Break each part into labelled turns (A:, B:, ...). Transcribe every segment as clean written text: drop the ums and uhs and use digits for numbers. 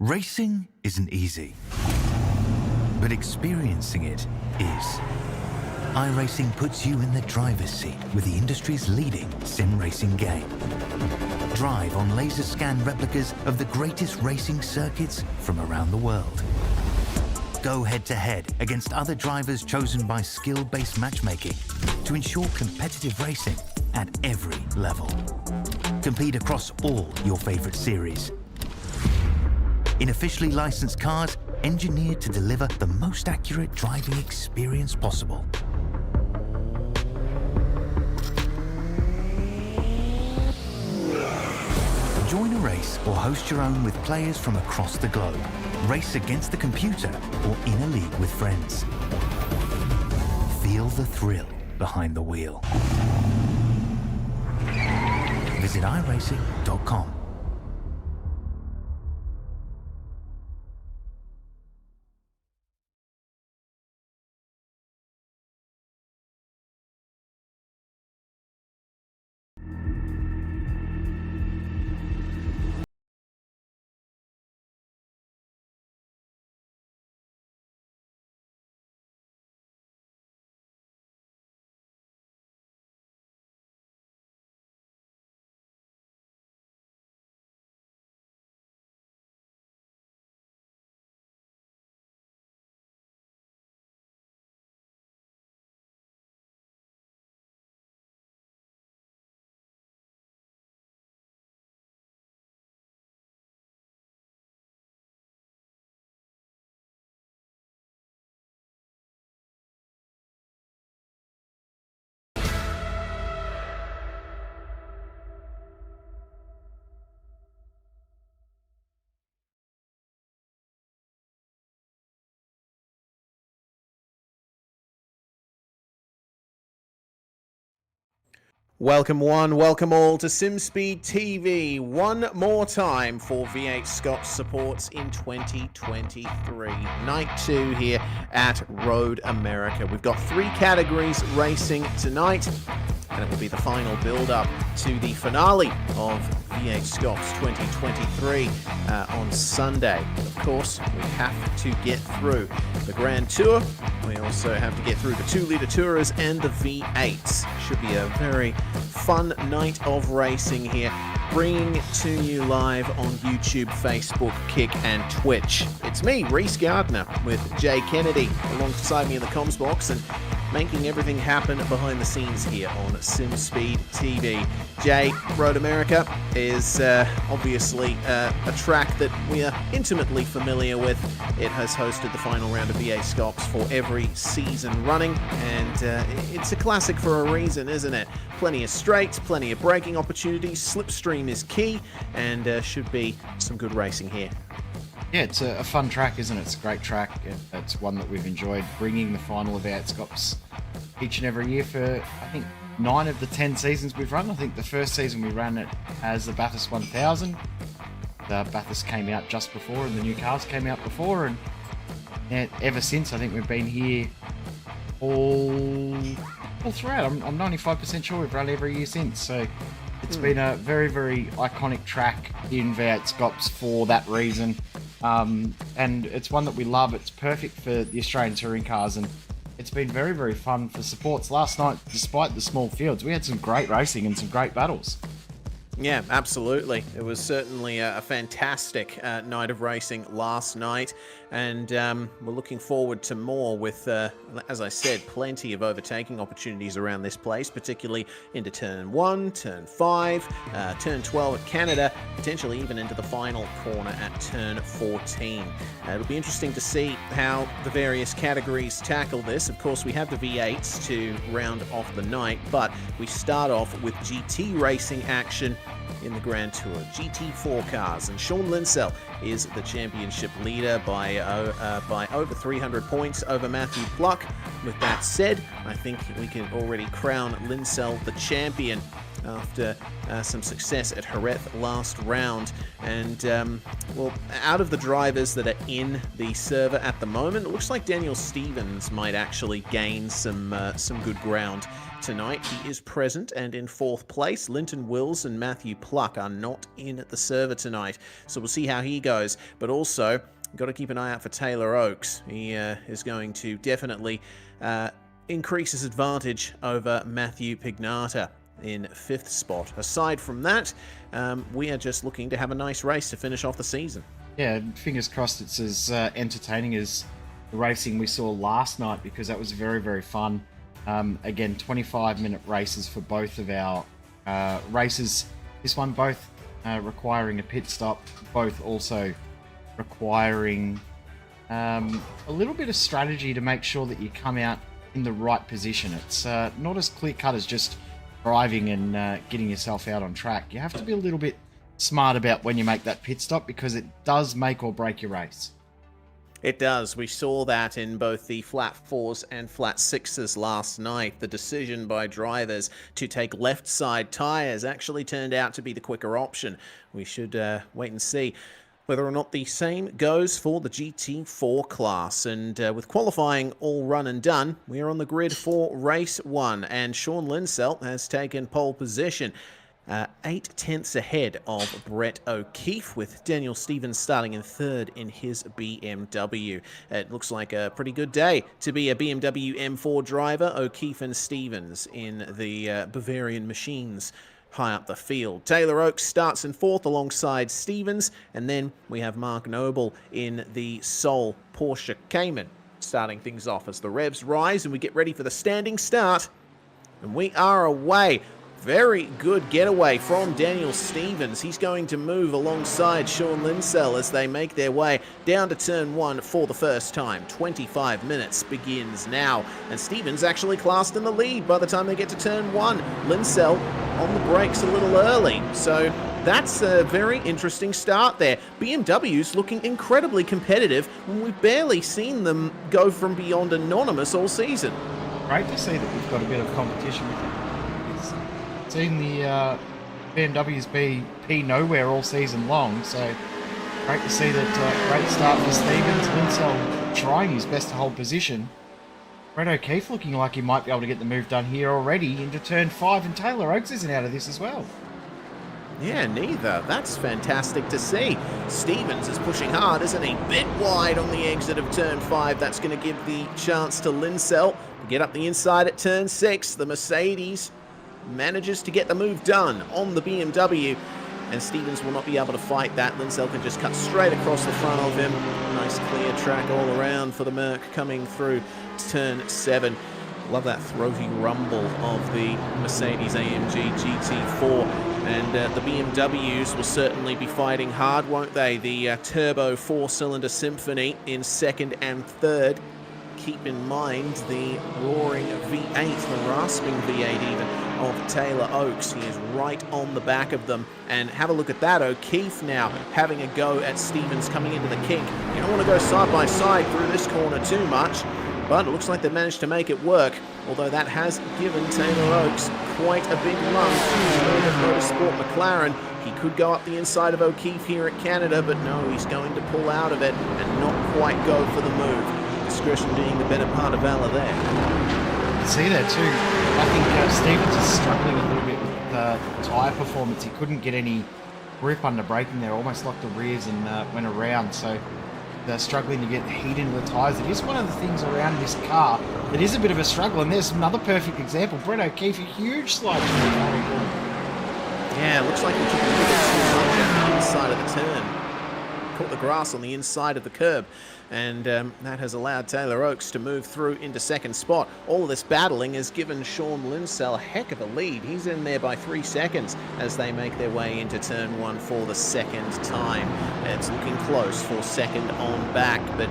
A: Racing isn't easy, but experiencing it is. iRacing puts you in the driver's seat with the industry's leading sim racing game. Drive on laser scan replicas of the greatest racing circuits from around the world. Go head-to-head against other drivers chosen by skill-based matchmaking to ensure competitive racing at every level. Compete across all your favorite series. In officially licensed cars, engineered to deliver the most accurate driving experience possible. Join a race or host your own with players from across the globe. Race against the computer or in a league with friends. Feel the thrill behind the wheel. Visit iRacing.com.
B: Welcome one, welcome all to SimSpeed TV. One more time for V8SCOPS supports in 2023. Night 2 here at Road America. We've got 3 categories racing tonight, and it will be the final build-up to the finale of V8SCOPS 2023 on Sunday. Of course, we have to get through the Grand Tour. We also have to get through the 2-litre Tourers and the V8s. Should be a very fun night of racing here, bringing it to you live on YouTube, Facebook, Kick, and Twitch. It's me, Reese Gardner, with Jay Kennedy alongside me in the comms box and making everything happen behind the scenes here on SimSpeed TV. Jay, Road America is obviously a track that we are intimately familiar with. It has hosted the final round of V8SCOPS for every season running, and it's a classic for a reason, isn't it? Plenty of straights, plenty of braking opportunities, slipstream is key, and should be some good racing here.
C: Yeah, it's a fun track, isn't it? It's a great track. It's one that we've enjoyed bringing the final of V8SCOPS each and every year for, I think, 9 of the 10 seasons we've run. I think the first season we ran it as the Bathurst 1000. The Bathurst came out just before and the new cars came out before, and ever since I think we've been here all throughout. I'm 95% sure we've run every year since, so it's been a very, very iconic track in V8SCOPS for that reason. And it's one that we love. It's perfect for the Australian touring cars, and it's been very, very fun for supports. Last night, despite the small fields, we had some great racing and some great battles.
B: Yeah, absolutely. It was certainly a fantastic night of racing last night, and we're looking forward to more with, as I said, plenty of overtaking opportunities around this place, particularly into Turn 1, Turn 5, Turn 12 at Canada, potentially even into the final corner at Turn 14. It'll be interesting to see how the various categories tackle this. Of course, we have the V8s to round off the night, but we start off with GT racing action in the Grand Tour. GT4 cars, and Sean Linsell is the championship leader by over 300 points over Matthew Pluck. With that said, I think we can already crown Linsell the champion. after some success at Jerez last round. And, well, out of the drivers that are in the server at the moment, it looks like Daniel Stevens might actually gain some good ground tonight. He is present and in 4th place. Linton Wills and Matthew Pluck are not in the server tonight, so we'll see how he goes. But also, got to keep an eye out for Taylor Oakes. He is going to definitely increase his advantage over Matthew Pignata in 5th spot. Aside from that, we are just looking to have a nice race to finish off the season.
C: Yeah, fingers crossed it's as entertaining as the racing we saw last night, because that was very, very fun. Again, 25-minute races for both of our races. This one both requiring a pit stop, both also requiring a little bit of strategy to make sure that you come out in the right position. It's not as clear-cut as just driving and getting yourself out on track. You have to be a little bit smart about when you make that pit stop, because it does make or break your race.
B: It does. We saw that in both the Flat 4s and Flat 6s last night. The decision by drivers to take left side tyres actually turned out to be the quicker option. We should wait and see whether or not the same goes for the GT4 class. And with qualifying all run and done, we are on the grid for race 1. And Sean Linsell has taken pole position, 8 tenths ahead of Brett O'Keefe, with Daniel Stevens starting in 3rd in his BMW. It looks like a pretty good day to be a BMW M4 driver. O'Keefe and Stevens in the Bavarian machines high up the field. Taylor Oakes starts in 4th alongside Stevens, and then we have Mark Noble in the Sol Porsche Cayman starting things off as the revs rise and we get ready for the standing start. And we are away. Very good getaway from Daniel Stevens. He's going to move alongside Sean Linsell as they make their way down to turn 1 for the first time. 25 minutes begins now, and Stevens actually classed in the lead by the time they get to turn 1. Linsell on the brakes a little early, so that's a very interesting start there. BMW's looking incredibly competitive, and we've barely seen them go from beyond anonymous all season.
C: Great to see that we've got a bit of competition with them. Seen the BMWs be nowhere all season long, so great to see that. Great start for Stevens. Linsell trying his best to hold position. Brett O'Keefe looking like he might be able to get the move done here already into turn 5, and Taylor Oakes isn't out of this as well.
B: Yeah, neither. That's fantastic to see. Stevens is pushing hard, isn't he? Bit wide on the exit of turn 5. That's going to give the chance to Linsell to get up the inside at turn 6. The Mercedes manages to get the move done on the BMW, and Stevens will not be able to fight that. Linsell can just cut straight across the front of him. Nice clear track all around for the Merc coming through turn 7. Love that throaty rumble of the Mercedes-AMG GT4. And the BMWs will certainly be fighting hard, won't they? The turbo 4-cylinder Symphony in 2nd and 3rd. Keep in mind the roaring V8, the rasping V8 even, of Taylor Oakes. He is right on the back of them. And have a look at that. O'Keefe now having a go at Stevens coming into the kink. You don't want to go side by side through this corner too much, but it looks like they managed to make it work, although that has given Taylor Oakes quite a big run to Motorsport McLaren. He could go up the inside of O'Keefe here at Canada, but no, he's going to pull out of it and not quite go for the move. Discretion being the better part of valor there.
C: You can see that too. I think Stevens is struggling a little bit with the tyre performance. He couldn't get any grip under braking there, almost locked the rears and went around. So they're struggling to get heat into the tyres. It is one of the things around this car that is a bit of a struggle, and there's another perfect example. Brett O'Keefe, a huge slide to the corner.
B: Yeah, looks like he took a bit too much at the inside of the turn. Caught the grass on the inside of the curb, and that has allowed Taylor Oakes to move through into 2nd spot. All of this battling has given Sean Linsell a heck of a lead. He's in there by 3 seconds as they make their way into turn 1 for the 2nd time. It's looking close for 2nd on back, but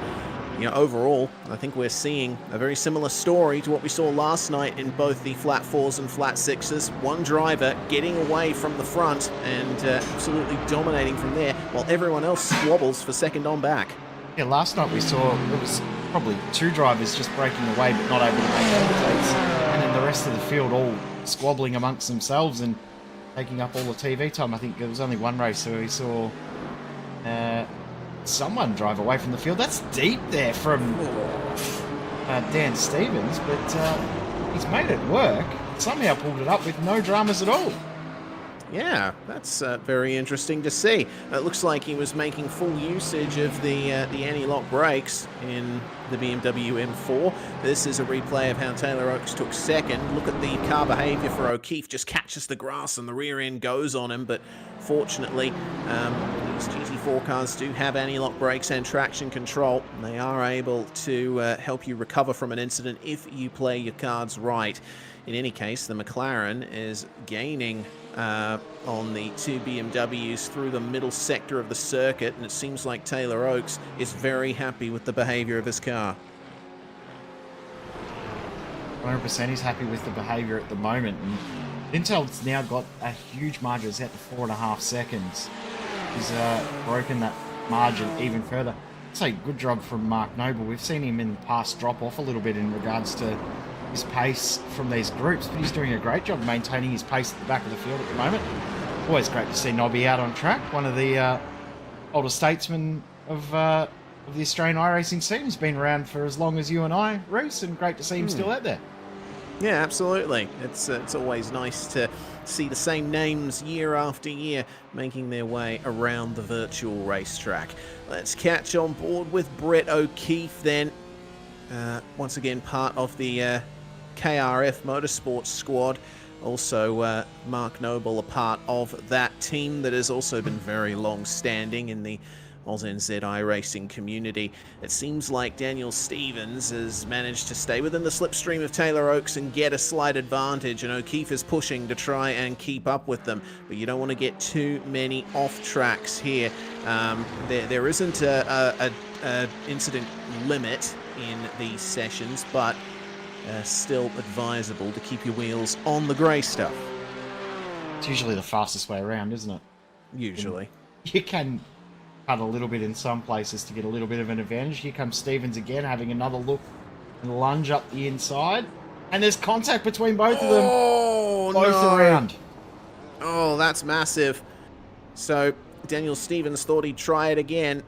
B: you know, overall, I think we're seeing a very similar story to what we saw last night in both the Flat 4s and Flat 6s. One driver getting away from the front and absolutely dominating from there, while everyone else squabbles for 2nd on back.
C: Yeah, last night we saw it was probably 2 drivers just breaking away but not able to make overtakes, and then the rest of the field all squabbling amongst themselves, and taking up all the TV time. I think there was only one race where we saw someone drive away from the field. That's deep there from Dan Stevens, but he's made it work. Somehow pulled it up with no dramas at all.
B: Yeah, that's very interesting to see. It looks like he was making full usage of the anti-lock brakes in the BMW M4. This is a replay of how Taylor Oakes took second. Look at the car behavior for O'Keefe. Just catches the grass and the rear end goes on him, but fortunately, these GT4 cars do have anti-lock brakes and traction control. They are able to help you recover from an incident if you play your cards right. In any case, the McLaren is gaining on the two BMWs through the middle sector of the circuit, and it seems like Taylor Oakes is very happy with the behavior of his car.
C: 100% he's happy with the behavior at the moment, and Intel's now got a huge margin. It's out to 4.5 seconds. He's broken that margin even further. I'd say good job from Mark Noble. We've seen him in the past drop off a little bit in regards to his pace from these groups, but he's doing a great job maintaining his pace at the back of the field at the moment. Always great to see Nobby out on track. One of the older statesmen of the Australian iRacing scene. He's been around for as long as you and I, Reese, and great to see him still out there.
B: Yeah, absolutely. It's always nice to see the same names year after year making their way around the virtual racetrack. Let's catch on board with Brett O'Keefe then. Once again, part of the KRF Motorsports squad. Also, Mark Noble, a part of that team that has also been very long-standing in the AusNZ iRacing community. It seems like Daniel Stevens has managed to stay within the slipstream of Taylor Oakes and get a slight advantage, and O'Keefe is pushing to try and keep up with them, but you don't want to get too many off-tracks here. There isn't a incident limit in these sessions, but still advisable to keep your wheels on the grey stuff.
C: It's usually the fastest way around, isn't it?
B: Usually.
C: You can cut a little bit in some places to get a little bit of an advantage. Here comes Stevens again, having another look and lunge up the inside. And there's contact between both of them. Both around.
B: Oh, that's massive. So Daniel Stevens thought he'd try it again.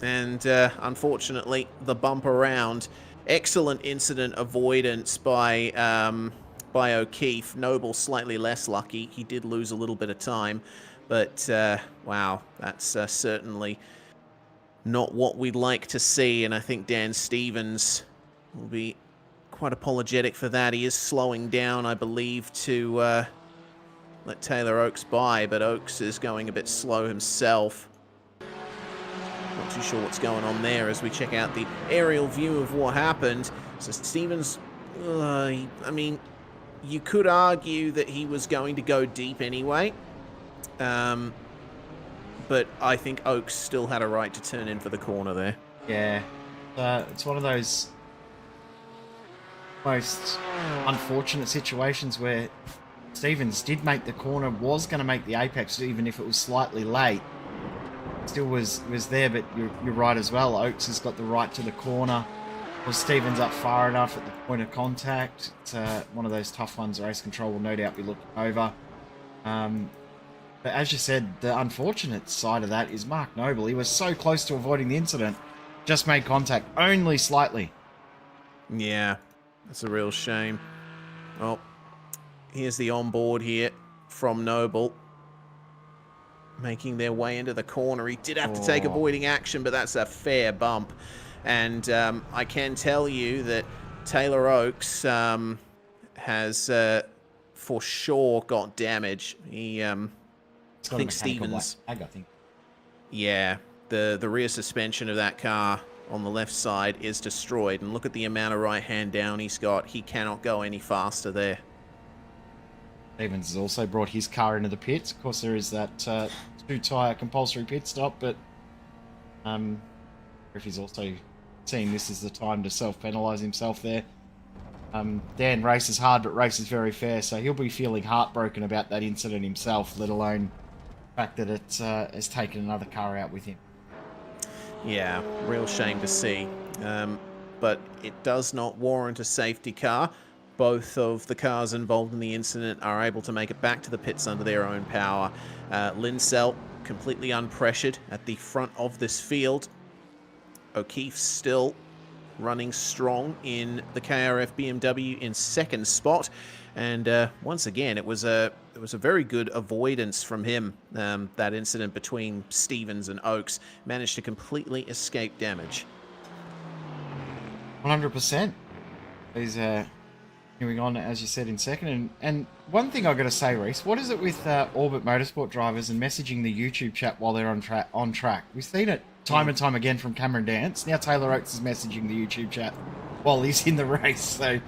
B: And unfortunately, the bump around. Excellent incident avoidance by O'Keefe. Noble slightly less lucky. He did lose a little bit of time. But, wow, that's certainly not what we'd like to see. And I think Dan Stevens will be quite apologetic for that. He is slowing down, I believe, to let Taylor Oakes by. But Oakes is going a bit slow himself. Not too sure what's going on there as we check out the aerial view of what happened. So Stevens, I mean, you could argue that he was going to go deep anyway. But I think Oakes still had a right to turn in for the corner there.
C: Yeah. It's one of those most unfortunate situations where Stevens did make the corner, was going to make the apex, even if it was slightly late. Still was there, but you're right as well. Oakes has got the right to the corner. Was Stevens up far enough at the point of contact? It's one of those tough ones race control will no doubt be looking over. But as you said, the unfortunate side of that is Mark Noble. He was so close to avoiding the incident, just made contact only slightly.
B: Yeah, that's a real shame. Well, here's the onboard here from Noble. Making their way into the corner. He did have to take avoiding action, but that's a fair bump. And I can tell you that Taylor Oakes has for sure got damage. He, I think Stevens...
C: I think.
B: Yeah, the rear suspension of that car on the left side is destroyed. And look at the amount of right hand down he's got. He cannot go any faster there.
C: Stevens has also brought his car into the pits. Of course, there is that two-tyre compulsory pit stop, but if he's also seeing this as the time to self-penalise himself there. Dan races hard, but races very fair, so he'll be feeling heartbroken about that incident himself, let alone the fact that it has taken another car out with him.
B: Yeah, real shame to see. But it does not warrant a safety car. both of the cars involved in the incident are able to make it back to the pits under their own power. Linsell completely unpressured at the front of this field. O'Keefe still running strong in the KRF BMW in second spot, and once again it was a very good avoidance from him. That incident between Stevens and Oakes managed to completely escape damage.
C: 100%. He's moving on, as you said, in second. And one thing I've got to say, Reese, what is it with Orbit Motorsport drivers and messaging the YouTube chat while they're on track? We've seen it time and time again from Cameron Dance. Now Taylor Oakes is messaging the YouTube chat while he's in the race. So,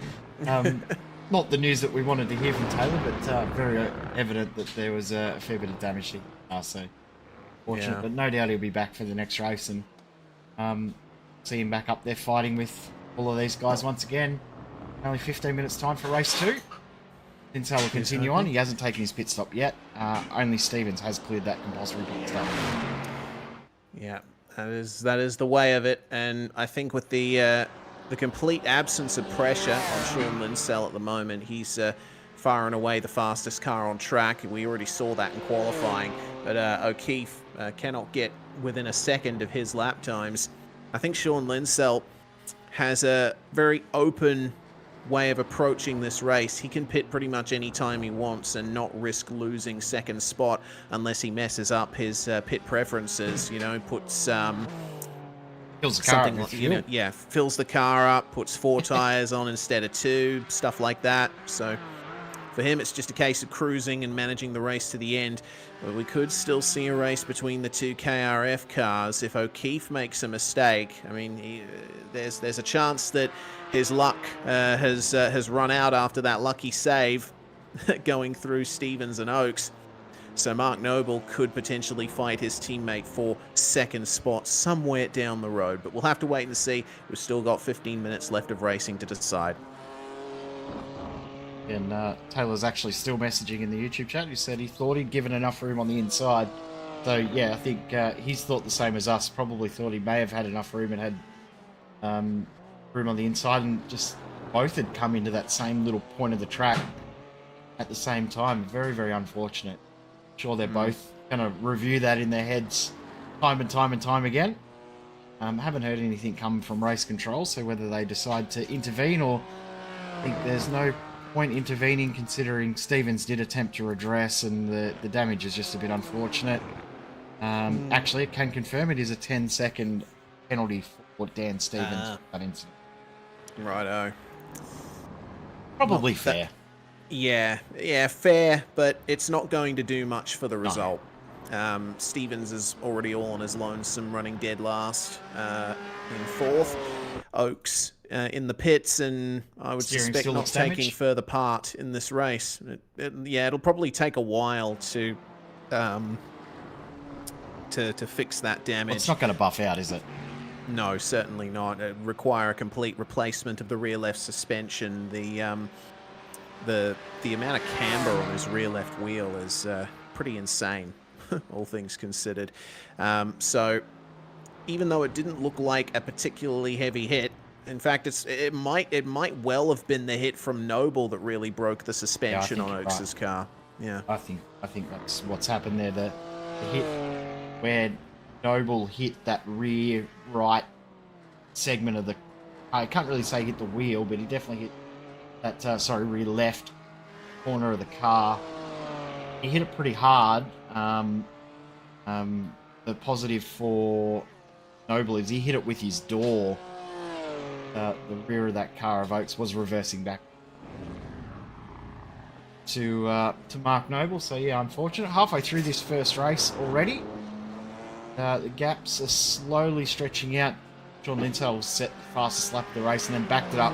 C: not the news that we wanted to hear from Taylor, but very evident that there was a fair bit of damage to the car. So, fortunate, but no doubt he'll be back for the next race and see him back up there fighting with all of these guys once again. Only 15 minutes time for race 2. Linsell will continue on. He hasn't taken his pit stop yet. Only Stevens has cleared that compulsory pit stop.
B: Yeah, that is the way of it, and I think with the complete absence of pressure on Sean Linsell at the moment, he's far and away the fastest car on track. We already saw that in qualifying, but O'Keefe cannot get within a second of his lap times. I think Sean Linsell has a very open way of approaching this race. He can pit pretty much any time he wants and not risk losing second spot unless he messes up his pit preferences, you know, puts
C: fills the car up,
B: fills the car up, puts 4 tires on instead of 2, stuff like that. So for him, it's just a case of cruising and managing the race to the end. But we could still see a race between the 2 KRF cars if O'Keefe makes a mistake. I mean, there's a chance that his luck has run out after that lucky save going through Stevens and Oakes. So Mark Noble could potentially fight his teammate for second spot somewhere down the road. But we'll have to wait and see. We've still got 15 minutes left of racing to decide.
C: And Taylor's actually still messaging in the YouTube chat. He said he thought he'd given enough room on the inside. So, yeah, I think he's thought the same as us. Probably thought he may have had enough room and had room on the inside. And just both had come into that same little point of the track at the same time. Very, very unfortunate. I'm sure they're both going to review that in their heads time and time and time again. Haven't heard anything come from race control. So whether they decide to intervene or I think there's no point intervening considering Stevens did attempt to redress and the damage is just a bit unfortunate. Actually, I can confirm it is a 10-second penalty for Dan Stevens for that incident.
B: Righto.
C: Probably fair.
B: Yeah, fair, but it's not going to do much for the result. Stevens is already all on his lonesome, running dead last in 4th. Oakes in the pits, and I would suspect not taking further part in this race. It'll probably take a while to fix that damage.
C: Well, it's not going to buff out, is it?
B: No, certainly not. It require a complete replacement of the rear left suspension. The amount of camber on his rear left wheel is pretty insane, all things considered. So even though it didn't look like a particularly heavy hit, in fact, it might well have been the hit from Noble that really broke the suspension on Oakes' car. Yeah,
C: I think that's what's happened there. The hit where Noble hit that rear right segment of the, I can't really say hit the wheel, but he definitely hit that rear left corner of the car. He hit it pretty hard. The positive for Noble is he hit it with his door. The rear of that car of Oakes was reversing back to Mark Noble. So yeah, unfortunate. Halfway through this first race already. The gaps are slowly stretching out. Sean Linsell set the fastest lap of the race and then backed it up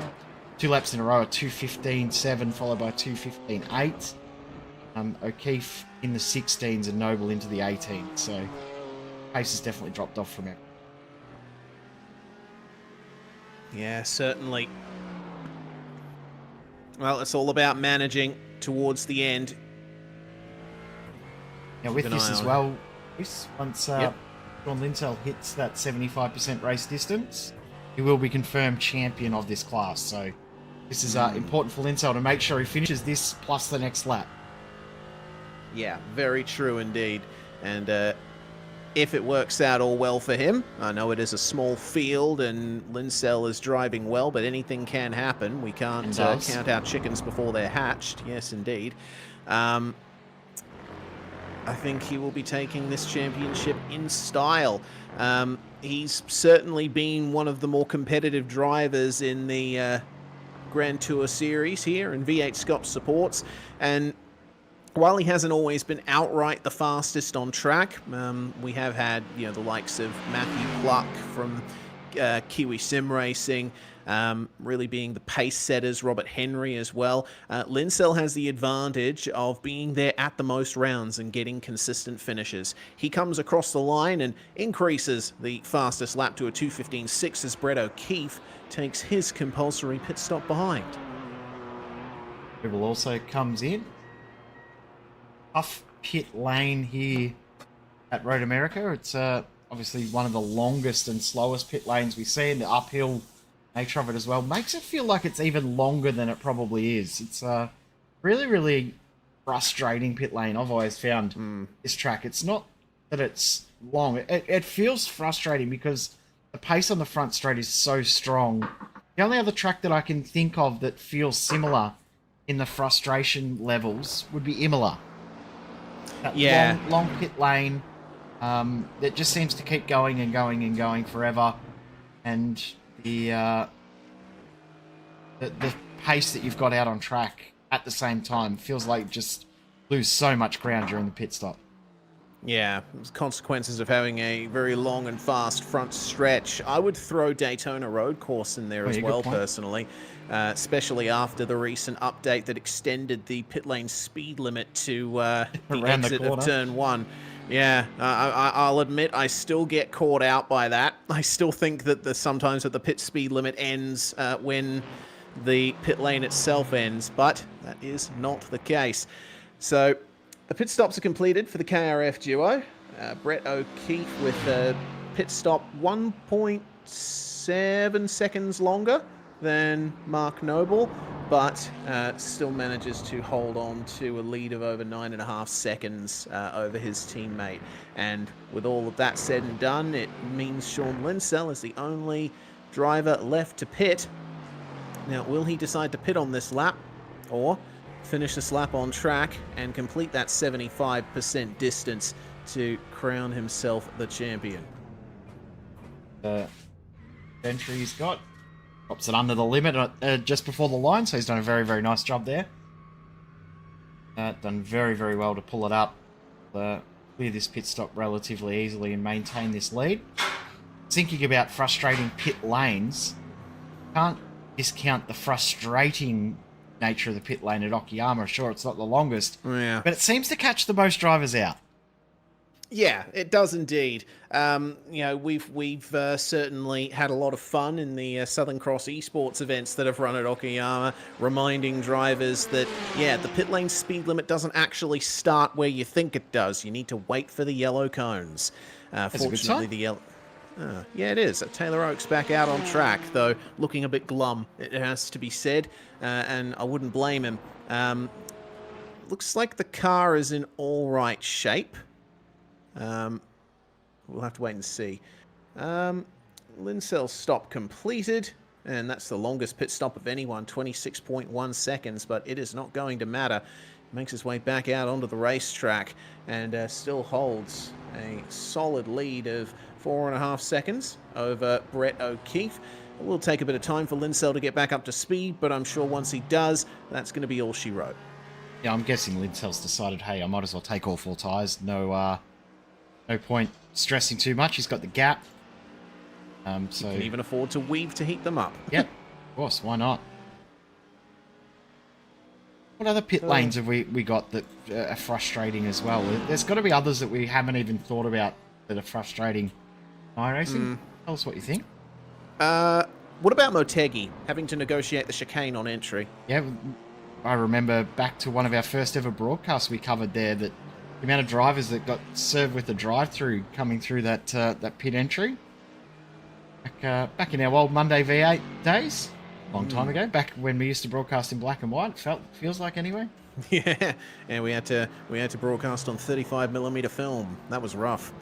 C: 2 laps in a row at 2:15.7, followed by 2:15.8. O'Keefe in the 16s and Noble into the 18s. So pace has definitely dropped off from him.
B: Yeah, certainly. Well, it's all about managing towards the end.
C: Now with this as well, once Sean Linsell hits that 75% race distance, he will be confirmed champion of this class. So This is important for Linsell to make sure he finishes this plus the next lap.
B: Yeah, very true indeed. And if it works out all well for him, I know it is a small field and Linsell is driving well, but anything can happen. We can't count our chickens before they're hatched. Yes, indeed. I think he will be taking this championship in style. He's certainly been one of the more competitive drivers in the Grand Tour Series here in V8SCOPS supports, and while he hasn't always been outright the fastest on track, we have had the likes of Matthew Pluck from Kiwi Sim Racing, really being the pace setters, Robert Henry as well. Linsell has the advantage of being there at the most rounds and getting consistent finishes. He comes across the line and increases the fastest lap to a 2:15.6 as Brett O'Keefe takes his compulsory pit stop behind.
C: Dribble also comes in. Tough pit lane here at Road America. It's obviously one of the longest and slowest pit lanes we see, and the uphill nature of it as well makes it feel like it's even longer than it probably is. It's a really, really frustrating pit lane. I've always found this track. It's not that it's long. It feels frustrating because the pace on the front straight is so strong. The only other track that I can think of that feels similar in the frustration levels would be Imola. That long pit lane that just seems to keep going and going and going forever, and the pace that you've got out on track at the same time feels like just lose so much ground during the pit stop.
B: Yeah, consequences of having a very long and fast front stretch. I would throw Daytona Road Course in there as well, personally, especially after the recent update that extended the pit lane speed limit to the exit of Turn 1. Yeah, I'll admit I still get caught out by that. I still think that sometimes that the pit speed limit ends when the pit lane itself ends, but that is not the case. So the pit stops are completed for the KRF duo. Brett O'Keefe with a pit stop 1.7 seconds longer than Mark Noble, but still manages to hold on to a lead of over 9.5 seconds over his teammate. And with all of that said and done, it means Sean Linsell is the only driver left to pit. Now, will he decide to pit on this lap, or finish this lap on track and complete that 75% distance to crown himself the champion?
C: Entry he's got. Drops it under the limit just before the line, so he's done a very, very nice job there. Done very, very well to pull it up. Clear this pit stop relatively easily and maintain this lead. Thinking about frustrating pit lanes, can't discount the frustrating nature of the pit lane at Okayama. Sure, it's not the longest, but it seems to catch the most drivers out.
B: Yeah, it does indeed. We've certainly had a lot of fun in the Southern Cross esports events that have run at Okayama, reminding drivers that, the pit lane speed limit doesn't actually start where you think it does. You need to wait for the yellow cones. Fortunately, the yellow... yeah, it is. Taylor Oakes back out on track, though looking a bit glum, it has to be said, and I wouldn't blame him. Looks like the car is in all right shape. We'll have to wait and see. Linsell's stop completed, and that's the longest pit stop of anyone, 26.1 seconds, but it is not going to matter. Makes his way back out onto the racetrack and still holds a solid lead of 4.5 seconds over Brett O'Keefe. It will take a bit of time for Linsell to get back up to speed, but I'm sure once he does, that's going to be all she wrote.
C: Yeah, I'm guessing Linsell's decided, hey, I might as well take all 4 tyres. No point stressing too much. He's got the gap. So
B: he can even afford to weave to heat them up.
C: Yep, of course, why not? What other pit lanes have we got that are frustrating as well? There's got to be others that we haven't even thought about that are frustrating. iRacing, tell us what you think.
B: What about Motegi having to negotiate the chicane on entry?
C: Yeah, I remember back to one of our first ever broadcasts we covered there that the amount of drivers that got served with the drive-through coming through that pit entry. Back in our old Monday V8 days. Long time ago, back when we used to broadcast in black and white. Feels like anyway.
B: Yeah, and we had to broadcast on 35mm film. That was rough.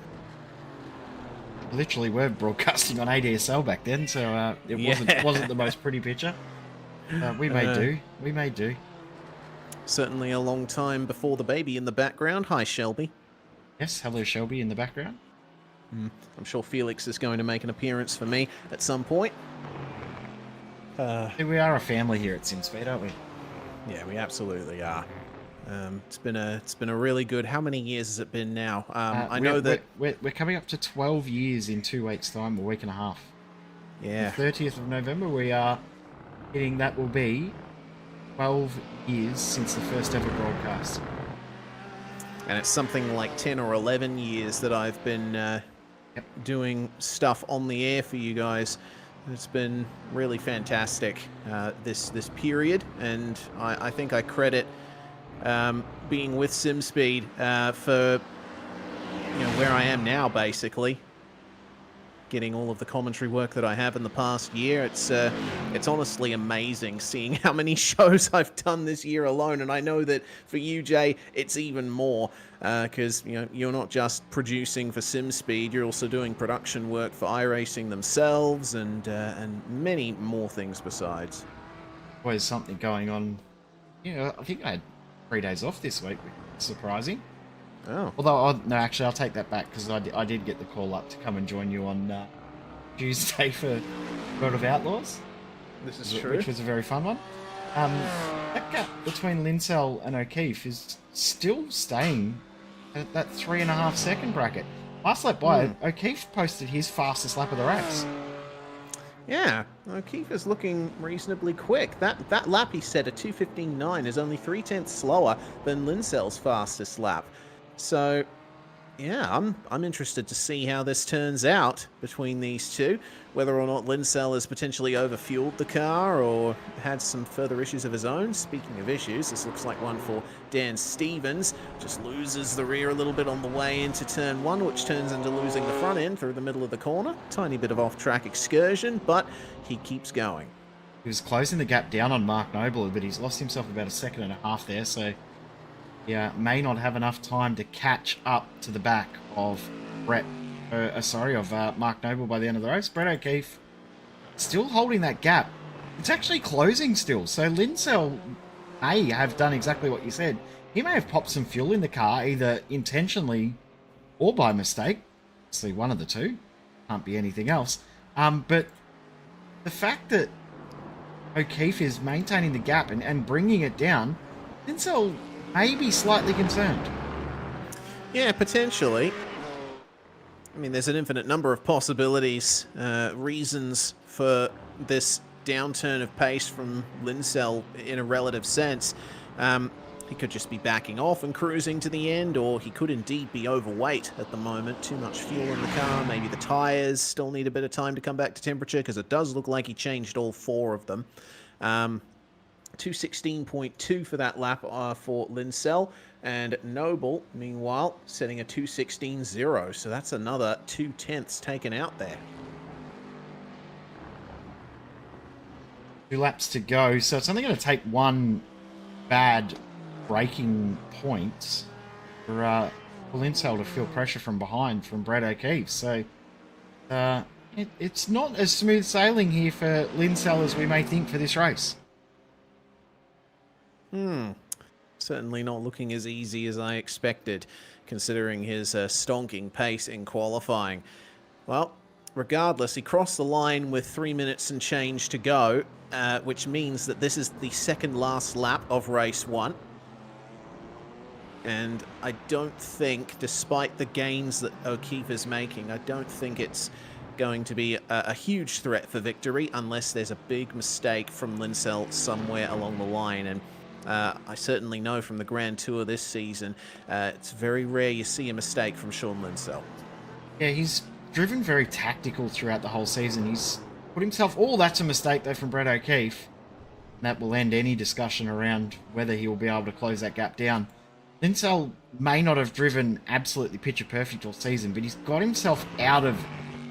C: Literally, we're broadcasting on ADSL back then, so it wasn't the most pretty picture. We may do.
B: Certainly a long time before the baby in the background. Hi, Shelby.
C: Yes, hello, Shelby in the background.
B: I'm sure Felix is going to make an appearance for me at some point.
C: We are a family here at SimSpeed, aren't we?
B: Yeah, we absolutely are. It's been a really good. How many years has it been now? I know that
C: we're coming up to 12 years in 2 weeks' time, a week and a half.
B: Yeah.
C: The 30th of November, we are hitting. That will be 12 years since the first ever broadcast.
B: And it's something like 10 or 11 years that I've been doing stuff on the air for you guys. It's been really fantastic this period, and I think I credit being with SimSpeed for where I am now, basically. Getting all of the commentary work that I have in the past year, it's honestly amazing seeing how many shows I've done this year alone. And I know that for you, Jay, it's even more because you're not just producing for SimSpeed, you're also doing production work for iRacing themselves and many more things besides.
C: Always something going on. I think I had 3 days off this week. Surprising.
B: Oh.
C: Although, no, actually, I'll take that back because I did get the call up to come and join you on Tuesday for World of Outlaws.
B: This is true.
C: Which was a very fun one. That gap between Linsell and O'Keefe is still staying at that 3.5 second bracket. Last lap by, O'Keefe posted his fastest lap of the race.
B: Yeah, O'Keefe is looking reasonably quick. That lap he set at 2:15.9 is only 0.3 slower than Linsell's fastest lap. So, yeah, I'm interested to see how this turns out between these two. Whether or not Linsell has potentially overfueled the car or had some further issues of his own. Speaking of issues, this looks like one for Dan Stevens. Just loses the rear a little bit on the way into turn 1, which turns into losing the front end through the middle of the corner. Tiny bit of off-track excursion, but he keeps going.
C: He was closing the gap down on Mark Noble, but he's lost himself about 1.5 seconds there, so... yeah, may not have enough time to catch up to the back of Mark Noble by the end of the race. Brett O'Keefe still holding that gap. It's actually closing still. So Linsell may have done exactly what you said. He may have popped some fuel in the car, either intentionally or by mistake. Obviously, one of the two. Can't be anything else. But the fact that O'Keefe is maintaining the gap and bringing it down, Linsell may be slightly concerned.
B: Yeah, potentially. I mean, there's an infinite number of possibilities, reasons for this downturn of pace from Linsell in a relative sense. He could just be backing off and cruising to the end, or he could indeed be overweight at the moment. Too much fuel in the car. Maybe the tyres still need a bit of time to come back to temperature, because it does look like he changed all 4 of them. 2:16.2 for that lap for Linsell, and Noble, meanwhile, setting a 2:16.0, so that's another 0.2 taken out there.
C: 2 laps to go, so it's only going to take one bad braking point for Linsell to feel pressure from behind from Brad O'Keefe, so it's not as smooth sailing here for Linsell as we may think for this race.
B: Certainly not looking as easy as I expected, considering his stonking pace in qualifying. Well, regardless, he crossed the line with 3 minutes and change to go, which means that this is the second last lap of race 1. And I don't think, despite the gains that O'Keefe is making, I don't think it's going to be a huge threat for victory unless there's a big mistake from Linsell somewhere along the line. And I certainly know from the Grand Tour this season, it's very rare you see a mistake from Sean Linsell.
C: Yeah, he's driven very tactical throughout the whole season. He's put himself... Oh, that's a mistake, though, from Brett O'Keefe. That will end any discussion around whether he will be able to close that gap down. Linsell may not have driven absolutely picture perfect all season, but he's got himself out of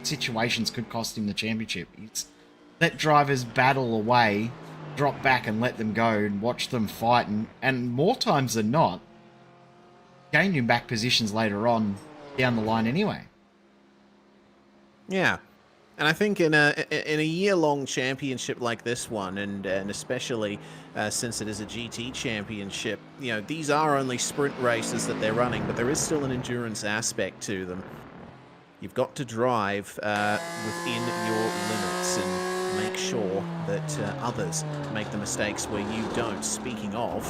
C: situations could cost him the championship. He's let drivers battle away, drop back and let them go and watch them fight, and more times than not, gain you back positions later on down the line anyway.
B: Yeah. And I think in a year-long championship like this one, and especially since it is a GT championship, you know, these are only sprint races that they're running, but there is still an endurance aspect to them. You've got to drive within your limits and make sure that others make the mistakes where you don't. Speaking of,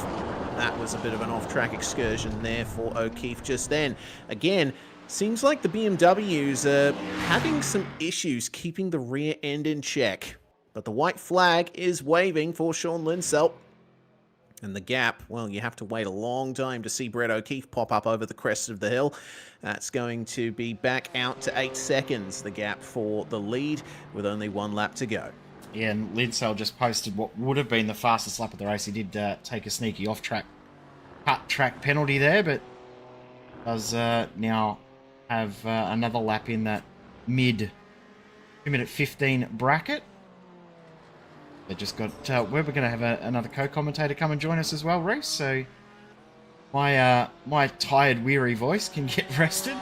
B: that was a bit of an off-track excursion there for O'Keefe just then. Again, seems like the BMWs are having some issues keeping the rear end in check. But the white flag is waving for Sean Linsell. And the gap, well, you have to wait a long time to see Brett O'Keefe pop up over the crest of the hill. That's going to be back out to 8 seconds, the gap for the lead, with only 1 lap to go.
C: Yeah, and Linsell just posted what would have been the fastest lap of the race. He did take a sneaky off-track cut-track penalty there, but does now have another lap in that mid 2-minute 15 bracket. They just got we're going to have another co-commentator come and join us as well, Reese. So my tired, weary voice can get rested.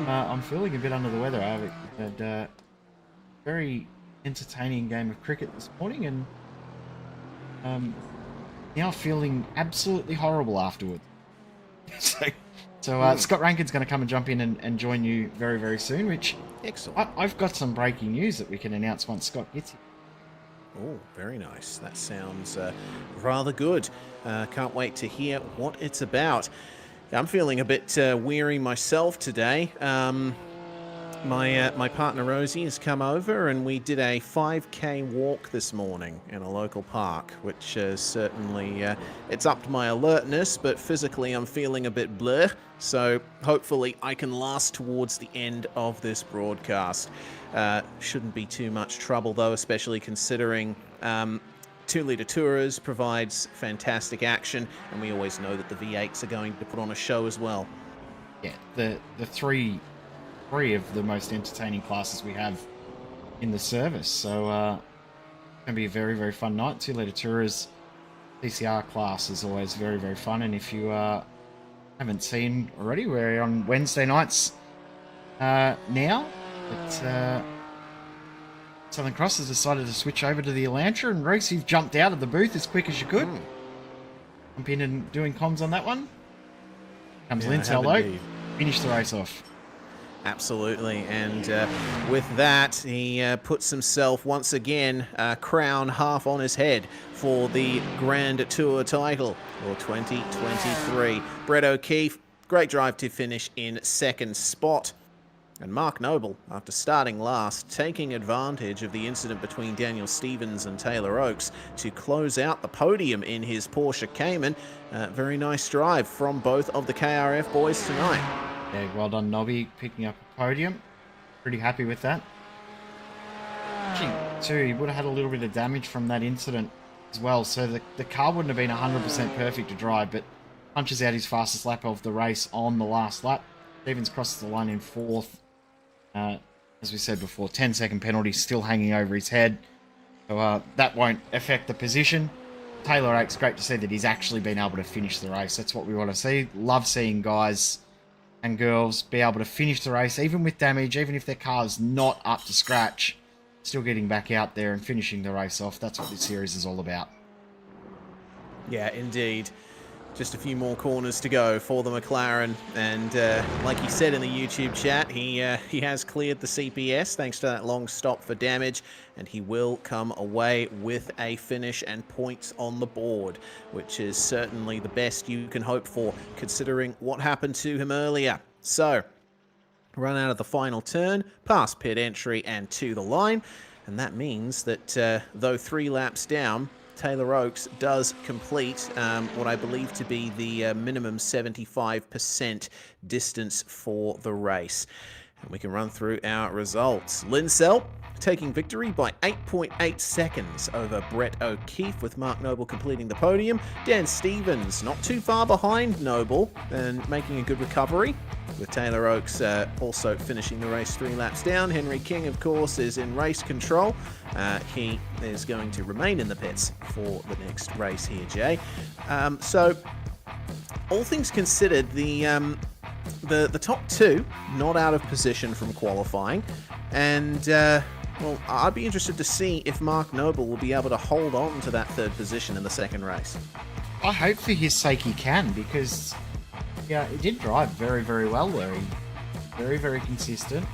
C: I'm feeling a bit under the weather. I've had a very entertaining game of cricket this morning, and now feeling absolutely horrible afterwards. So Scott Rankin's going to come and jump in and join you very, very soon, which...
B: Excellent.
C: I've got some breaking news that we can announce once Scott gets here.
B: Oh, very nice. That sounds rather good. Can't wait to hear what it's about. I'm feeling a bit weary myself today. My partner Rosie has come over and we did a 5K walk this morning in a local park, which certainly it's upped my alertness, but physically I'm feeling a bit bleh. So hopefully I can last towards the end of this broadcast. Shouldn't be too much trouble though, especially considering 2-litre Tourers provides fantastic action, and we always know that the V8s are going to put on a show as well.
C: Yeah, the three of the most entertaining classes we have in the service. So it's going to be a very, very fun night. 2-litre Tourers PCR class is always very, very fun. And if you haven't seen already, we're on Wednesday nights now. But Southern Cross has decided to switch over to the Elantra, and Reese, you've jumped out of the booth as quick as you could. Jump in and doing comms on that one. Comes Linsell though. Finish the race off.
B: Absolutely, and with that, he puts himself once again crown half on his head for the Grand Tour title for 2023. Brett O'Keefe, great drive to finish in second spot. And Mark Noble, after starting last, taking advantage of the incident between Daniel Stevens and Taylor Oakes to close out the podium in his Porsche Cayman. Very nice drive from both of the KRF boys tonight.
C: Yeah, well done, Nobby, picking up a podium. Pretty happy with that. Actually, too, he would have had a little bit of damage from that incident as well, so the car wouldn't have been 100% perfect to drive, but punches out his fastest lap of the race on the last lap. Stevens crosses the line in fourth. As we said before, 10-second penalty still hanging over his head. So that won't affect the position. Taylor Oakes, great to see that he's actually been able to finish the race. That's what we want to see. Love seeing guys and girls be able to finish the race, even with damage, even if their car's not up to scratch, still getting back out there and finishing the race off. That's what this series is all about.
B: Yeah, indeed. Just a few more corners to go for the McLaren, and like he said in the YouTube chat, he has cleared the CPS thanks to that long stop for damage, and he will come away with a finish and points on the board, which is certainly the best you can hope for considering what happened to him earlier. So, run out of the final turn, past pit entry and to the line, and that means that though 3 laps down, Taylor Oakes does complete what I believe to be the minimum 75% distance for the race. And we can run through our results. Linsell taking victory by 8.8 seconds over Brett O'Keefe, with Mark Noble completing the podium. Dan Stevens not too far behind Noble and making a good recovery, with Taylor Oakes also finishing the race 3 laps down. Henry King, of course, is in race control. He is going to remain in the pits for the next race here, Jay. So, all things considered, the top 2 not out of position from qualifying, and well, I'd be interested to see if Mark Noble will be able to hold on to that 3rd position in the second race.
C: I hope for his sake he can, because yeah, he did drive very, very well there. He very, very consistent.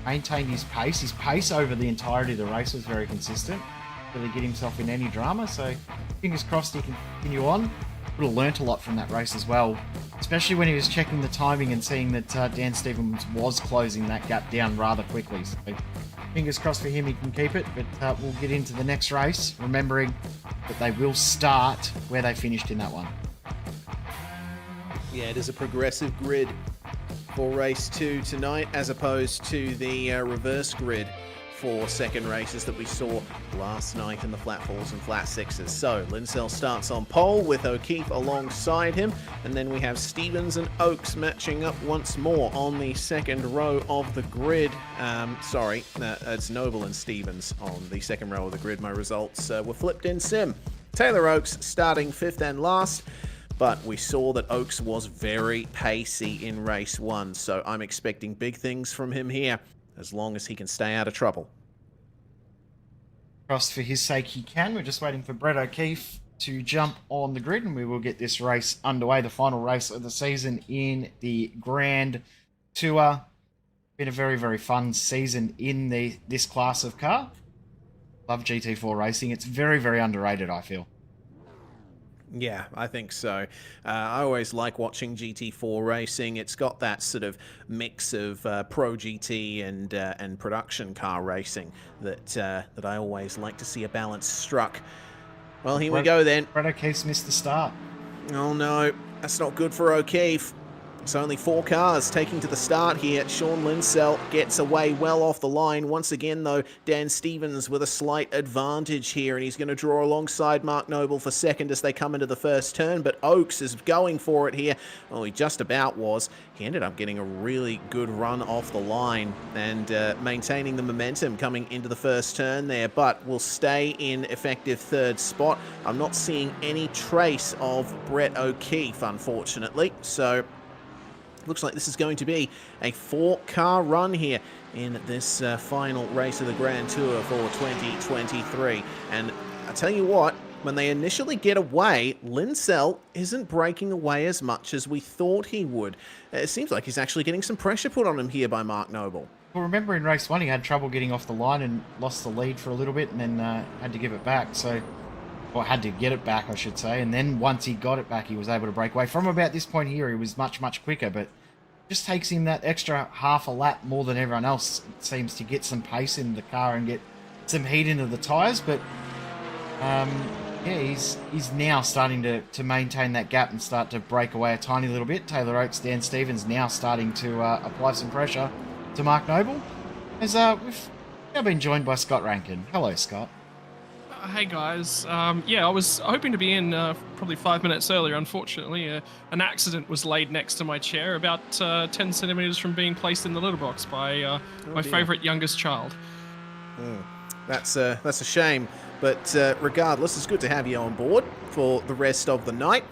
C: Maintained his pace. His pace over the entirety of the race was very consistent. Really get himself in any drama. So fingers crossed he can continue on. Would have learnt a lot from that race as well, especially when he was checking the timing and seeing that Dan Stevens was closing that gap down rather quickly. So fingers crossed for him, he can keep it, but we'll get into the next race, remembering that they will start where they finished in that one.
B: Yeah, it is a progressive grid for race 2 tonight, as opposed to the reverse grid for second races that we saw last night in the flat fours and flat sixes. So Linsell starts on pole with O'Keefe alongside him, and then we have Stevens and Oakes matching up once more on the second row of the grid. It's Noble and Stevens on the second row of the grid. My results were flipped in sim. Taylor Oakes starting 5th and last, but we saw that Oakes was very pacey in race 1, so I'm expecting big things from him here, as long as he can stay out of trouble.
C: Crossed for his sake he can. We're just waiting for Brett O'Keefe to jump on the grid, and we will get this race underway, the final race of the season in the Grand Tour. Been a very, very fun season in this class of car. Love GT4 racing. It's very, very underrated, I feel.
B: Yeah, I think so. I always like watching GT4 racing. It's got that sort of mix of pro GT and production car racing that I always like to see a balance struck. Well, here we go then.
C: Brett O'Keefe's missed the start.
B: Oh no, that's not good for O'Keefe. It's only 4 cars taking to the start here. Sean Linsell gets away well off the line. Once again, though, Dan Stevens with a slight advantage here, and he's going to draw alongside Mark Noble for second as they come into the first turn, but Oakes is going for it here. Well, he just about was. He ended up getting a really good run off the line and maintaining the momentum coming into the first turn there, but will stay in effective 3rd spot. I'm not seeing any trace of Brett O'Keefe, unfortunately, so looks like this is going to be a 4-car run here in this final race of the Grand Tour for 2023. And I tell you what, when they initially get away, Linsell isn't breaking away as much as we thought he would. It seems like he's actually getting some pressure put on him here by Mark Noble.
C: Well, remember in race 1 he had trouble getting off the line and lost the lead for a little bit, and then had to give it back. Or had to get it back, I should say. And then once he got it back, he was able to break away. From about this point here, he was much, much quicker, but just takes him that extra half a lap more than everyone else. It seems to get some pace in the car and get some heat into the tyres. But, yeah, he's now starting to maintain that gap and start to break away a tiny little bit. Taylor Oakes, Dan Stevens now starting to apply some pressure to Mark Noble. As we've now been joined by Scott Rankin. Hello, Scott.
D: Hey guys, yeah, I was hoping to be in probably 5 minutes earlier. Unfortunately, an accident was laid next to my chair, about 10 centimeters from being placed in the litter box by my favourite youngest child.
B: That's a shame, but regardless, it's good to have you on board for the rest of the night.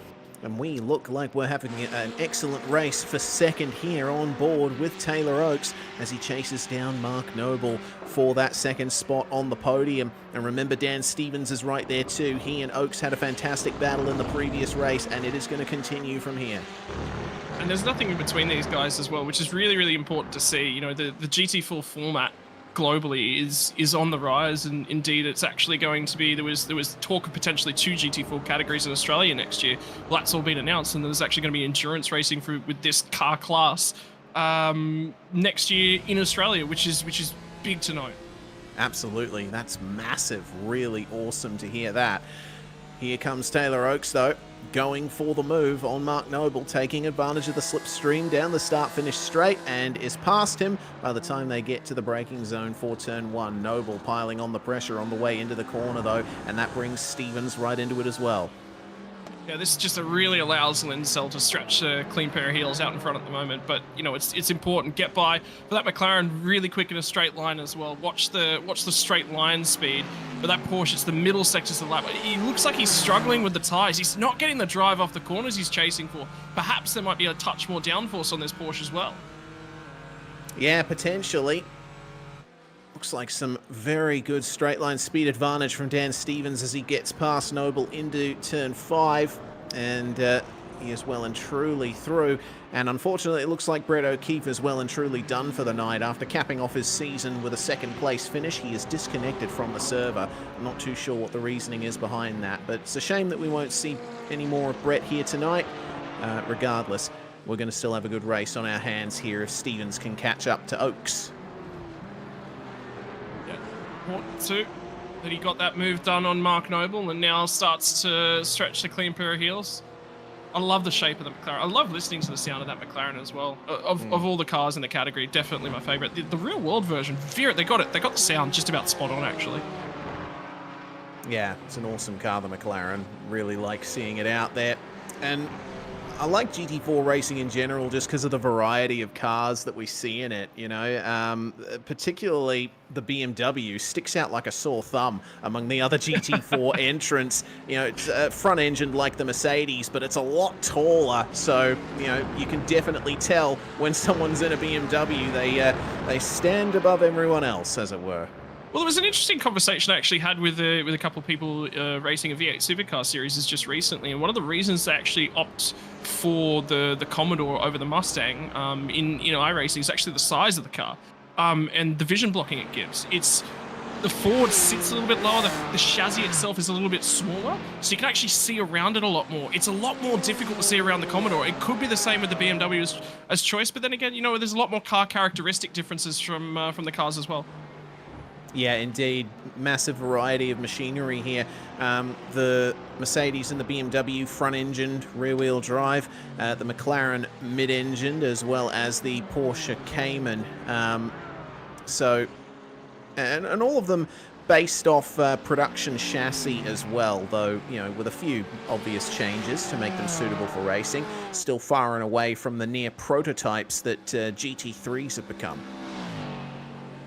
B: And we look like we're having an excellent race for second here on board with Taylor Oakes as he chases down Mark Noble for that second spot on the podium. And remember, Dan Stevens is right there too. He and Oakes had a fantastic battle in the previous race, and it is going to continue from here.
D: And there's nothing in between these guys as well, which is really, really important to see. You know, the GT4 format globally is on the rise, and indeed it's actually going to be, there was talk of potentially 2 GT4 categories in Australia next year. Well, that's all been announced, and there's actually going to be endurance racing with this car class next year in Australia, which is big to note.
B: Absolutely, that's massive. Really awesome to hear that. Here comes Taylor Oakes though, going for the move on Mark Noble, taking advantage of the slipstream down the start-finish straight, and is past him by the time they get to the braking zone for turn 1. Noble piling on the pressure on the way into the corner, though, and that brings Stevens right into it as well.
D: Yeah, this just really allows Linsell to stretch a clean pair of heels out in front at the moment. But you know, it's important. Get by for that McLaren really quick in a straight line as well. Watch the straight line speed. But that Porsche, it's the middle sectors of the lap. He looks like he's struggling with the tyres. He's not getting the drive off the corners he's chasing for. Perhaps there might be a touch more downforce on this Porsche as well.
B: Yeah, potentially. Looks like some very good straight line speed advantage from Dan Stevens as he gets past Noble into turn 5, and he is well and truly through. And unfortunately, it looks like Brett O'Keefe is well and truly done for the night. After capping off his season with a second place finish, he is disconnected from the server. I'm not too sure what the reasoning is behind that, but it's a shame that we won't see any more of Brett here tonight. Regardless, we're going to still have a good race on our hands here if Stevens can catch up to Oaks.
D: That he got that move done on Mark Noble and now starts to stretch the clean pair of heels. I love the shape of the McLaren. I love listening to the sound of that McLaren as well. Of all the cars in the category, definitely my favorite. The real world version, they got it. They got the sound just about spot on, actually.
B: Yeah, it's an awesome car, the McLaren. Really like seeing it out there. And I like GT4 racing in general just because of the variety of cars that we see in it, you know. Particularly the BMW sticks out like a sore thumb among the other GT4 entrants. You know, it's front-engined like the Mercedes, but it's a lot taller. So, you know, you can definitely tell when someone's in a BMW, they stand above everyone else, as it were.
D: Well, there was an interesting conversation I actually had with a couple of people racing a V8 Supercar series just recently, and one of the reasons they actually opt for the Commodore over the Mustang in iRacing is actually the size of the car and the vision blocking it gives. The Ford sits a little bit lower, the chassis itself is a little bit smaller, so you can actually see around it a lot more. It's a lot more difficult to see around the Commodore. It could be the same with the BMW as choice, but then again, you know, there's a lot more car characteristic differences from the cars as well.
B: Yeah, indeed. Massive variety of machinery here. The Mercedes and the BMW front-engined, rear-wheel drive. The McLaren mid-engined, as well as the Porsche Cayman. And all of them based off production chassis as well, though, you know, with a few obvious changes to make them suitable for racing. Still far and away from the near prototypes that GT3s have become.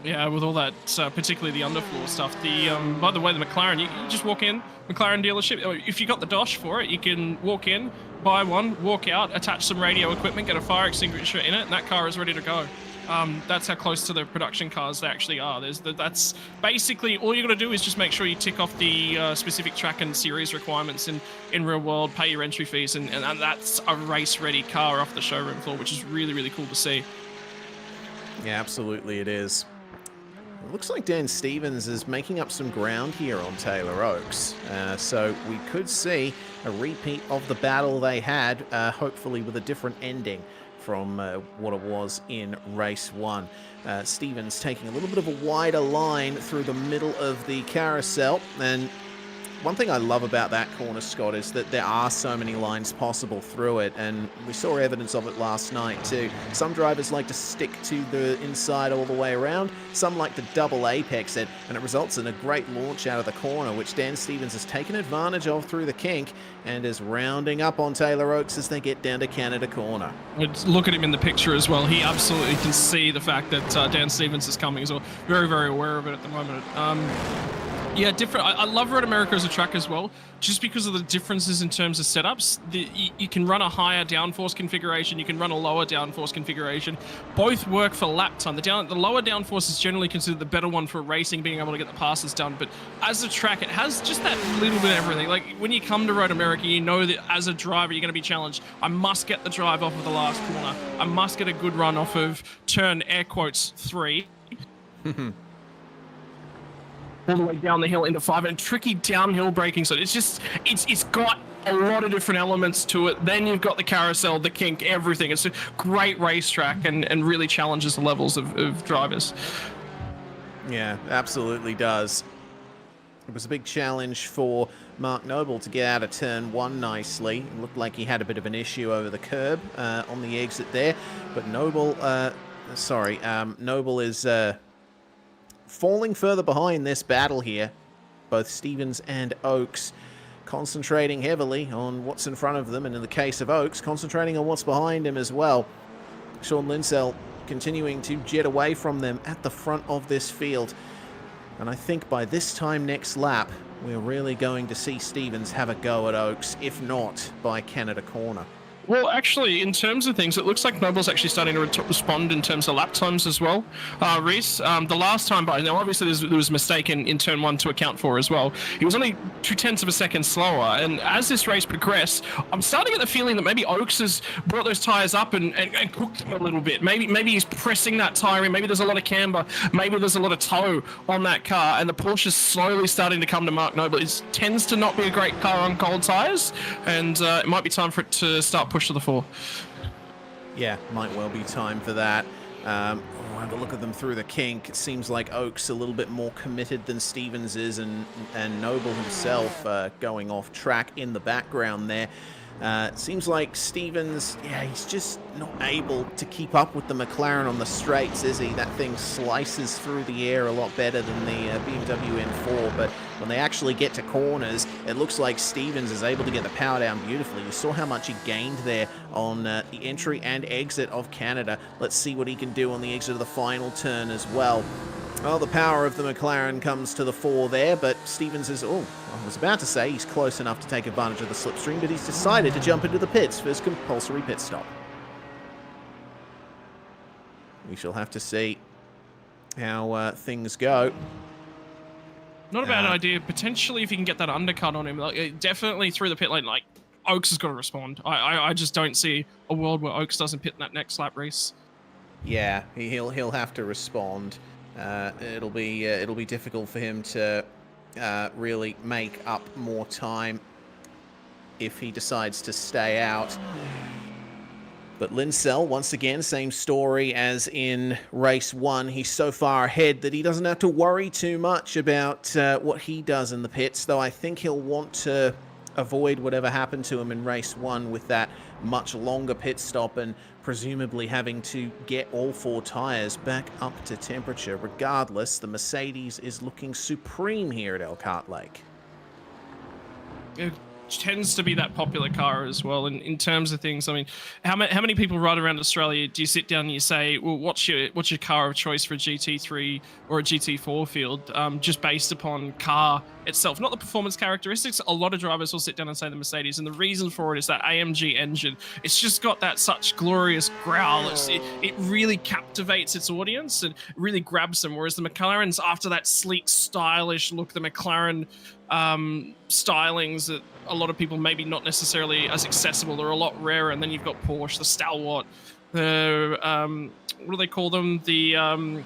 D: Yeah, with all that, particularly the underfloor stuff. By the way, the McLaren, you just walk in, McLaren dealership. If you got the dosh for it, you can walk in, buy one, walk out, attach some radio equipment, get a fire extinguisher in it, and that car is ready to go. That's how close to the production cars they actually are. That's basically all you got to do is just make sure you tick off the specific track and series requirements in real world, pay your entry fees, and that's a race-ready car off the showroom floor, which is really, really cool to see.
B: Yeah, absolutely it is. It looks like Dan Stevens is making up some ground here on Taylor Oaks, so we could see a repeat of the battle they had, hopefully with a different ending from what it was in race 1. Stevens taking a little bit of a wider line through the middle of the carousel, and one thing I love about that corner, Scott, is that there are so many lines possible through it, and we saw evidence of it last night too. Some drivers like to stick to the inside all the way around, some like to double apex it, and it results in a great launch out of the corner, which Dan Stevens has taken advantage of through the kink, and is rounding up on Taylor Oaks as they get down to Canada Corner.
D: Look at him in the picture as well. He absolutely can see the fact that Dan Stevens is coming as well. Very, very aware of it at the moment. Yeah, different. I love Road America as a track as well, just because of the differences in terms of setups. You can run a higher downforce configuration, you can run a lower downforce configuration. Both work for lap time. The lower downforce is generally considered the better one for racing, being able to get the passes done. But as a track, it has just that little bit of everything. Like when you come to Road America, you know that as a driver, you're going to be challenged. I must get the drive off of the last corner. I must get a good run off of turn air quotes 3. All the way down the hill into 5, and tricky downhill braking. So it's got a lot of different elements to it. Then you've got the carousel, the kink, everything. It's a great racetrack and really challenges the levels of drivers.
B: Yeah, absolutely does. It was a big challenge for Mark Noble to get out of turn 1 nicely. It looked like he had a bit of an issue over the curb on the exit there. But Noble, Noble is falling further behind this battle here. Both Stevens and Oaks concentrating heavily on what's in front of them. And in the case of Oaks, concentrating on what's behind him as well. Sean Linsell continuing to jet away from them at the front of this field. And I think by this time next lap, we're really going to see Stevens have a go at Oaks, if not by Canada Corner.
D: Well, actually, in terms of things, it looks like Noble's actually starting to respond in terms of lap times as well. Reese, the last time, but now obviously there was a mistake in turn 1 to account for as well. He was only 0.2 of a second slower, and as this race progressed, I'm starting to get the feeling that maybe Oaks has brought those tyres up and cooked them a little bit. Maybe he's pressing that tyre in, maybe there's a lot of camber, maybe there's a lot of toe on that car, and the Porsche's slowly starting to come to Mark Noble. It tends to not be a great car on cold tyres, and it might be time for it to start push to the fore.
B: Yeah, might well be time for that. Have a look at them through the kink. It seems like Oaks a little bit more committed than Stevens is, and Noble himself going off track in the background there. It seems like Stevens, he's just not able to keep up with the McLaren on the straights, is he? That thing slices through the air a lot better than the BMW M4, but when they actually get to corners, it looks like Stevens is able to get the power down beautifully. You saw how much he gained there on the entry and exit of Canada. Let's see what he can do on the exit of the final turn as well. Well, the power of the McLaren comes to the fore there, but Stevens is, I was about to say he's close enough to take advantage of the slipstream, but he's decided to jump into the pits for his compulsory pit stop. We shall have to see how things go.
D: Not a bad idea. Potentially, if you can get that undercut on him, definitely through the pit lane, Oaks has got to respond. I just don't see a world where Oaks doesn't pit in that next lap race.
B: Yeah, he'll have to respond. It'll be difficult for him to really make up more time if he decides to stay out. But Linsell, once again, same story as in race 1. He's so far ahead that he doesn't have to worry too much about what he does in the pits, though I think he'll want to avoid whatever happened to him in race 1 with that much longer pit stop and presumably having to get all 4 tires back up to temperature. Regardless, the Mercedes is looking supreme here at Elkhart Lake.
D: It tends to be that popular car as well. And in terms of things, I mean, how many people ride around Australia do you sit down and you say, well, what's your car of choice for a GT3 or a GT4 field, just based upon car itself, not the performance characteristics? A lot of drivers will sit down and say the Mercedes, and the reason for it is that AMG engine. It's just got that such glorious growl. It really captivates its audience and really grabs them, whereas the McLaren's, after that sleek, stylish look, the McLaren stylings that a lot of people maybe not necessarily as accessible, they're a lot rarer. And then you've got Porsche, the Stalwart, the what do they call them, the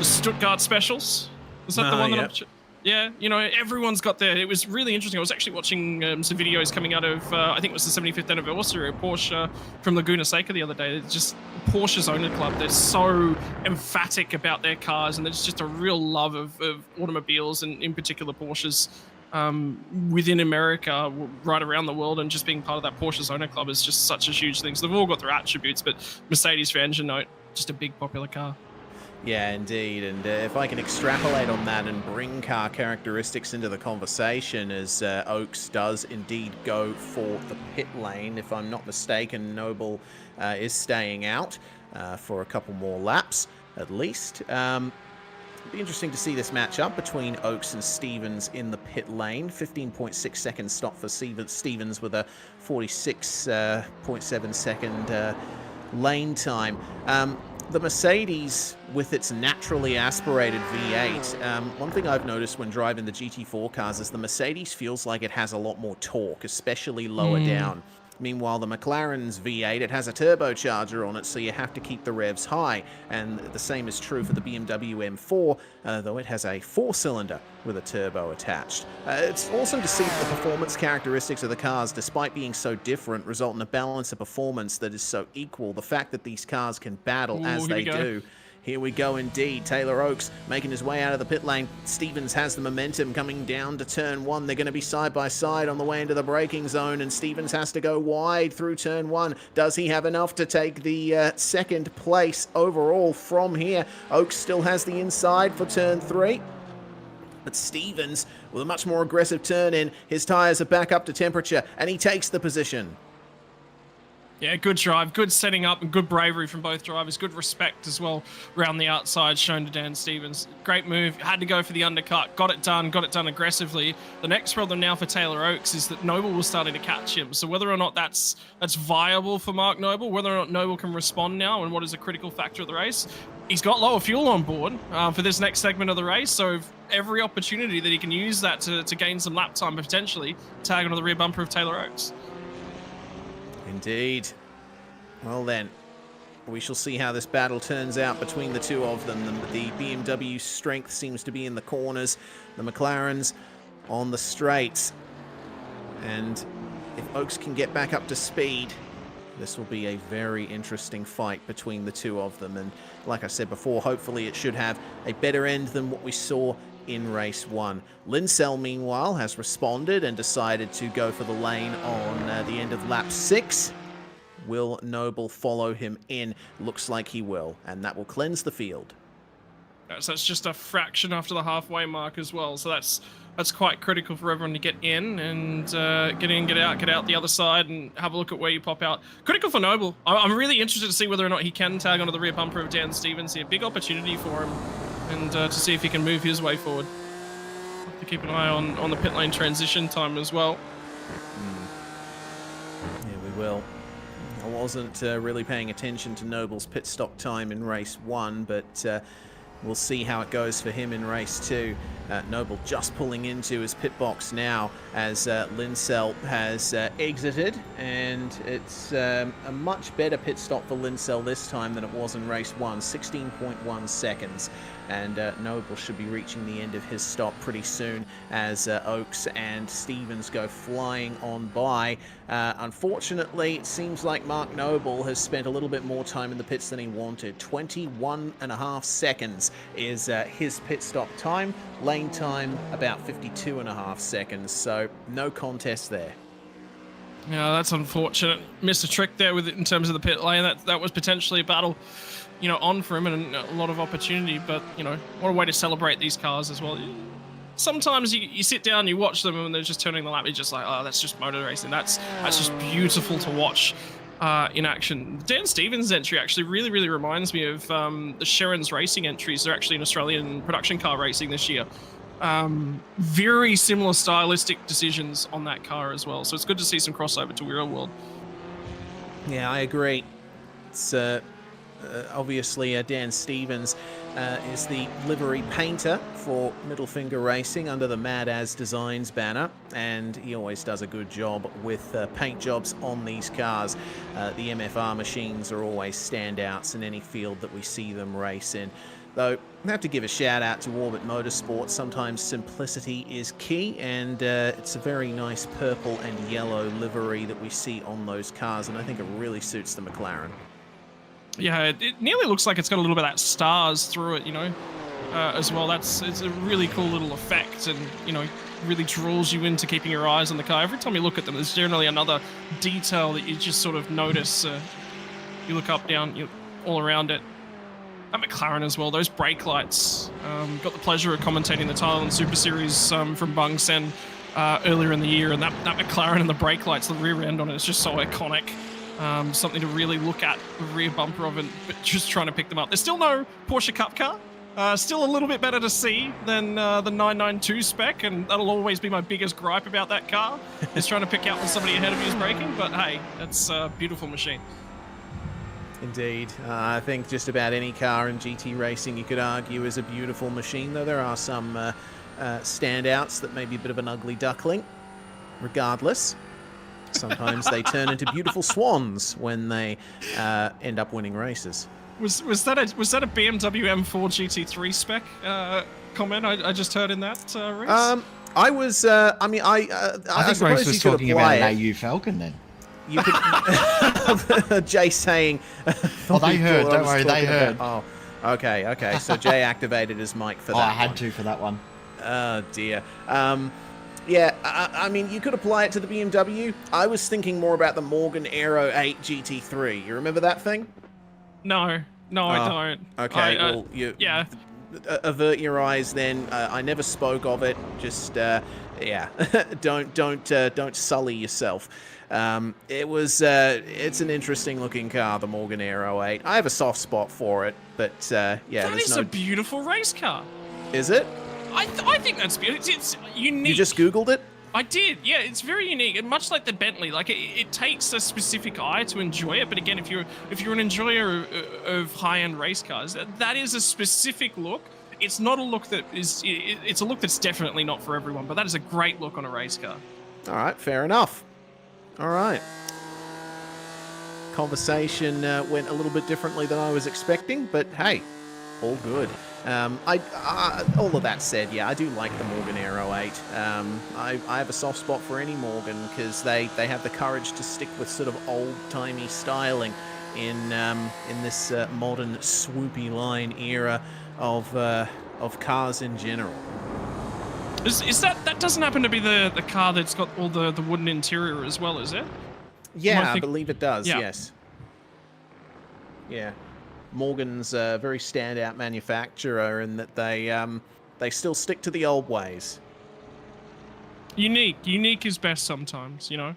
D: Stuttgart specials, is that the one that yeah, you know, everyone's got their. It was really interesting. I was actually watching some videos coming out of, I think it was the 75th anniversary of Porsche from Laguna Seca the other day. It's just Porsche's owner club. They're so emphatic about their cars, and there's just a real love of automobiles, and in particular Porsches within America, right around the world, and just being part of that Porsche's owner club is just such a huge thing. So they've all got their attributes, but Mercedes for engine note, just a big popular car.
B: Yeah, indeed. And if I can extrapolate on that and bring car characteristics into the conversation, as Oaks does indeed go for the pit lane. If I'm not mistaken, Noble is staying out for a couple more laps at least. It'd be interesting to see this matchup between Oaks and Stevens in the pit lane. 15.6 second stop for Stevens with a 46.7 second lane time. The Mercedes, with its naturally aspirated V8, one thing I've noticed when driving the GT4 cars is the Mercedes feels like it has a lot more torque, especially lower down. Meanwhile, the McLaren's V8, it has a turbocharger on it, so you have to keep the revs high. And the same is true for the BMW M4, though it has a 4-cylinder with a turbo attached. It's awesome to see the performance characteristics of the cars, despite being so different, result in a balance of performance that is so equal. The fact that these cars can battle as they do Here we go indeed. Taylor Oakes making his way out of the pit lane. Stevens has the momentum coming down to turn 1. They're going to be side by side on the way into the braking zone, and Stevens has to go wide through turn 1. Does he have enough to take the second place overall from here? Oakes still has the inside for turn 3. But Stevens, with a much more aggressive turn in, his tyres are back up to temperature, and he takes the position.
D: Yeah, good drive, good setting up, and good bravery from both drivers. Good respect as well around the outside shown to Dan Stevens. Great move, had to go for the undercut, got it done aggressively. The next problem now for Taylor Oakes is that Noble was starting to catch him. So whether or not that's viable for Mark Noble, whether or not Noble can respond now, and what is a critical factor of the race, he's got lower fuel on board for this next segment of the race. So every opportunity that he can use that to gain some lap time, potentially tag onto the rear bumper of Taylor Oakes.
B: Indeed. Well then, we shall see how this battle turns out between the two of them. The BMW strength seems to be in the corners, the McLarens on the straights. And if Oakes can get back up to speed, this will be a very interesting fight between the two of them. And like I said before, hopefully it should have a better end than what we saw in race 1. Linsell, meanwhile, has responded and decided to go for the lane on the end of lap 6. Will Noble follow him in? Looks like he will, and that will cleanse the field.
D: So it's just a fraction after the halfway mark as well. So that's quite critical for everyone to get in and get in, get out the other side, and have a look at where you pop out. Critical for Noble. I'm really interested to see whether or not he can tag onto the rear bumper of Dan Stevens here. Big opportunity for him, and to see if he can move his way forward. Have to keep an eye on the pit lane transition time as well.
B: Yeah, we will. I wasn't really paying attention to Noble's pit stop time in race 1, but we'll see how it goes for him in race 2. Noble just pulling into his pit box now as Linsell has exited, and it's a much better pit stop for Linsell this time than it was in race 1, 16.1 seconds. And Noble should be reaching the end of his stop pretty soon as Oakes and Stevens go flying on by. Unfortunately, it seems like Mark Noble has spent a little bit more time in the pits than he wanted. 21.5 seconds is his pit stop time. Lane time, about 52.5 seconds. So no contest there.
D: Yeah, that's unfortunate. Missed a trick there with it in terms of the pit lane. That was potentially a battle, on for him, and a lot of opportunity. But what a way to celebrate these cars as well. Sometimes you sit down, you watch them, and they're just turning the lap. You're just like, oh, that's just motor racing. That's just beautiful to watch in action. Dan Stevens' entry actually really reminds me of the Sharon's Racing entries. They're actually in Australian production car racing this year. Very similar stylistic decisions on that car as well. So it's good to see some crossover to real world.
B: Yeah, I agree. It's obviously Dan Stevens is the livery painter for Middle Finger Racing under the Mad As Designs banner, and he always does a good job with paint jobs on these cars. The MFR machines are always standouts in any field that we see them race in. Though, I have to give a shout out to Orbit Motorsports. Sometimes simplicity is key, and it's a very nice purple and yellow livery that we see on those cars, and I think it really suits the McLaren.
D: Yeah, it nearly looks like it's got a little bit of that stars through it, as well. It's a really cool little effect, and really draws you into keeping your eyes on the car. Every time you look at them, there's generally another detail that you just sort of notice. You look up, down, all around it. That McLaren as well, those brake lights. Got the pleasure of commentating the Thailand Super Series from Bang Sen earlier in the year, and that McLaren and the brake lights, the rear end on it is just so iconic. Something to really look at the rear bumper of it, but just trying to pick them up. There's still no Porsche Cup car. Still a little bit better to see than the 992 spec, and that'll always be my biggest gripe about that car, is trying to pick out when somebody ahead of you is braking, but hey, that's a beautiful machine.
B: Indeed. I think just about any car in GT racing you could argue is a beautiful machine, though there are some standouts that may be a bit of an ugly duckling. Regardless, sometimes they turn into beautiful swans when they end up winning races.
D: Was that a BMW M4 GT3 spec comment I just heard in that race?
B: I was. I
C: think Grace was talking about an AU Falcon then.
B: You could Jay saying.
C: Oh, they heard. Don't worry, they heard.
B: Okay. So Jay activated his mic for that.
C: I had
B: one.
C: to for that one.
B: Oh dear. Yeah, I mean, you could apply it to the BMW. I was thinking more about the Morgan Aero 8 GT3. You remember that thing?
D: No, I don't.
B: Okay, well,
D: yeah.
B: Avert your eyes then. I never spoke of it. Just, yeah, don't sully yourself. It's an interesting looking car, the Morgan Aero 8. I have a soft spot for it, but yeah,
D: That is a beautiful race car.
B: Is it?
D: I think that's beautiful. It's unique.
B: You just Googled it?
D: I did, yeah. It's very unique, and much like the Bentley, like it takes a specific eye to enjoy it. But again, if you're an enjoyer of high-end race cars, that is a specific look. It's not a look that is. It's a look that's definitely not for everyone. But that is a great look on a race car.
B: All right, fair enough. All right. Conversation went a little bit differently than I was expecting, but hey, all good. All of that said, yeah, I do like the Morgan Aero 8. I have a soft spot for any Morgan because they have the courage to stick with sort of old-timey styling in this modern swoopy line era of cars in general.
D: Is that doesn't happen to be the car that's got all the wooden interior as well, is it?
B: Yeah, I believe it does.
D: Yeah.
B: Yes. Yeah. Morgan's a very standout manufacturer in that they still stick to the old ways.
D: Unique is best sometimes, you know.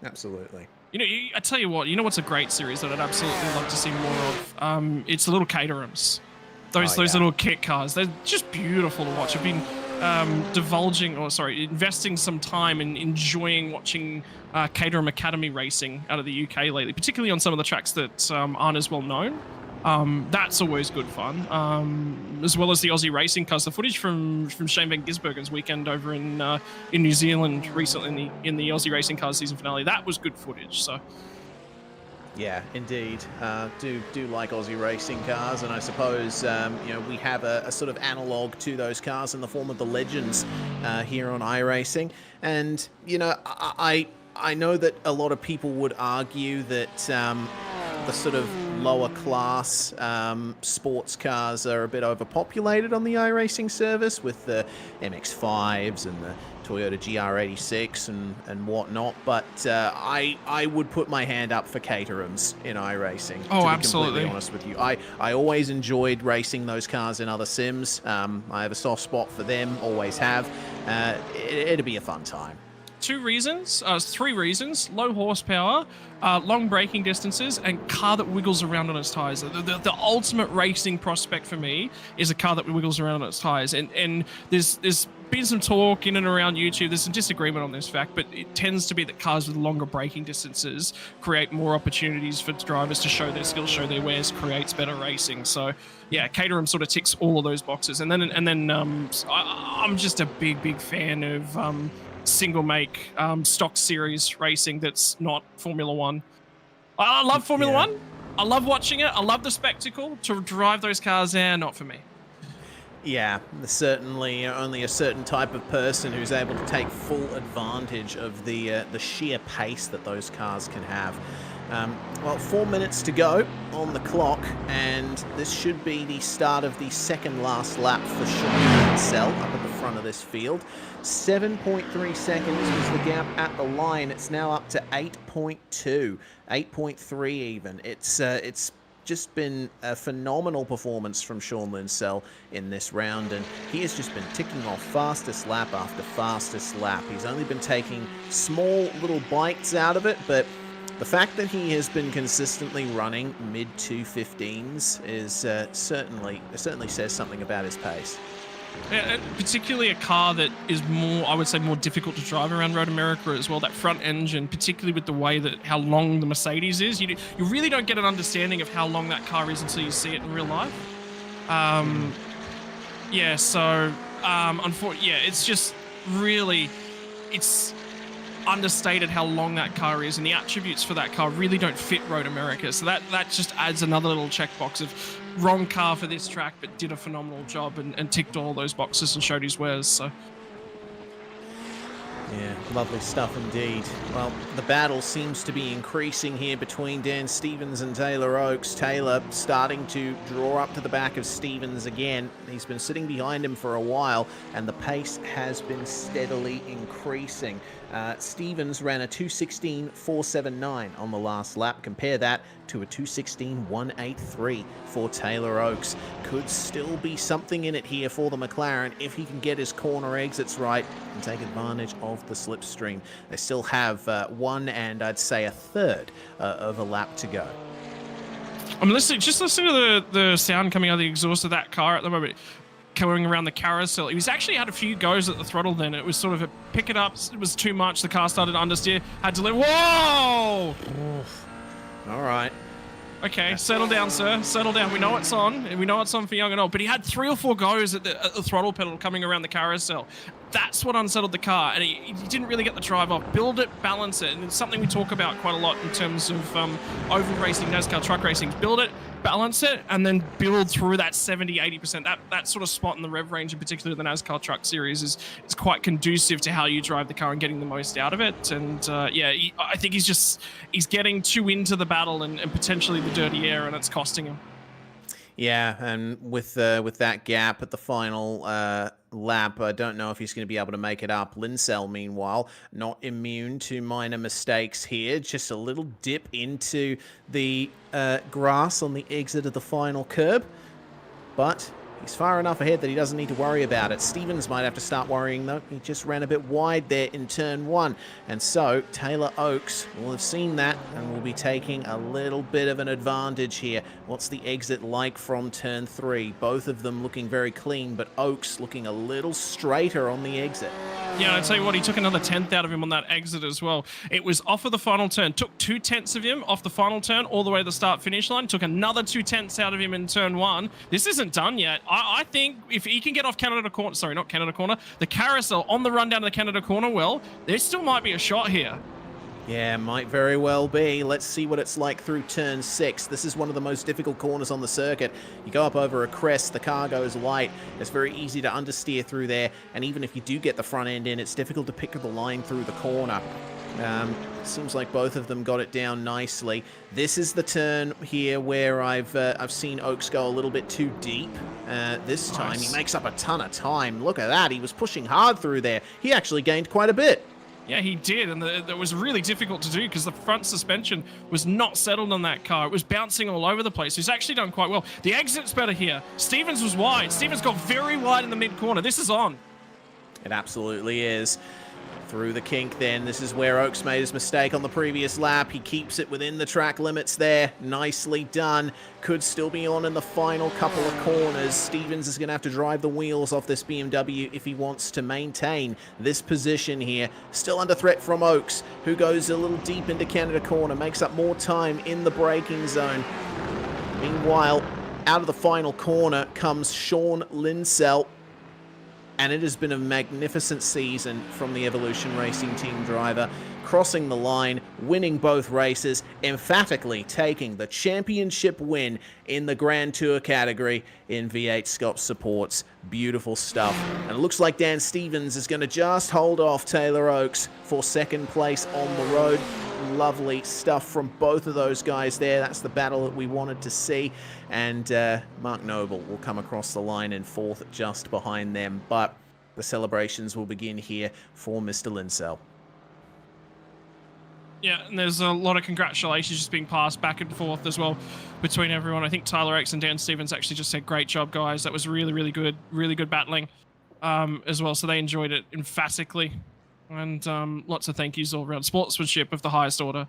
B: Absolutely.
D: You know, I tell you what, what's a great series that I'd absolutely love to see more of? It's the little Caterhams. Those little kit cars. They're just beautiful to watch. I've been investing some time in enjoying watching Caterham Academy racing out of the UK lately, particularly on some of the tracks that aren't as well known. That's always good fun, as well as the Aussie racing cars. The footage from Shane Van Gisbergen's weekend over in New Zealand recently in the Aussie racing cars season finale, that was good footage. So.
B: Yeah, indeed. Do like Aussie racing cars, and I suppose we have a sort of analog to those cars in the form of the Legends here on iRacing. And I know that a lot of people would argue that the sort of lower class sports cars are a bit overpopulated on the iRacing service with the MX-5s and the Toyota GR86 and whatnot, but I would put my hand up for Caterhams in iRacing.
D: Oh,
B: to be
D: absolutely.
B: completely honest with you, I always enjoyed racing those cars in other sims. I have a soft spot for them, always have. It'd be a fun time.
D: Three reasons: low horsepower, long braking distances, and car that wiggles around on its tires. The ultimate racing prospect for me is a car that wiggles around on its tires. And there's been some talk in and around YouTube. There's some disagreement on this fact, but it tends to be that cars with longer braking distances create more opportunities for drivers to show their skills, show their wares, creates better racing. So yeah, Caterham sort of ticks all of those boxes. And then I'm just a big fan of single make stock series racing that's not Formula One. I love Formula One. I love watching it. I love the spectacle. To drive those cars, not for me.
B: Yeah, there's certainly only a certain type of person who's able to take full advantage of the sheer pace that those cars can have. Well, 4 minutes to go on the clock, and this should be the start of the second last lap for Sean Cell up at the front of this field. 7.3 seconds was the gap at the line. It's now up to 8.2, 8.3 even. It's just been a phenomenal performance from Sean Linsell in this round, and he has just been ticking off fastest lap after fastest lap. He's only been taking small little bites out of it, but the fact that he has been consistently running mid 215s is certainly says something about his pace.
D: Yeah, particularly a car that is more, I would say, more difficult to drive around Road America as well. That front engine, particularly with the way that how long the Mercedes is, you really don't get an understanding of how long that car is until you see it in real life. It's just really, it's understated how long that car is, and the attributes for that car really don't fit Road America. So that just adds another little checkbox of wrong car for this track, but did a phenomenal job and ticked all those boxes and showed his wares. So
B: Yeah, lovely stuff indeed. Well, the battle seems to be increasing here between Dan Stevens and Taylor Oakes. Taylor starting to draw up to the back of Stevens again. He's been sitting behind him for a while, and the pace has been steadily increasing. Stevens ran a 2:16.479 on the last lap. Compare that to a 2:16.183 for Taylor Oakes. Could still be something in it here for the McLaren if he can get his corner exits right and take advantage of the slipstream. They still have 1 and I'd say a third of a lap to go.
D: I'm listening to the sound coming out of the exhaust of that car at the moment, going around the carousel. He was actually had a few goes at the throttle then. It was sort of a pick it up. It was too much. The car started to understeer. Had to let. Whoa!
B: All right.
D: Okay, settle down, sir. Settle down. We know it's on, and we know it's on for young and old. But he had 3 or 4 goes at the throttle pedal coming around the carousel. That's what unsettled the car, and he didn't really get the drive off. Build it, balance it, and it's something we talk about quite a lot in terms of oval racing, NASCAR truck racing. Build it, balance it, and then build through that 70-80%. That sort of spot in the rev range, in particular the NASCAR truck series, is quite conducive to how you drive the car and getting the most out of it. And I think he's getting too into the battle and potentially the dirty air, and it's costing him.
B: Yeah, and with that gap at the final lap, I don't know if he's going to be able to make it up. Linsell, meanwhile, not immune to minor mistakes here. Just a little dip into the grass on the exit of the final curb. But he's far enough ahead that he doesn't need to worry about it. Stevens might have to start worrying, though. He just ran a bit wide there in turn 1. And so Taylor Oakes will have seen that and will be taking a little bit of an advantage here. What's the exit like from turn 3? Both of them looking very clean, but Oakes looking a little straighter on the exit.
D: Yeah, I'd tell you what, he took another 10th out of him on that exit as well. It was off of the final turn. Took 2/10 of him off the final turn all the way to the start-finish line. Took another 2/10 out of him in turn 1. This isn't done yet. I think if he can get off Canada Corner, sorry, not Canada Corner, the carousel on the run down to the Canada Corner, well, there still might be a shot here.
B: Yeah, might very well be. Let's see what it's like through turn 6. This is one of the most difficult corners on the circuit. You go up over a crest, the car goes light. It's very easy to understeer through there. And even if you do get the front end in, it's difficult to pick the line through the corner. Seems like both of them got it down nicely. This is the turn here where I've seen Oakes go a little bit too deep. This time he makes up a ton of time. Look at that. He was pushing hard through there. He actually gained quite a bit.
D: Yeah, he did, and that was really difficult to do because the front suspension was not settled on that car. It was bouncing all over the place. He's actually done quite well. The exit's better here. Stevens was wide. Stevens got very wide in the mid-corner. This is on.
B: It absolutely is. Through the kink then. This is where Oakes made his mistake on the previous lap. He keeps it within the track limits there. Nicely done. Could still be on in the final couple of corners. Stevens is going to have to drive the wheels off this BMW if he wants to maintain this position here. Still under threat from Oakes, who goes a little deep into Canada Corner, makes up more time in the braking zone. Meanwhile, out of the final corner comes Sean Linsell. And it has been a magnificent season from the Evolution Racing Team driver, crossing the line, winning both races, emphatically taking the championship win in the Grand Tour category in V8SCOPS supports. Beautiful stuff. And it looks like Dan Stevens is going to just hold off Taylor Oakes for second place on the road. Lovely stuff from both of those guys there. That's the battle that we wanted to see. And Mark Noble will come across the line in 4th just behind them. But the celebrations will begin here for Mr. Linsell.
D: Yeah, and there's a lot of congratulations just being passed back and forth as well between everyone. I think Tyler Oakes and Dan Stevens actually just said, great job, guys. That was really, really good battling as well. So they enjoyed it emphatically. And lots of thank yous all around. Sportsmanship of the highest order.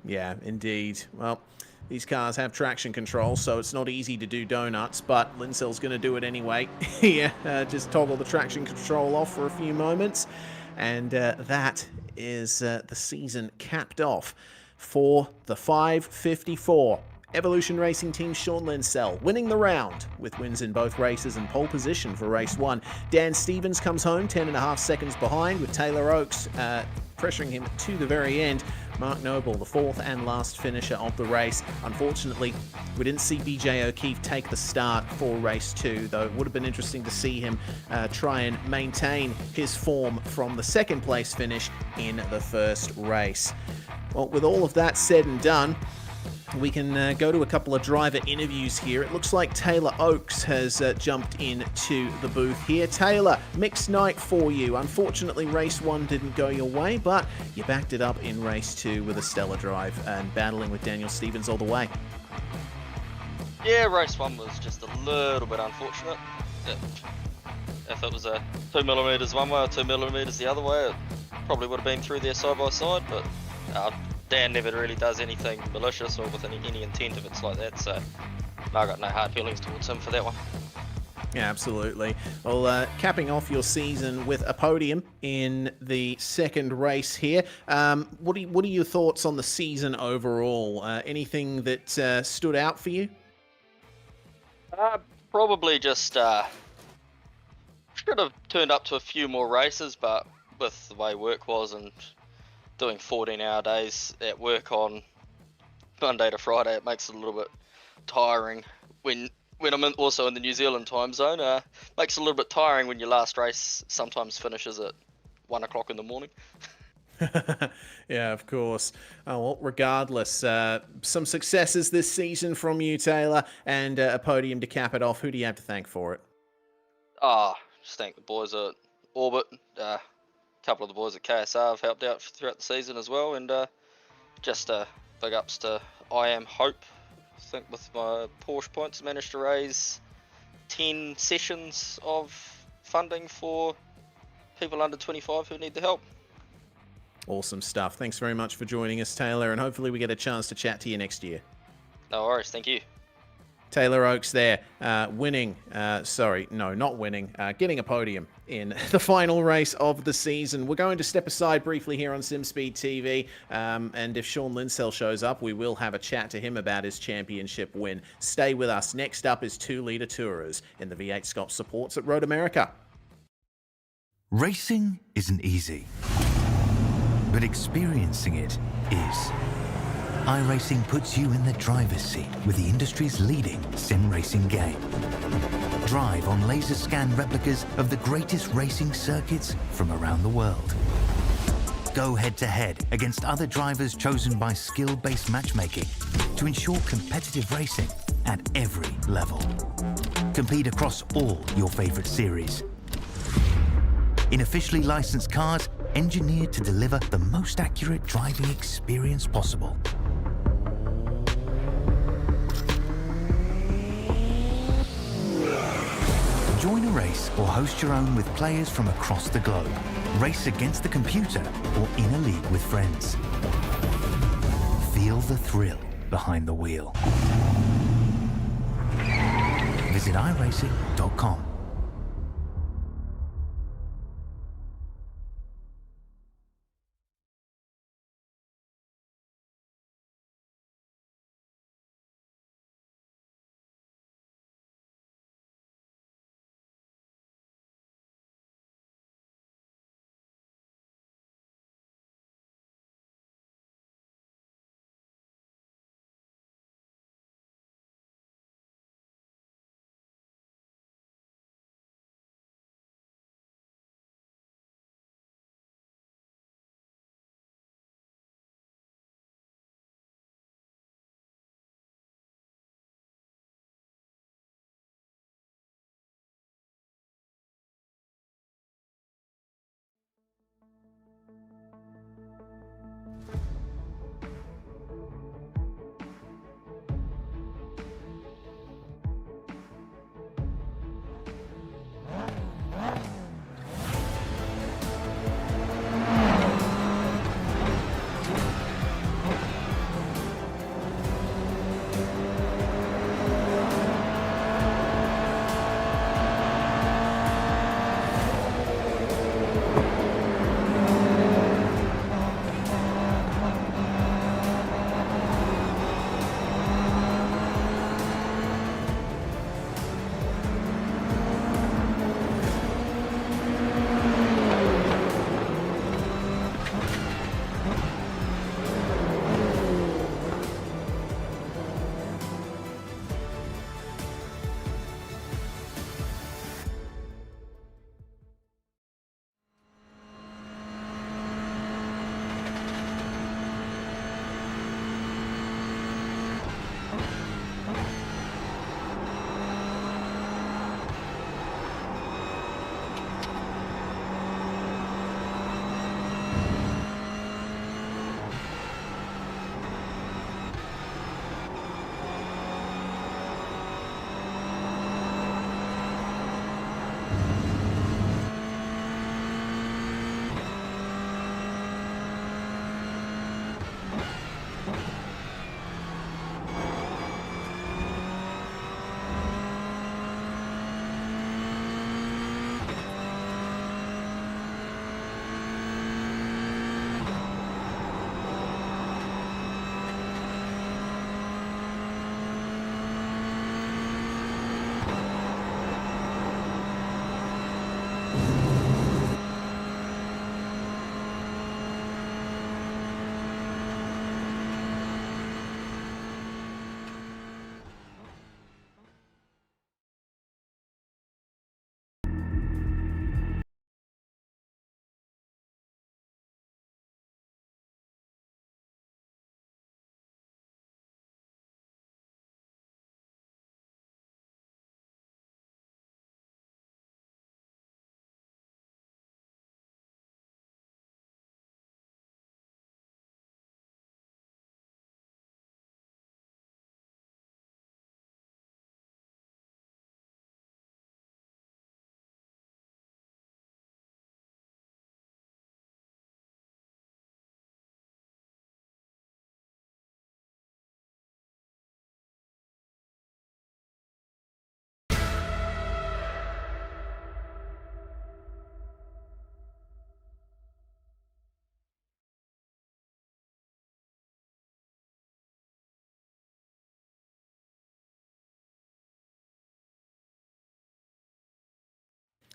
B: Yeah, indeed. Well, these cars have traction control, so it's not easy to do donuts, but Linsell's going to do it anyway. Yeah, just toggle the traction control off for a few moments. And that is the season capped off for the 554. Evolution Racing Team Sean Linsell winning the round with wins in both races and pole position for race 1. Dan Stevens comes home 10.5 seconds behind with Taylor Oakes pressuring him to the very end. Mark Noble, the fourth and last finisher of the race. Unfortunately, we didn't see BJ O'Keefe take the start for race 2, though it would have been interesting to see him try and maintain his form from the second place finish in the first race. Well, with all of that said and done, we can go to a couple of driver interviews here. It looks like Taylor Oakes has jumped into the booth here. Taylor, mixed night for you. Unfortunately, race 1 didn't go your way, but you backed it up in race 2 with a stellar drive and battling with Daniel Stevens all the way.
E: Yeah, race 1 was just a little bit unfortunate. If it was a 2mm one way or 2mm the other way, it probably would have been through there side by side, but Dan never really does anything malicious or with any intent if it's like that, so I got no hard feelings towards him for that one.
B: Yeah, absolutely. Well, capping off your season with a podium in the second race here. What are your thoughts on the season overall? Anything that stood out for you?
E: Probably just should have turned up to a few more races, but with the way work was and doing 14-hour days at work on Monday to Friday, it makes it a little bit tiring when I'm also in the New Zealand time zone. Makes it a little bit tiring when your last race sometimes finishes at 1 o'clock in the morning.
B: Yeah, of course. Oh, well, regardless, some successes this season from you, Taylor, and a podium to cap it off. Who do you have to thank for it?
E: Just thank the boys at Orbit. A couple of the boys at KSR have helped out throughout the season as well, and just big ups to I Am Hope. I think with my Porsche points, managed to raise 10 sessions of funding for people under 25 who need the help.
B: Awesome stuff. Thanks very much for joining us, Taylor, and hopefully we get a chance to chat to you next year.
E: No worries, thank you.
B: Taylor Oakes there, getting a podium in the final race of the season. We're going to step aside briefly here on SimSpeed TV, and if Sean Linsell shows up, we will have a chat to him about his championship win. Stay with us. Next up is 2-litre Tourers in the V8SCOPS supports at Road America.
A: Racing isn't easy, but experiencing it is. iRacing puts you in the driver's seat with the industry's leading sim racing game. Drive on laser scan replicas of the greatest racing circuits from around the world. Go head-to-head against other drivers chosen by skill-based matchmaking to ensure competitive racing at every level. Compete across all your favorite series. In officially licensed cars, engineered to deliver the most accurate driving experience possible. Join a race or host your own with players from across the globe. Race against the computer or in a league with friends. Feel the thrill behind the wheel. Visit iRacing.com.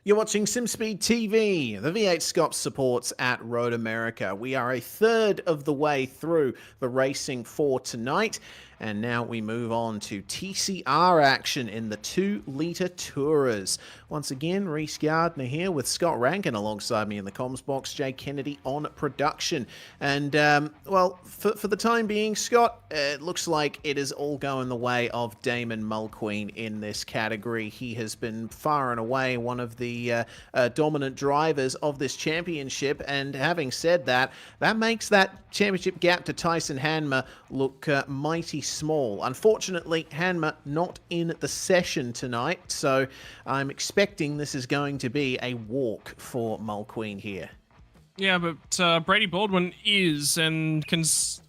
B: You're watching SimSpeed TV, the V8SCOPS supports at Road America. We are a third of the way through the racing for tonight, and now we move on to TCR action in the 2-litre Tourers. Once again, Reese Gardner here with Scott Rankin alongside me in the comms box, Jay Kennedy on production. And, well, for the time being, Scott, it looks like it is all going the way of Damon Mulqueen in this category. He has been far and away one of the dominant drivers of this championship, and having said that, that makes that championship gap to Tyson Hanma look mighty small. Unfortunately, Hanma not in the session tonight, so I'm expecting this is going to be a walk for Mulqueen here.
D: Yeah, but Brady Baldwin is and can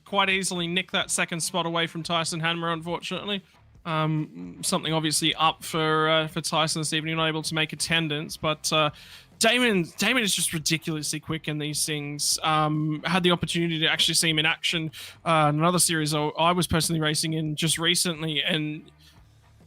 D: quite easily nick that second spot away from Tyson Hanma, unfortunately. Something obviously up for Tyson this evening, not able to make attendance, but Damon is just ridiculously quick in these things. Had the opportunity to actually see him in action in another series I was personally racing in just recently, and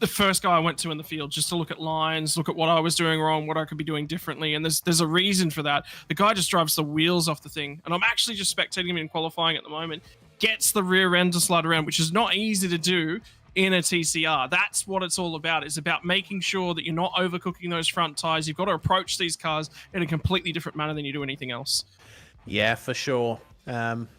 D: the first guy I went to in the field just to look at lines, look at what I was doing wrong, what I could be doing differently, and there's a reason for that. The guy just drives the wheels off the thing, and I'm actually just spectating him in qualifying at the moment. Gets the rear end to slide around, which is not easy to do in a TCR. That's what it's all about. It's about making sure that you're not overcooking those front tires. You've got to approach these cars in a completely different manner than you do anything else.
B: Yeah, for sure.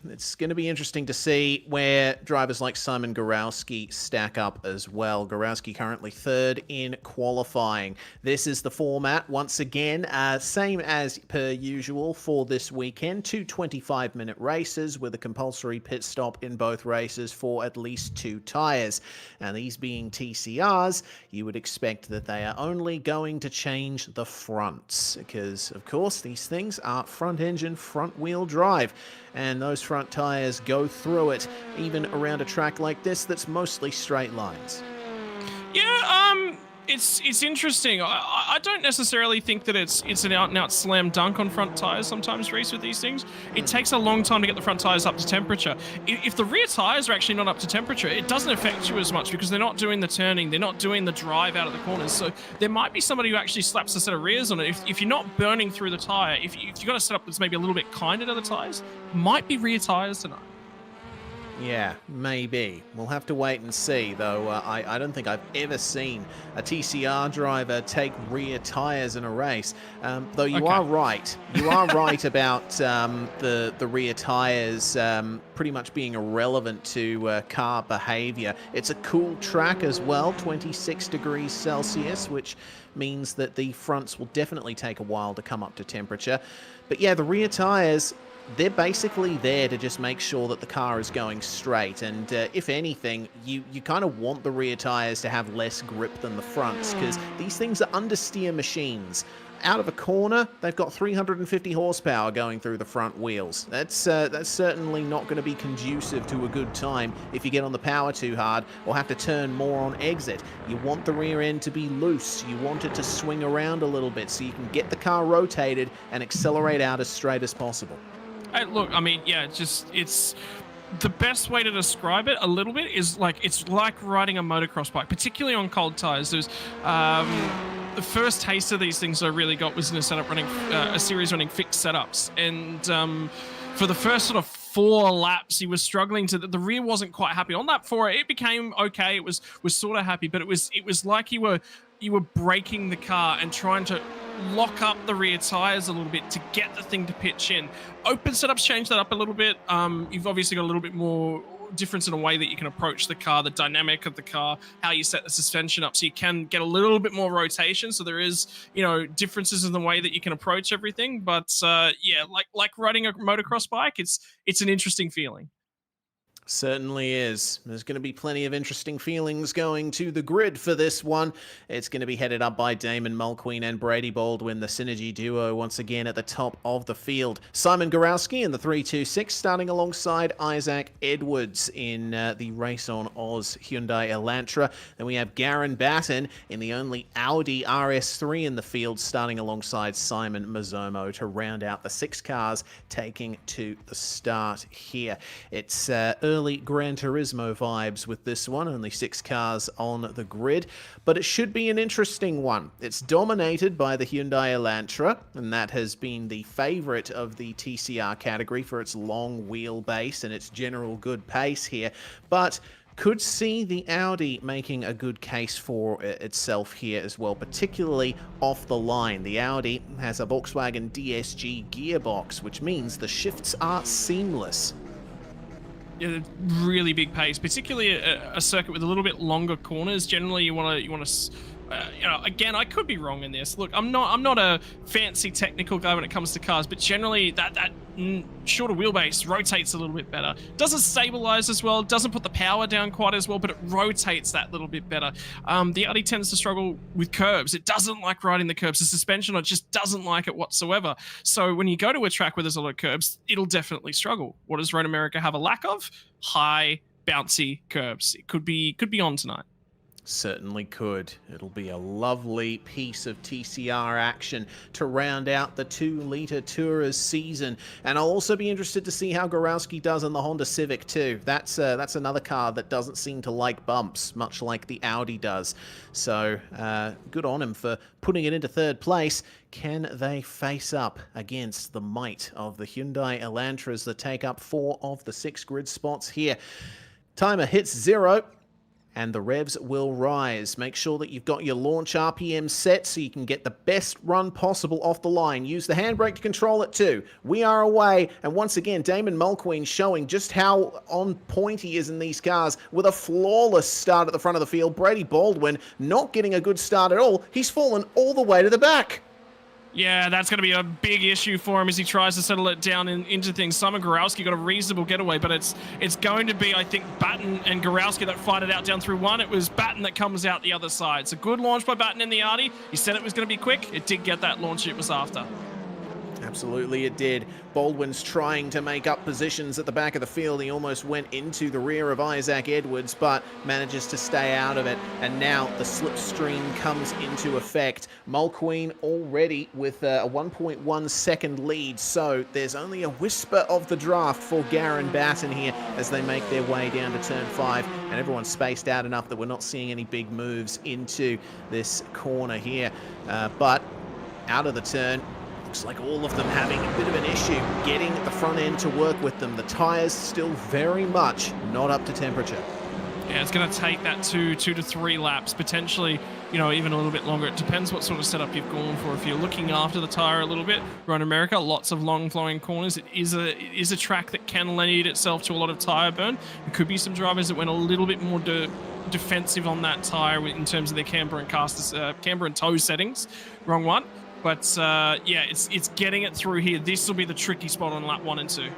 B: It's going to be interesting to see where drivers like Simon Gorowski stack up as well. Gorowski currently third in qualifying. This is the format once again, same as per usual for this weekend. 2 25-minute races with a compulsory pit stop in both races for at least 2 tires. And these being TCRs, you would expect that they are only going to change the fronts because, of course, these things are front engine, front wheel drive. And those front tires go through it, even around a track like this that's mostly straight lines.
D: Yeah, it's interesting. I don't necessarily think that it's an out-and-out slam dunk on front tires sometimes, Reese, with these things. It takes a long time to get the front tires up to temperature. If the rear tires are actually not up to temperature, it doesn't affect you as much because they're not doing the turning, they're not doing the drive out of the corners. So there might be somebody who actually slaps a set of rears on it. If you're not burning through the tire, if you've got a setup that's maybe a little bit kinder to the tires, might be rear tires tonight.
B: Yeah, maybe. We'll have to wait and see, though. I don't think I've ever seen a TCR driver take rear tires in a race. Though you are right. You are right about the rear tires pretty much being irrelevant to car behavior. It's a cool track as well, 26 degrees Celsius, which means that the fronts will definitely take a while to come up to temperature. But yeah, the rear tires, they're basically there to just make sure that the car is going straight, and if anything, you kind of want the rear tires to have less grip than the fronts, because these things are understeer machines. Out of a corner, they've got 350 horsepower going through the front wheels. That's certainly not going to be conducive to a good time if you get on the power too hard or have to turn more on exit. You want the rear end to be loose. You want it to swing around a little bit so you can get the car rotated and accelerate out as straight as possible.
D: Look, I mean, yeah, it's the best way to describe it a little bit is it's like riding a motocross bike, particularly on cold tires. There's the first taste of these things I really got was in a series running fixed setups, and for the first sort of 4 laps, he was struggling the rear wasn't quite happy. On lap 4, it became okay. It was sort of happy, but it was like you were braking the car and trying to lock up the rear tires a little bit to get the thing to pitch in. Open setups change that up a little bit. You've obviously got a little bit more difference in a way that you can approach the car, the dynamic of the car, how you set the suspension up, so you can get a little bit more rotation. So there is, differences in the way that you can approach everything. But yeah, like riding a motocross bike, it's an interesting feeling.
B: Certainly is. There's going to be plenty of interesting feelings going to the grid for this one. It's going to be headed up by Damon Mulqueen and Brady Baldwin, the synergy duo, once again at the top of the field. Simon Gorowski in the 326, starting alongside Isaac Edwards in the Race on Oz Hyundai Elantra. Then we have Garen Batten in the only Audi RS3 in the field, starting alongside Simon Mazzomo to round out the 6 cars taking to the start here. It's early Gran Turismo vibes with this one, only 6 cars on the grid, but it should be an interesting one. It's dominated by the Hyundai Elantra, and that has been the favorite of the TCR category for its long wheelbase and its general good pace here, but could see the Audi making a good case for itself here as well, particularly off the line. The Audi has a Volkswagen DSG gearbox, which means the shifts are seamless.
D: Yeah, really big pace, particularly a circuit with a little bit longer corners. Generally, you want to. Again, I could be wrong in this. Look, I'm not a fancy technical guy when it comes to cars, but generally that shorter wheelbase rotates a little bit better. Doesn't stabilize as well, doesn't put the power down quite as well, but it rotates that little bit better. The Audi tends to struggle with curbs. It doesn't like riding the curbs. The suspension, it just doesn't like it whatsoever. So when you go to a track where there's a lot of curbs, it'll definitely struggle. What does Road America have a lack of? High, bouncy curbs. It could be on tonight.
B: Certainly could. It'll be a lovely piece of TCR action to round out the 2-litre Tourers season. And I'll also be interested to see how Gorowski does in the Honda Civic too. That's another car that doesn't seem to like bumps, much like the Audi does. So good on him for putting it into 3rd place. Can they face up against the might of the Hyundai Elantras that take up 4 of the 6 grid spots here? Timer hits 0. And the revs will rise. Make sure that you've got your launch RPM set so you can get the best run possible off the line. Use the handbrake to control it too. We are away, and once again, Damon Mulqueen showing just how on point he is in these cars with a flawless start at the front of the field. Brady Baldwin not getting a good start at all. He's fallen all the way to the back.
D: Yeah, that's going to be a big issue for him as he tries to settle it down into things. Simon Gorowski got a reasonable getaway, but it's going to be, I think, Batten and Gorowski that fight it out down through 1. It was Batten that comes out the other side. It's a good launch by Batten in the Audi. He said it was going to be quick. It did get that launch it was after.
B: Absolutely it did. Baldwin's trying to make up positions at the back of the field. He almost went into the rear of Isaac Edwards, but manages to stay out of it. And now the slipstream comes into effect. Mulqueen already with a 1.1 second lead, so there's only a whisper of the draft for Garen Batten here as they make their way down to turn 5, and everyone's spaced out enough that we're not seeing any big moves into this corner here. But out of the turn, looks like all of them having a bit of an issue getting the front end to work with them. The tyres still very much not up to temperature.
D: Yeah, it's going to take that 2 to 3 laps, potentially, even a little bit longer. It depends what sort of setup you've gone for. If you're looking after the tyre a little bit, Road America, lots of long flowing corners. It is a track that can lend itself to a lot of tyre burn. There could be some drivers that went a little bit more defensive on that tyre in terms of their camber and toe settings. Wrong one. But yeah, it's getting it through here. This will be the tricky spot on lap 1 and 2.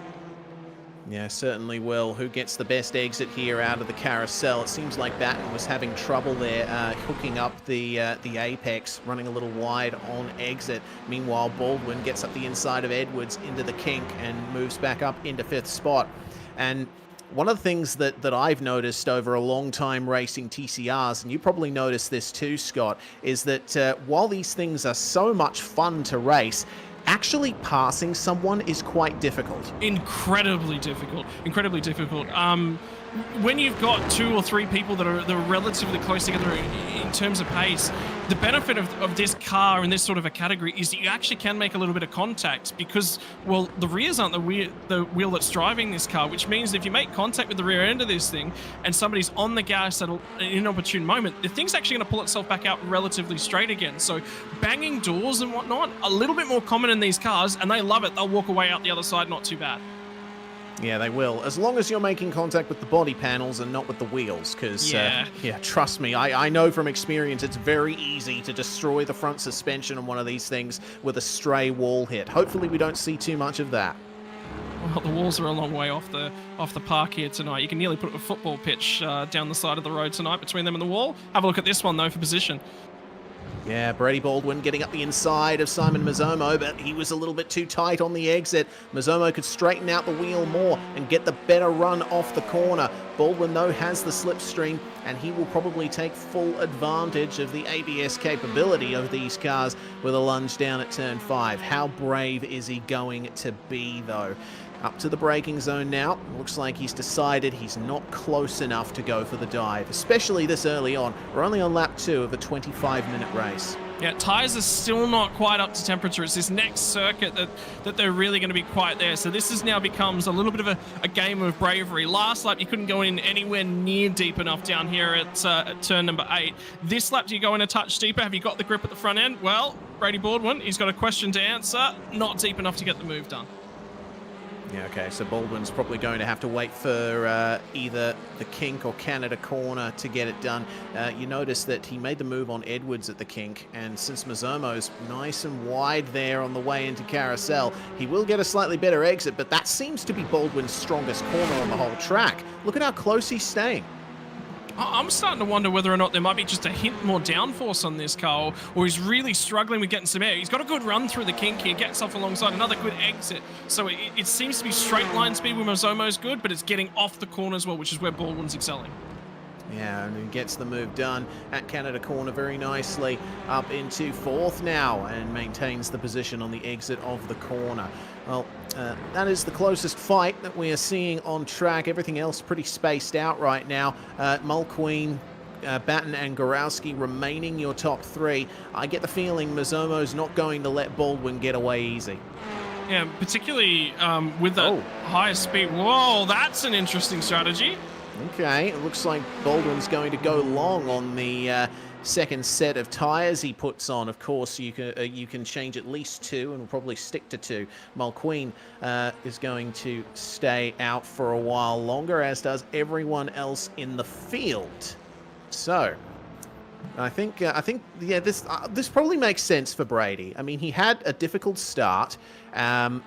B: Yeah, certainly will. Who gets the best exit here out of the carousel? It seems like Batten was having trouble there hooking up the apex, running a little wide on exit. Meanwhile, Baldwin gets up the inside of Edwards into the kink and moves back up into 5th spot. And one of the things that I've noticed over a long time racing TCRs, and you probably noticed this too, Scott, is that while these things are so much fun to race, actually passing someone is quite difficult.
D: Incredibly difficult. Incredibly difficult. When you've got 2 or 3 people that are relatively close together in terms of pace, the benefit of this car in this sort of a category is that you actually can make a little bit of contact because, well, the rears aren't the wheel that's driving this car, which means that if you make contact with the rear end of this thing and somebody's on the gas at an inopportune moment, the thing's actually going to pull itself back out relatively straight again. So banging doors and whatnot, a little bit more common in these cars, and they love it. They'll walk away out the other side, not too bad.
B: Yeah, they will. As long as you're making contact with the body panels and not with the wheels, because, yeah, trust me, I know from experience it's very easy to destroy the front suspension on one of these things with a stray wall hit. Hopefully we don't see too much of that.
D: Well, the walls are a long way off the park here tonight. You can nearly put a football pitch down the side of the road tonight between them and the wall. Have a look at this one, though, for position.
B: Yeah, Brady Baldwin getting up the inside of Simon Mazzomo, but he was a little bit too tight on the exit. Mazzomo could straighten out the wheel more and get the better run off the corner. Baldwin, though, has the slipstream, and he will probably take full advantage of the ABS capability of these cars with a lunge down at turn 5. How brave is he going to be, though? Up to the braking zone now. Looks like he's decided he's not close enough to go for the dive, especially this early on. We're only on lap 2 of a 25-minute race.
D: Yeah, tyres are still not quite up to temperature. It's this next circuit that they're really going to be quite there. So this is now becomes a little bit of a game of bravery. Last lap, you couldn't go in anywhere near deep enough down here at turn number 8. This lap, do you go in a touch deeper? Have you got the grip at the front end? Well, Brady Baldwin, he's got a question to answer. Not deep enough to get the move done.
B: Yeah, okay, so Baldwin's probably going to have to wait for either the kink or Canada corner to get it done. You notice that he made the move on Edwards at the kink, and since Mazomo's nice and wide there on the way into Carousel, he will get a slightly better exit, but that seems to be Baldwin's strongest corner on the whole track. Look at how close he's staying.
D: I'm starting to wonder whether or not there might be just a hint more downforce on this car, or he's really struggling with getting some air. He's got a good run through the kink here, gets off alongside, another good exit. So it seems to be straight line speed with Mazomo's good, but it's getting off the corner as well, which is where Baldwin's excelling.
B: Yeah, and he gets the move done at Canada corner very nicely, up into 4th now, and maintains the position on the exit of the corner. Well, that is the closest fight that we are seeing on track. Everything else pretty spaced out right now. Mulqueen, Batten and Gorowski remaining your top 3. I get the feeling Mazomo's not going to let Baldwin get away easy.
D: Yeah, particularly with that higher speed. Whoa, that's an interesting strategy.
B: Okay, it looks like Baldwin's going to go long on the second set of tyres he puts on. Of course, you can change at least 2 and will probably stick to 2. Mulqueen is going to stay out for a while longer, as does everyone else in the field. So, I think yeah, this probably makes sense for Brady. I mean, he had a difficult start.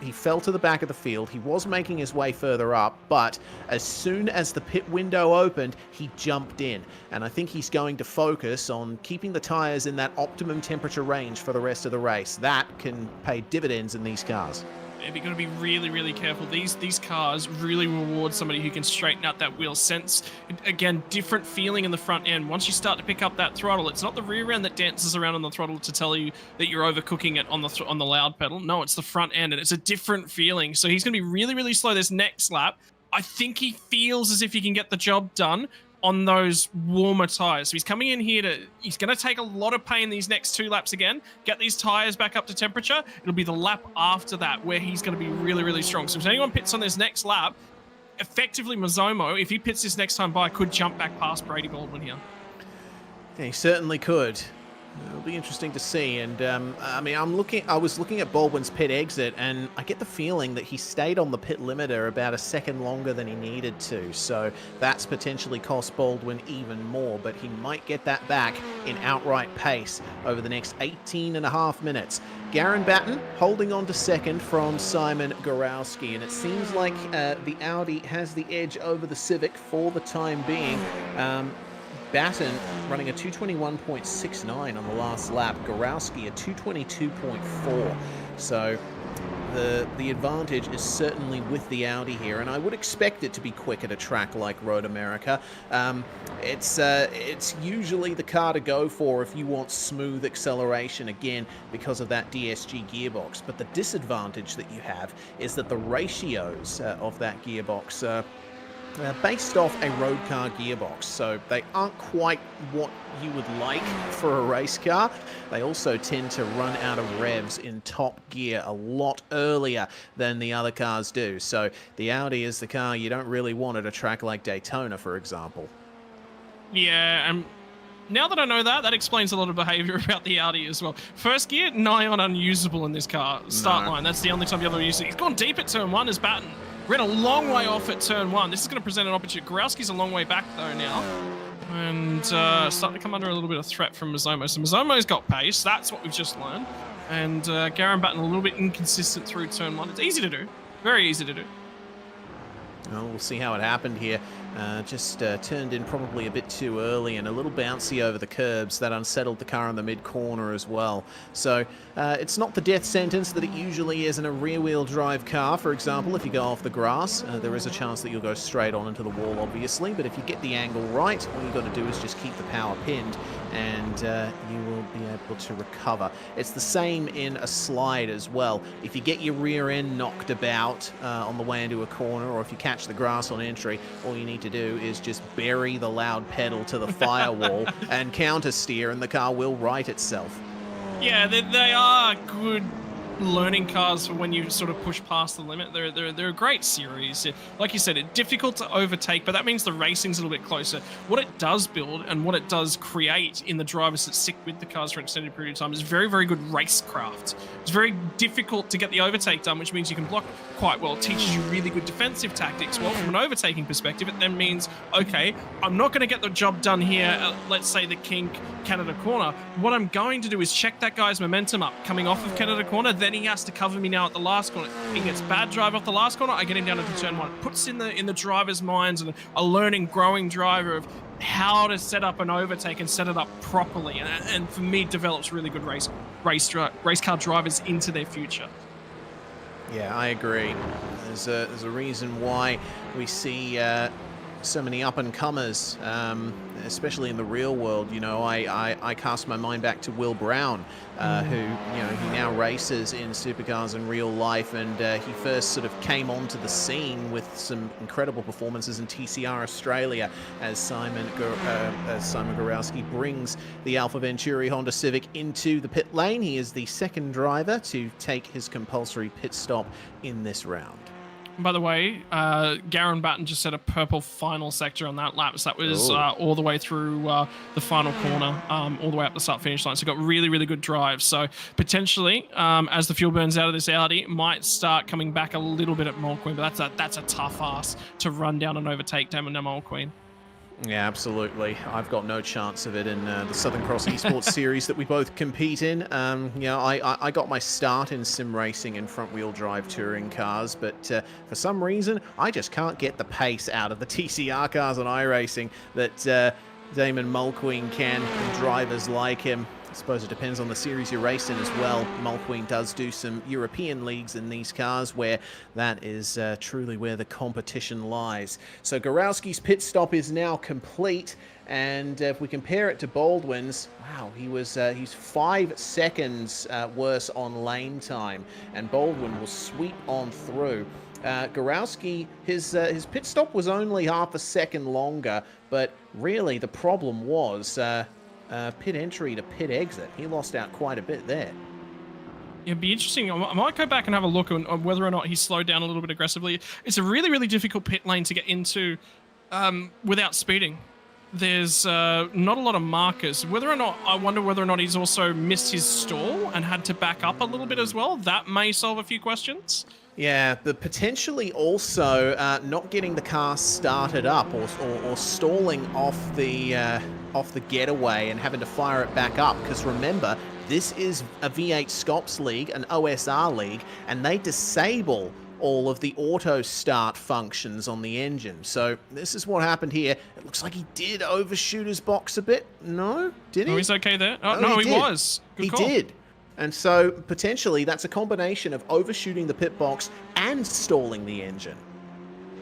B: He fell to the back of the field. He was making his way further up, but as soon as the pit window opened, he jumped in. And I think he's going to focus on keeping the tyres in that optimum temperature range for the rest of the race. That can pay dividends in these cars.
D: You've got to be really, really careful. These cars really reward somebody who can straighten out that wheel sense. Again, different feeling in the front end. Once you start to pick up that throttle, it's not the rear end that dances around on the throttle to tell you that you're overcooking it on the loud pedal. No, it's the front end, and it's a different feeling. So he's going to be really, really slow this next lap. I think he feels as if he can get the job done on those warmer tires. So he's coming in here he's going to take a lot of pain these next 2 laps again, get these tires back up to temperature. It'll be the lap after that where he's going to be really, really strong. So if anyone pits on this next lap, effectively Mazomo, if he pits this next time by, could jump back past Brady Baldwin here.
B: Yeah, he certainly could. It'll be interesting to see, and I mean, I was looking at Baldwin's pit exit, and I get the feeling that he stayed on the pit limiter about a second longer than he needed to, so that's potentially cost Baldwin even more, but he might get that back in outright pace over the next 18.5 minutes. Garen Batten holding on to second from Simon Gorowski, and it seems like the Audi has the edge over the Civic for the time being. Batten running a 221.69 on the last lap. Gorowski a 222.4. So the advantage is certainly with the Audi here, and I would expect it to be quick at a track like Road America. It's usually the car to go for if you want smooth acceleration, again, because of that DSG gearbox. But the disadvantage that you have is that the ratios of that gearbox are based off a road car gearbox, so they aren't quite what you would like for a race car. They also tend to run out of revs in top gear a lot earlier than the other cars do, so the Audi is the car you don't really want at a track like Daytona, for example.
D: Yeah, and now that I know that explains a lot of behavior about the Audi as well. First gear, nigh on unusable in this car. Start line, that's the only time you ever use it. He's gone deep at turn 1 as Batten. Ran a long way off at turn 1. This is going to present an opportunity. Gorowski's a long way back, though, now. And starting to come under a little bit of threat from Mazomo. So Mazomo's got pace. That's what we've just learned. And Garen Batten a little bit inconsistent through turn 1. It's easy to do. Very easy to do.
B: Well, we'll see how it happened here. Just turned in probably a bit too early and a little bouncy over the curbs. That unsettled the car in the mid-corner as well. So it's not the death sentence that it usually is in a rear-wheel drive car. For example, if you go off the grass, there is a chance that you'll go straight on into the wall, obviously. But if you get the angle right, all you've got to do is just keep the power pinned and you will be able to recover. It's the same in a slide as well. If you get your rear end knocked about on the way into a corner, or if you catch the grass on entry, all you need to do is just bury the loud pedal to the firewall and counter steer, and the car will right itself.
D: Yeah, they are good learning cars for when you sort of push past the limit. They're a great series. Like you said, it's difficult to overtake, but that means the racing's a little bit closer. What it does build and what it does create in the drivers that stick with the cars for an extended period of time is very, very good racecraft. It's very difficult to get the overtake done, which means you can block quite well. It teaches you really good defensive tactics. Well, from an overtaking perspective, it then means, okay, I'm not going to get the job done here at, let's say, the kink Canada corner. What I'm going to do is check that guy's momentum up coming off of Canada corner. Then he has to cover me now at the last corner. He gets bad drive off the last corner. I get him down into turn one. It puts in the driver's minds and a learning, growing driver of how to set up an overtake and set it up properly. And for me, develops really good race car drivers into their future.
B: Yeah, I agree. There's a reason why we see so many up-and-comers, especially in the real world. You know, I cast my mind back to Will Brown, who, you know, he now races in supercars in real life, and he first sort of came onto the scene with some incredible performances in TCR Australia as Simon Gorowski brings the Alpha Venturi Honda Civic into the pit lane. He is the second driver to take his compulsory pit stop in this round.
D: By the way, Garen Batten just set a purple final sector on that lap. So that was all the way through the final corner, all the way up the start-finish line. So got really, really good drive. So potentially, as the fuel burns out of this Audi, might start coming back a little bit at Mulqueen. But that's a tough ask to run down and overtake Damon Mulqueen.
B: Yeah, absolutely. I've got no chance of it in the Southern Cross Esports series that we both compete in. You know, I got my start in sim racing and front-wheel drive touring cars, but for some reason, I just can't get the pace out of the TCR cars on iRacing that Damon Mulqueen can, and drivers like him. I suppose it depends on the series you race in as well. Mulqueen does do some European leagues in these cars where that is truly where the competition lies. So Gorowski's pit stop is now complete, and if we compare it to Baldwin's, wow, he's 5 seconds worse on lane time, and Baldwin will sweep on through. Gorowski, his pit stop was only half a second longer, but really the problem was pit entry to pit exit. He lost out quite a bit there.
D: It'd be interesting. I might go back and have a look on whether or not he slowed down a little bit aggressively. It's a really, really difficult pit lane to get into without speeding. There's not a lot of markers. I wonder whether or not he's also missed his stall and had to back up a little bit as well. That may solve a few questions.
B: Yeah, but potentially also not getting the car started up or stalling off the getaway and having to fire it back up. Because remember, this is a V8SCOPS league, an OSR league, and they disable all of the auto start functions on the engine. So this is what happened here. It looks like he did overshoot his box a bit. No? Did he?
D: Oh, he's okay there? Oh, no, he was. Good call.
B: He did. And so, potentially, that's a combination of overshooting the pit box and stalling the engine.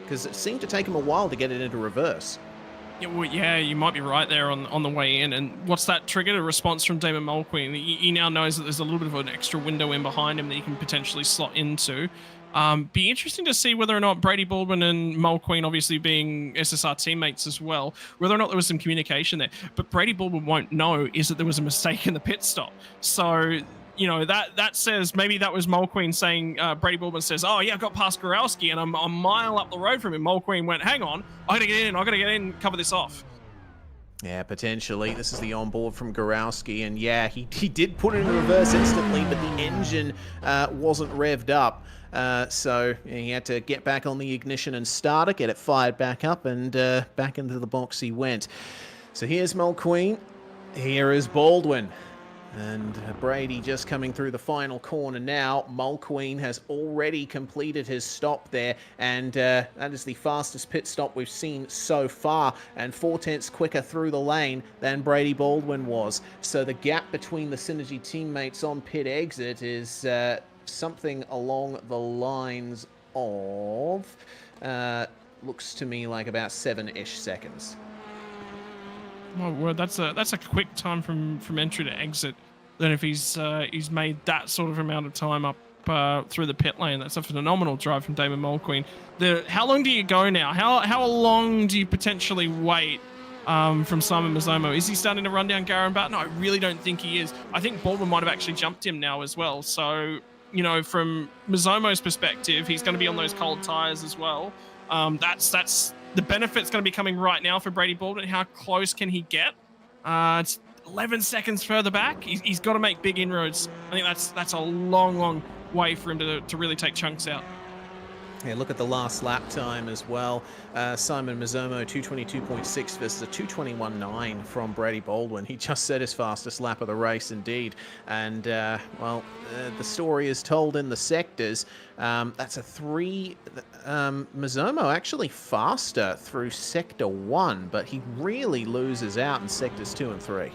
B: Because it seemed to take him a while to get it into reverse.
D: Yeah, well, yeah, you might be right there on the way in. And what's that triggered? A response from Damon Mulqueen. He now knows that there's a little bit of an extra window in behind him that he can potentially slot into. Be interesting to see whether or not Brady Baldwin and Mulqueen, obviously being SSR teammates as well, whether or not there was some communication there. But Brady Baldwin won't know is that there was a mistake in the pit stop. So, you know, that says maybe that was Mulqueen saying, Brady Baldwin says, oh yeah, I got past Gorowski and I'm a mile up the road from him. Mulqueen went, hang on, I gotta get in, cover this off.
B: Yeah, potentially. This is the onboard from Gorowski, and yeah, he did put it in reverse instantly, but the engine wasn't revved up. So he had to get back on the ignition and start it, get it fired back up, and back into the box he went. So here's Mulqueen, here is Baldwin. And Brady just coming through the final corner now. Mulqueen has already completed his stop there, and that is the fastest pit stop we've seen so far, and 4/10 quicker through the lane than Brady Baldwin was. So the gap between the Synergy teammates on pit exit is something along the lines of, looks to me like about 7-ish seconds.
D: Oh, well, that's a quick time from entry to exit. Then if he's made that sort of amount of time up through the pit lane, that's a phenomenal drive from Damon Mulqueen. How long do you go now? How long do you potentially wait from Simon Mazzomo? Is he starting to run down Garen Batten? I really don't think he is. I think Baldwin might have actually jumped him now as well. So, from Mazzomo's perspective, he's going to be on those cold tires as well. That's the benefit's going to be coming right now for Brady Baldwin. How close can he get? It's 11 seconds further back. He's got to make big inroads. I think that's a long way for him to really take chunks out.
B: Yeah, look at the last lap time as well. Simon Mazzomo, 222.6 versus a 221.9 from Brady Baldwin. He just set his fastest lap of the race indeed. And, the story is told in the sectors. That's a 3... Mazzomo actually faster through Sector 1, but he really loses out in Sectors 2 and 3.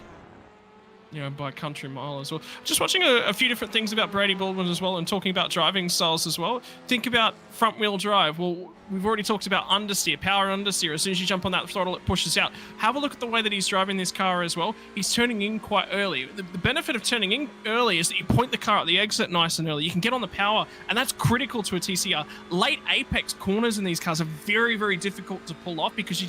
D: By a country mile as well. Just watching a few different things about Brady Baldwin as well, and talking about driving styles as well. Think about front wheel drive. Well, we've already talked about understeer, power understeer. As soon as you jump on that throttle, it pushes out. Have a look at the way that he's driving this car as well. He's turning in quite early. The benefit of turning in early is that you point the car at the exit nice and early. You can get on the power, and that's critical to a TCR. Late apex corners in these cars are very, very difficult to pull off because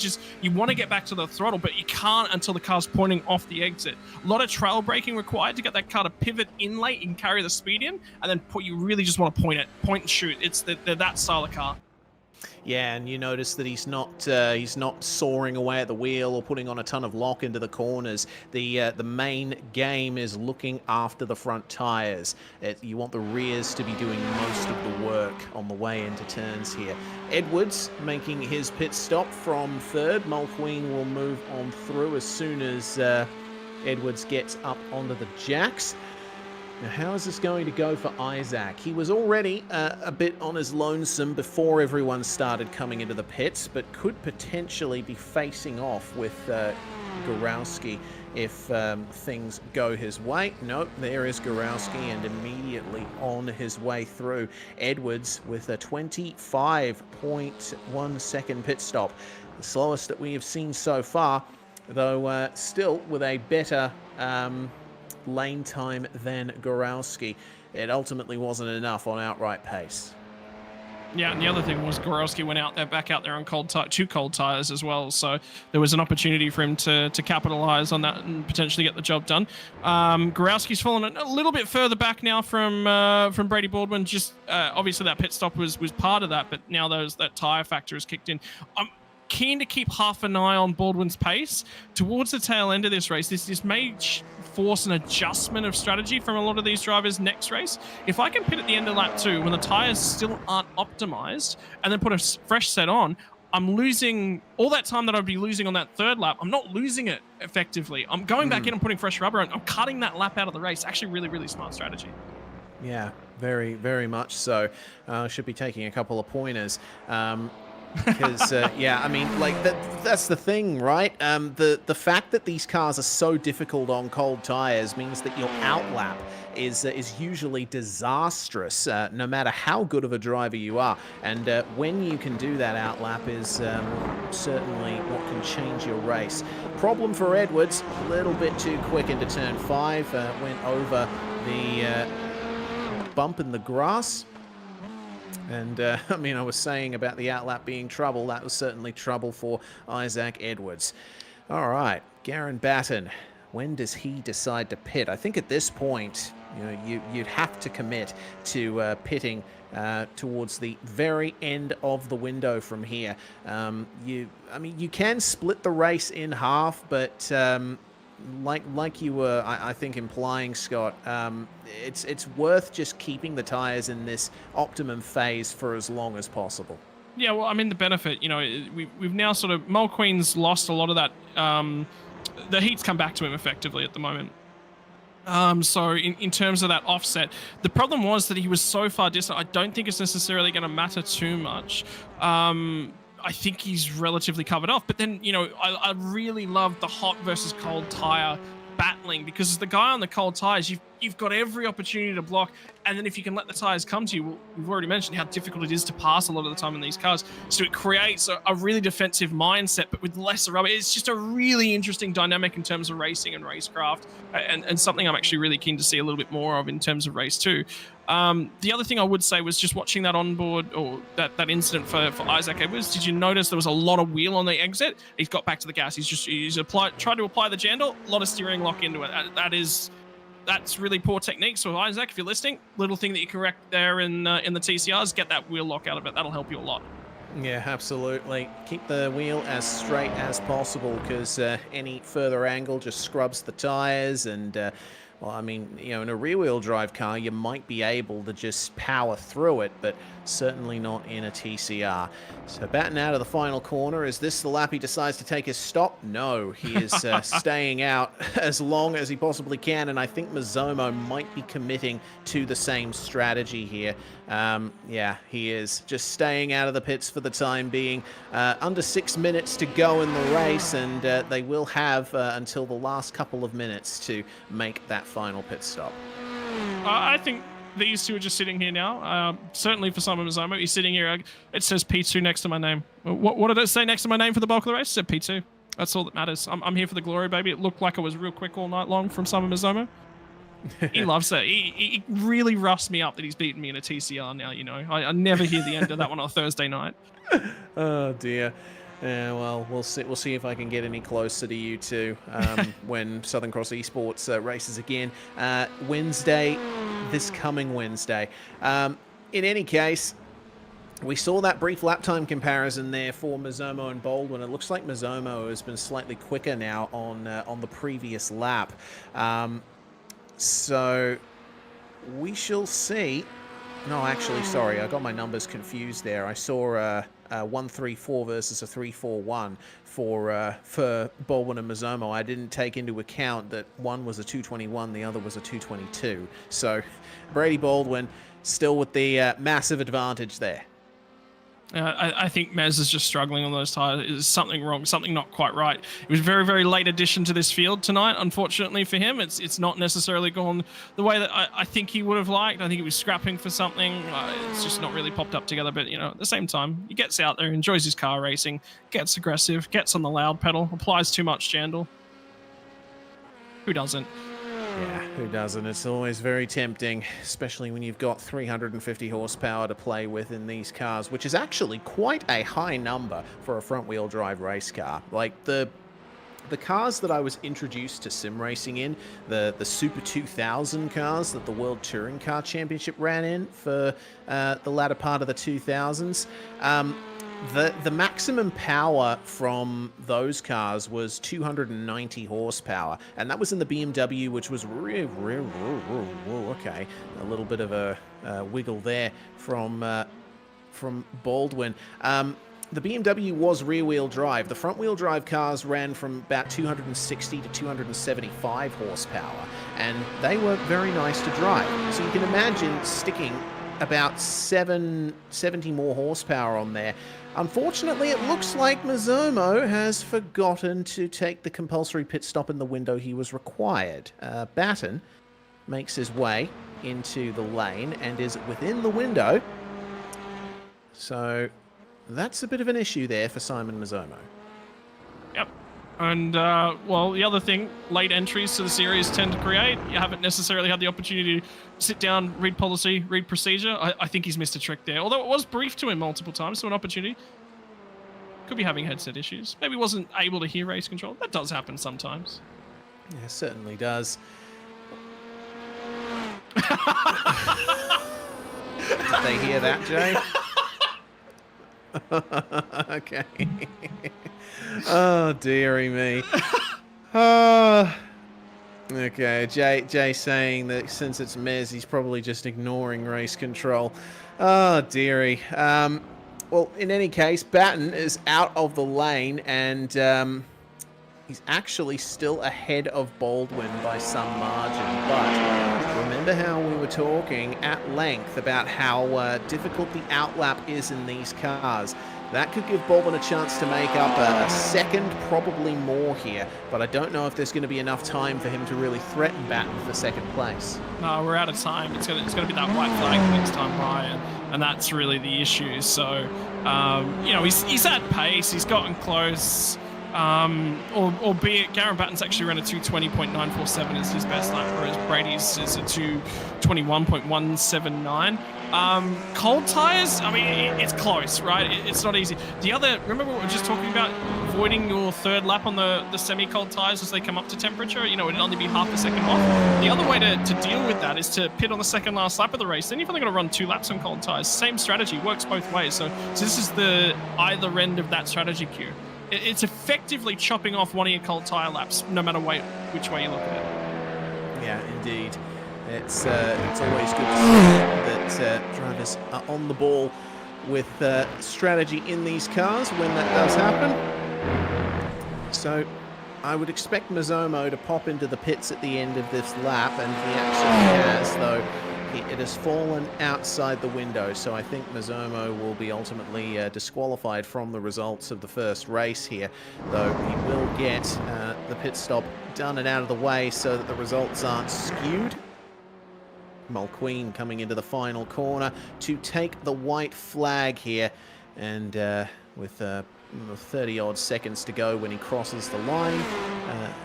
D: you want to get back to the throttle, but you can't until the car's pointing off the exit. A lot of trail braking required to get that car to pivot in late and carry the speed in, and then you really just want to point and shoot. They're that style of car.
B: Yeah, and you notice that he's not soaring away at the wheel or putting on a ton of lock into the corners. The main game is looking after the front tires. You want the rears to be doing most of the work on the way into turns here. Edwards making his pit stop from third. Mulqueen will move on through as soon as Edwards gets up onto the jacks. Now, how is this going to go for Isaac? He was already a bit on his lonesome before everyone started coming into the pits, but could potentially be facing off with Gorowski if things go his way. Nope, there is Gorowski, and immediately on his way through. Edwards with a 25.1 second pit stop, the slowest that we have seen so far, though still with a better lane time than Gorowski. It ultimately wasn't enough on outright pace.
D: Yeah, and the other thing was Gorowski went back out there on two cold tires as well, so there was an opportunity for him to capitalize on that and potentially get the job done. Gorowski's fallen a little bit further back now from Brady Baldwin. Just obviously that pit stop was part of that, but now that tire factor has kicked in. I'm keen to keep half an eye on Baldwin's pace towards the tail end of this race. This may force an adjustment of strategy from a lot of these drivers next race. If I can pit at the end of lap 2 when the tires still aren't optimized and then put a fresh set on, I'm losing all that time that I'd be losing on that third lap. I'm not losing it effectively. I'm going back in and putting fresh rubber on. I'm cutting that lap out of the race. Actually, really, really smart strategy.
B: Yeah, very, very much so. Should be taking a couple of pointers. Because that's the thing, right? The fact that these cars are so difficult on cold tires means that your outlap is usually disastrous, no matter how good of a driver you are. And when you can do that outlap is certainly what can change your race. Problem for Edwards, a little bit too quick into turn 5, went over the bump in the grass. And, I was saying about the outlap being trouble. That was certainly trouble for Isaac Edwards. All right, Garen Batten. When does he decide to pit? I think at this point, you'd have to commit to pitting towards the very end of the window from here. You can split the race in half, but like you were, I think, implying, Scott, it's worth just keeping the tires in this optimum phase for as long as possible.
D: Yeah, well, the benefit, we've now sort of, Mulqueen's lost a lot of that, the heat's come back to him effectively at the moment. So in terms of that offset, the problem was that he was so far distant. I don't think it's necessarily going to matter too much. I think he's relatively covered off. But then, I really love the hot versus cold tire battling, because as the guy on the cold tires, you've got every opportunity to block. And then if you can let the tires come to you, well, we've already mentioned how difficult it is to pass a lot of the time in these cars. So it creates a really defensive mindset, but with lesser rubber. It's just a really interesting dynamic in terms of racing and racecraft, and something I'm actually really keen to see a little bit more of in terms of race 2. The other thing I would say was just watching that onboard, or that incident for Isaac Edwards. Did you notice there was a lot of wheel on the exit? He's got back to the gas. He's tried to apply the Jandal, a lot of steering lock into it. That's really poor technique. So Isaac, if you're listening, little thing that you correct there in the TCRs, get that wheel lock out of it. That'll help you a lot.
B: Yeah, absolutely. Keep the wheel as straight as possible, because any further angle just scrubs the tires. And well, I mean, you know, in a rear-wheel drive car, you might be able to just power through it, but certainly not in a TCR. So Batten out of the final corner. Is this the lap he decides to take his stop? No, he is staying out as long as he possibly can, and I think Mazomo might be committing to the same strategy here. Yeah, he is just staying out of the pits for the time being. Under 6 minutes to go in the race, and they will have until the last couple of minutes to make that final pit stop.
D: I think these two are just sitting here now. Certainly for Simon Mazomo, he's sitting here. It says P2 next to my name. What did it say next to my name for the bulk of the race? It said P2. That's all that matters. I'm here for the glory, baby. It looked like it was real quick all night long from Simon Mazomo. He loves it. He really roughs me up that he's beaten me in a TCR now, you know. I never hear the end of that one on a Thursday night.
B: Oh, dear. Yeah, well, we'll see if I can get any closer to you two when Southern Cross Esports races again Wednesday, this coming Wednesday. In any case, we saw that brief lap time comparison there for Mazomo and Baldwin. It looks like Mazomo has been slightly quicker now on the previous lap. So we shall see. No, actually, sorry, I got my numbers confused there. I saw 134 versus a 341 for Baldwin and Mazomo. I didn't take into account that one was a 221, the other was a 222. So Brady Baldwin still with the massive advantage there.
D: I think Maz is just struggling on those tires. There's something wrong, something not quite right. It was a very, very late addition to this field tonight. Unfortunately for him, it's not necessarily gone the way that I think he would have liked. I think he was scrapping for something. It's just not really popped up together. But, you know, at the same time, he gets out there, enjoys his car racing, gets aggressive, gets on the loud pedal, applies too much Jandal. Who doesn't?
B: Yeah, who doesn't? It's always very tempting, especially when you've got 350 horsepower to play with in these cars, which is actually quite a high number for a front-wheel drive race car. Like, the cars that I was introduced to sim racing in, the Super 2000 cars that the World Touring Car Championship ran in for the latter part of the 2000s, the maximum power from those cars was 290 horsepower, and that was in the BMW, which was okay, a little bit of a wiggle there from Baldwin. The BMW was rear-wheel drive. The front-wheel drive cars ran from about 260 to 275 horsepower, and they were very nice to drive. So you can imagine sticking about 70 more horsepower on there. Unfortunately, it looks like Mazomo has forgotten to take the compulsory pit stop in the window he was required. Batten makes his way into the lane and is within the window. So that's a bit of an issue there for Simon Mazomo.
D: Yep. And, well, the other thing, late entries to the series tend to create. You haven't necessarily had the opportunity to sit down, read policy, read procedure. I think he's missed a trick there. Although it was briefed to him multiple times, so an opportunity. Could be having headset issues. Maybe wasn't able to hear race control. That does happen sometimes.
B: Yeah, certainly does. Did they hear that, Jay? Okay. Oh, dearie me. Okay, Jay saying that since it's Mez, he's probably just ignoring race control. Oh, dearie. Well, in any case, Batten is out of the lane, and he's actually still ahead of Baldwin by some margin. But remember how we were talking at length about how difficult the outlap is in these cars. That could give Baldwin a chance to make up a second, probably more here, but I don't know if there's going to be enough time for him to really threaten Batten for second place.
D: No, we're out of time. It's gonna be that white flag next time by, and that's really the issue. So, you know, he's at pace. He's gotten close. Albeit Garen Batten's actually ran a 220.947 as his best lap, whereas Brady's is a 221.179. Cold tires, I mean, it's close, right? It's not easy. The other, remember what we were just talking about, avoiding your third lap on the semi-cold tires as they come up to temperature? You know, it'd only be half a second off. The other way to deal with that is to pit on the second last lap of the race. Then you've only got to run 2 laps on cold tires. Same strategy, works both ways. So this is the either end of that strategy queue. It's effectively chopping off one of your cold tire laps, no matter which way you look at it.
B: Yeah, indeed. It's always good to see that drivers are on the ball with strategy in these cars when that does happen. So I would expect Mazomo to pop into the pits at the end of this lap, and he actually has, though. It has fallen outside the window, so I think Mazomo will be ultimately disqualified from the results of the first race here, though he will get the pit stop done and out of the way so that the results aren't skewed. Mulqueen coming into the final corner to take the white flag here, and with 30-odd seconds to go when he crosses the line,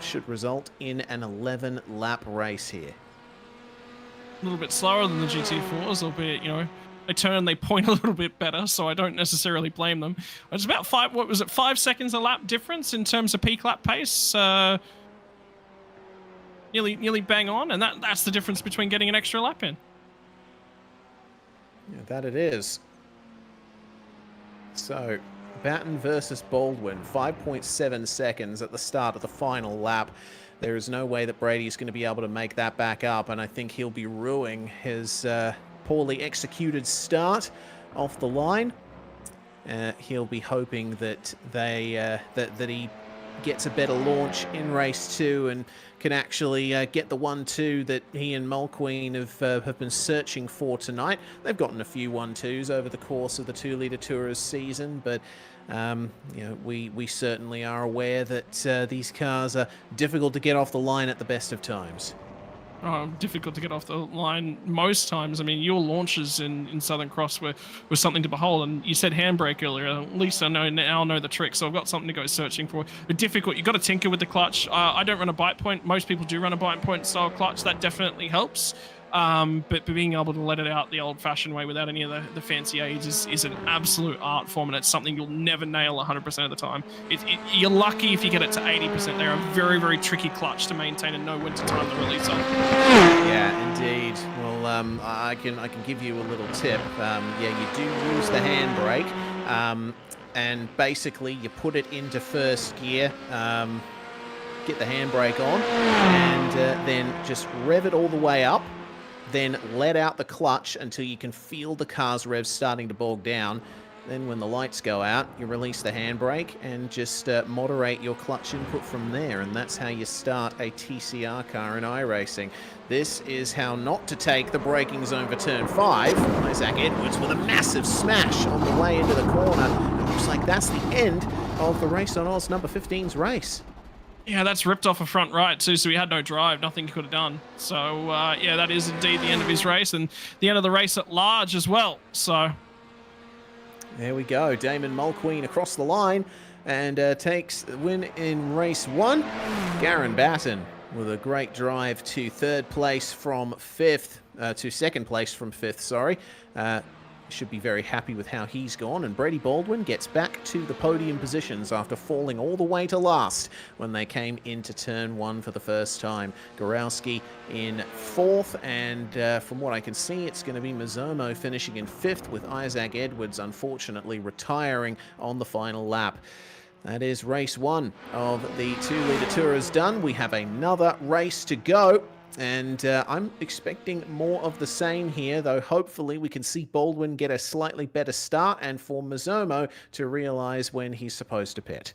B: should result in an 11-lap race here.
D: A little bit slower than the GT4s, albeit, you know, they point a little bit better, so I don't necessarily blame them. It's about 5 seconds a lap difference in terms of peak lap pace. Nearly bang on, and that's the difference between getting an extra lap in.
B: Yeah, that it is. So, Batten versus Baldwin, 5.7 seconds at the start of the final lap. There is no way that Brady's going to be able to make that back up, and I think he'll be ruining his poorly executed start off the line. He'll be hoping that that he gets a better launch in race 2 and can actually get the 1-2 that he and Mulqueen have been searching for tonight. They've gotten a few 1-2s over the course of the 2-Litre Tourers season, but you know, we certainly are aware that these cars are difficult to get off the line at the best of times.
D: Difficult to get off the line most times. I mean, your launches in Southern Cross were something to behold. And you said handbrake earlier. At least I now know the trick, so I've got something to go searching for. But difficult. You've got to tinker with the clutch. I don't run a bite point. Most people do run a bite point style clutch. That definitely helps. But being able to let it out the old-fashioned way without any of the fancy aids is an absolute art form, and it's something you'll never nail 100% of the time. You're lucky if you get it to 80%. They're a very, very tricky clutch to maintain and know when to time the release on.
B: Yeah, indeed. Well, I can give you a little tip. Yeah, you do use the handbrake, and basically you put it into first gear. Get the handbrake on, and then just rev it all the way up. Then let out the clutch until you can feel the car's revs starting to bog down. Then when the lights go out, you release the handbrake and just moderate your clutch input from there. And that's how you start a TCR car in iRacing. This is how not to take the braking zone for turn 5. Isaac Edwards with a massive smash on the way into the corner. It looks like that's the end of the Race on Oz number 15's race.
D: Yeah, that's ripped off a front right too, so he had no drive, nothing he could have done. So, yeah, that is indeed the end of his race and the end of the race at large as well. So,
B: there we go. Damon Mulqueen across the line and takes the win in race 1. Garen Batten with a great drive to second place from 5th, sorry. Should be very happy with how he's gone, and Brady Baldwin gets back to the podium positions after falling all the way to last when they came into turn 1 for the first time. Gorowski in 4th, and from what I can see, it's going to be Mazomo finishing in 5th, with Isaac Edwards unfortunately retiring on the final lap. That is race 1 of the 2-Litre Tourers done. We have another race to go. And I'm expecting more of the same here, though hopefully we can see Baldwin get a slightly better start and for Mazomo to realize when he's supposed to pit.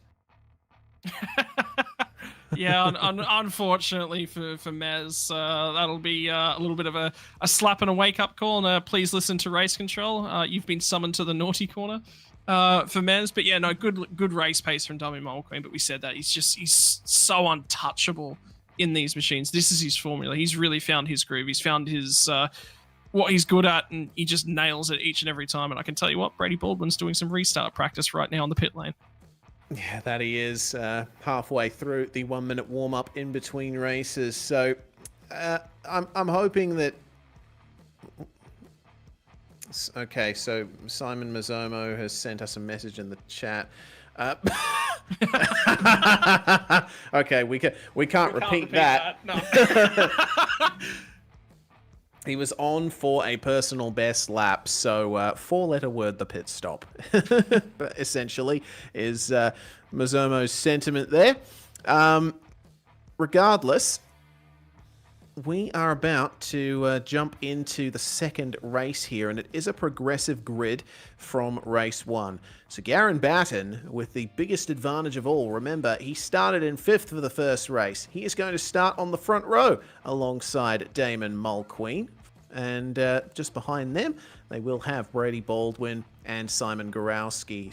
D: Yeah, unfortunately for Mez, that'll be a little bit of a slap and a wake-up call. And please listen to Race Control. You've been summoned to the naughty corner. for men's, but yeah, no, good race pace from Dummy Mulqueen. But we said that he's so untouchable in these machines. This is his formula. He's really found his groove. He's found his what he's good at, and he just nails it each and every time. And I can tell you what, Brady Baldwin's doing some restart practice right now on the pit lane.
B: Yeah, that he is, halfway through the 1 minute warm up in between races. So I'm hoping that. Okay, so Simon Mazzomo has sent us a message in the chat. Okay, we can't repeat that.
D: No.
B: He was on for a personal best lap, so 4-letter word, the pit stop. But essentially is Mazzomo's sentiment there. Regardless, we are about to jump into the second race here, and it is a progressive grid from race 1. So Garen Batten with the biggest advantage of all. Remember, he started in 5th for the first race. He is going to start on the front row alongside Damon Mulqueen. And just behind them, they will have Brady Baldwin and Simon Gorowski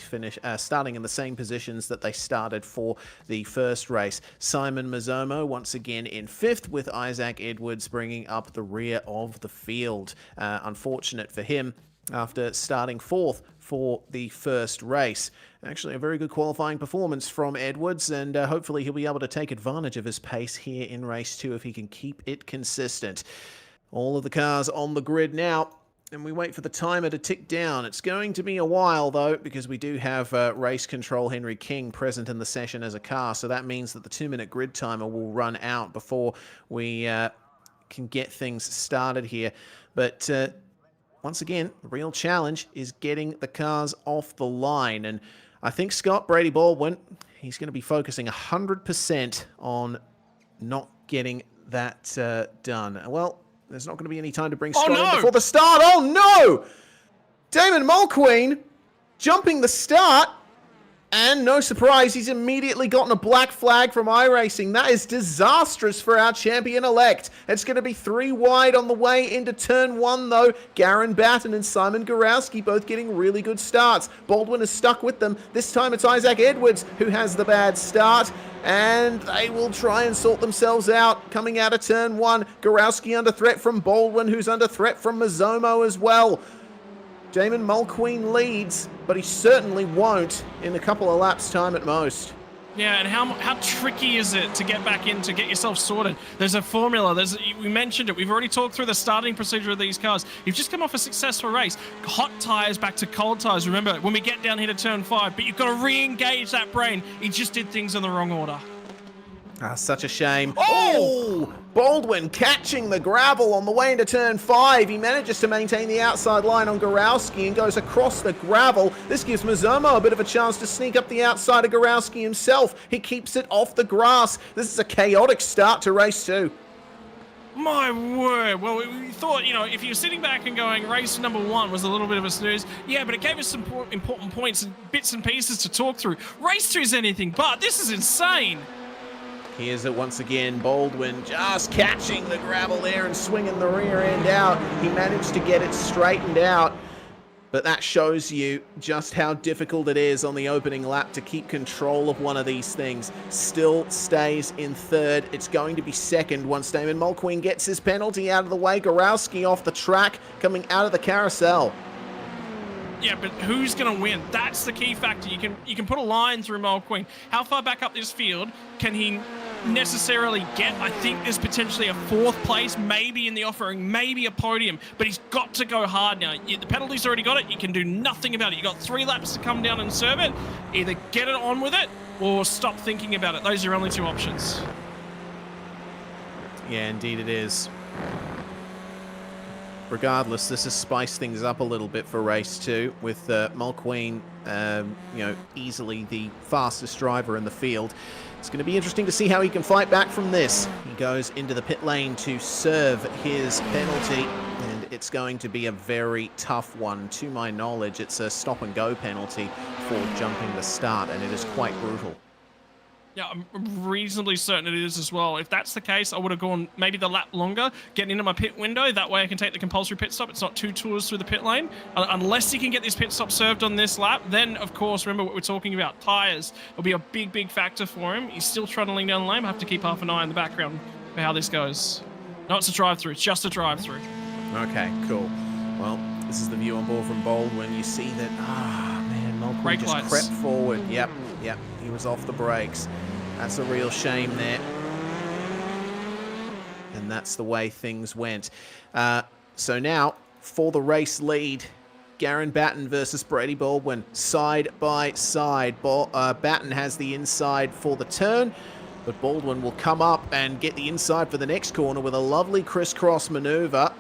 B: starting in the same positions that they started for the first race. Simon Mazzomo once again in 5th, with Isaac Edwards bringing up the rear of the field. Unfortunate for him after starting 4th for the first race. Actually, a very good qualifying performance from Edwards, and hopefully he'll be able to take advantage of his pace here in race 2 if he can keep it consistent. All of the cars on the grid now, and we wait for the timer to tick down. It's going to be a while, though, because we do have race control Henry King present in the session as a car, so that means that the 2-minute grid timer will run out before we can get things started here. But once again, the real challenge is getting the cars off the line, and I think Scott Brady Baldwin, he's going to be focusing 100% on not getting that done. Well, there's not going to be any time to bring Scott in before the start. Oh, no! Damon Mulqueen jumping the start. And no surprise, he's immediately gotten a black flag from iRacing. That is disastrous for our champion-elect. It's going to be 3 wide on the way into turn 1, though. Garen Batten and Simon Gorowski both getting really good starts. Baldwin is stuck with them. This time it's Isaac Edwards who has the bad start. And they will try and sort themselves out coming out of turn 1. Gorowski under threat from Baldwin, who's under threat from Mazzomo as well. Damon Mulqueen leads, but he certainly won't in a couple of laps' time at most.
D: Yeah, and how tricky is it to get back in, to get yourself sorted? There's a formula. We mentioned it. We've already talked through the starting procedure of these cars. You've just come off a successful race. Hot tyres back to cold tyres. Remember, when we get down here to turn 5, but you've got to re-engage that brain. He just did things in the wrong order.
B: Ah, such a shame. Oh! Baldwin catching the gravel on the way into turn 5. He manages to maintain the outside line on Gorowski and goes across the gravel. This gives Mazzomo a bit of a chance to sneak up the outside of Gorowski himself. He keeps it off the grass. This is a chaotic start to race 2.
D: My word. Well, we thought, if you're sitting back and going, race number 1 was a little bit of a snooze, yeah, but it gave us some important points and bits and pieces to talk through. Race 2 is anything but. This is insane.
B: Here's it once again, Baldwin just catching the gravel there and swinging the rear end out. He managed to get it straightened out, but that shows you just how difficult it is on the opening lap to keep control of one of these things. Still stays in 3rd. It's going to be 2nd once Damon Mulqueen gets his penalty out of the way. Gorowski off the track, coming out of the carousel.
D: Yeah, but who's going to win? That's the key factor. You can put a line through Mulqueen. How far back up this field can he necessarily get? I think there's potentially a 4th place, maybe in the offering, maybe a podium, but he's got to go hard now. The penalty's already got it. You can do nothing about it. You've got 3 laps to come down and serve it. Either get it on with it or stop thinking about it. Those are your only 2 options.
B: Yeah, indeed it is. Regardless, this has spiced things up a little bit for race 2 with Mulqueen, easily the fastest driver in the field. It's going to be interesting to see how he can fight back from this. He goes into the pit lane to serve his penalty, and it's going to be a very tough one. To my knowledge, it's a stop-and-go penalty for jumping the start, and it is quite brutal.
D: Yeah, I'm reasonably certain it is as well. If that's the case, I would have gone maybe the lap longer, getting into my pit window. That way I can take the compulsory pit stop. It's not 2 tours through the pit lane. Unless you can get this pit stop served on this lap, then, of course, remember what we're talking about. Tyres will be a big, big factor for him. He's still trundling down the lane. I have to keep half an eye in the background for how this goes. No, it's a drive-through. It's just a drive-through.
B: Okay, cool. Well, this is the view on board from Baldwin. You see that, man, Malcolm just crept forward. Yep, he was off the brakes. That's a real shame there. And that's the way things went. So now, for the race lead, Garen Batten versus Brady Baldwin, side by side. Batten has the inside for the turn, but Baldwin will come up and get the inside for the next corner with a lovely crisscross maneuver.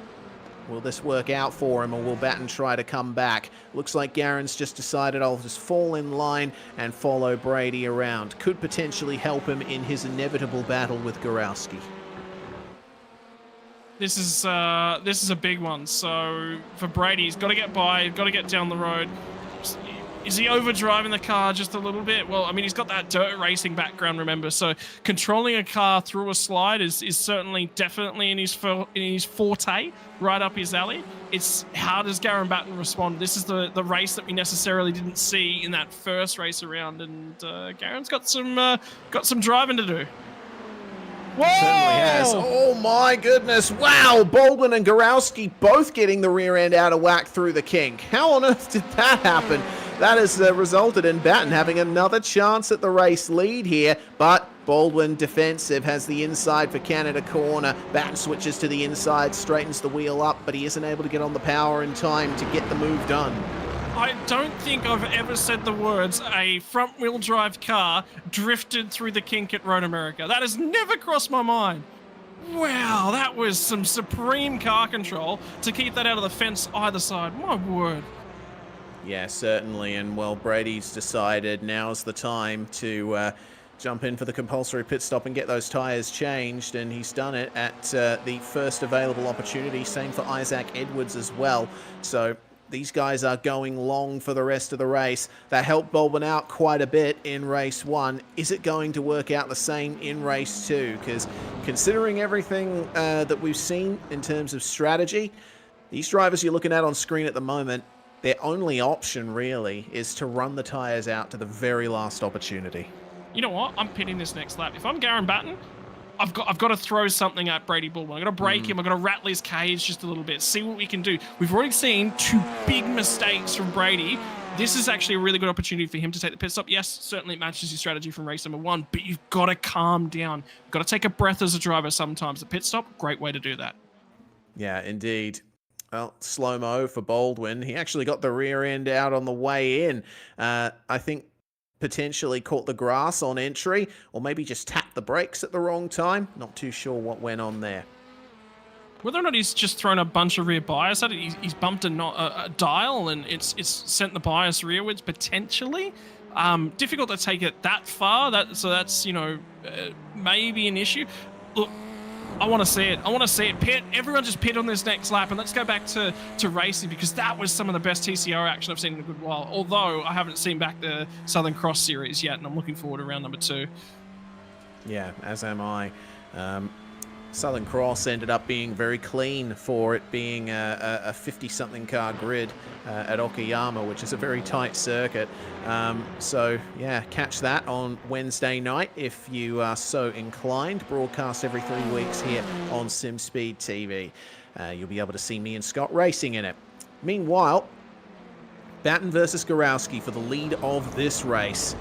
B: Will this work out for him, or will Batten try to come back? Looks like Garen's just decided I'll just fall in line and follow Brady around. Could potentially help him in his inevitable battle with Gorowski.
D: This is a big one. So for Brady, he's got to get by, got to get down the road. Is he overdriving the car just a little bit? Well, I mean, he's got that dirt racing background, remember? So controlling a car through a slide is certainly, definitely in his forte, right up his alley. It's how does Garen Batten respond? This is the race that we necessarily didn't see in that first race around, and Garen's got some driving to do. Whoa!
B: Certainly has. Oh my goodness. Wow. Baldwin and Gorowski both getting the rear end out of whack through the kink. How on earth did that happen? That has resulted in Batten having another chance at the race lead here, but Baldwin defensive, has the inside for Canada corner. Batten switches to the inside, straightens the wheel up, but he isn't able to get on the power in time to get the move done.
D: I don't think I've ever said the words a front-wheel drive car drifted through the kink at Road America. That has never crossed my mind. Wow, that was some supreme car control to keep that out of the fence either side. My word.
B: Yeah, certainly. And, well, Brady's decided now's the time to jump in for the compulsory pit stop and get those tyres changed, and he's done it at the first available opportunity. Same for Isaac Edwards as well. So these guys are going long for the rest of the race. That helped Baldwin out quite a bit in race 1. Is it going to work out the same in race 2? Because considering everything that we've seen in terms of strategy, these drivers you're looking at on screen at the moment, their only option really is to run the tyres out to the very last opportunity.
D: You know what? I'm pitting this next lap. If I'm Garen Batten, I've got to throw something at Brady Baldwin. I've got to break him. I've got to rattle his cage just a little bit. See what we can do. We've already seen 2 big mistakes from Brady. This is actually a really good opportunity for him to take the pit stop. Yes, certainly it matches your strategy from race number 1, but you've got to calm down. You've got to take a breath as a driver sometimes. The pit stop, great way to do that.
B: Yeah, indeed. Well, slow-mo for Baldwin. He actually got the rear end out on the way in. I think potentially caught the grass on entry, or maybe just tapped the brakes at the wrong time. Not too sure what went on there.
D: Whether or not he's just thrown a bunch of rear bias at it, he's bumped a dial and it's sent the bias rearwards potentially. Difficult to take it that far. So that's maybe an issue. Look, I want to see it. I want to see it. Pit. Everyone just pit on this next lap, and let's go back to racing, because that was some of the best TCR action I've seen in a good while. Although I haven't seen back the Southern Cross Series yet, and I'm looking forward to round number 2.
B: Yeah, as am I. Southern Cross ended up being very clean for it being a 50-something car grid at Okayama, which is a very tight circuit. So, yeah, catch that on Wednesday night if you are so inclined. Broadcast every 3 weeks here on SimSpeed TV. You'll be able to see me and Scott racing in it. Meanwhile, Batten versus Gorowski for the lead of this race.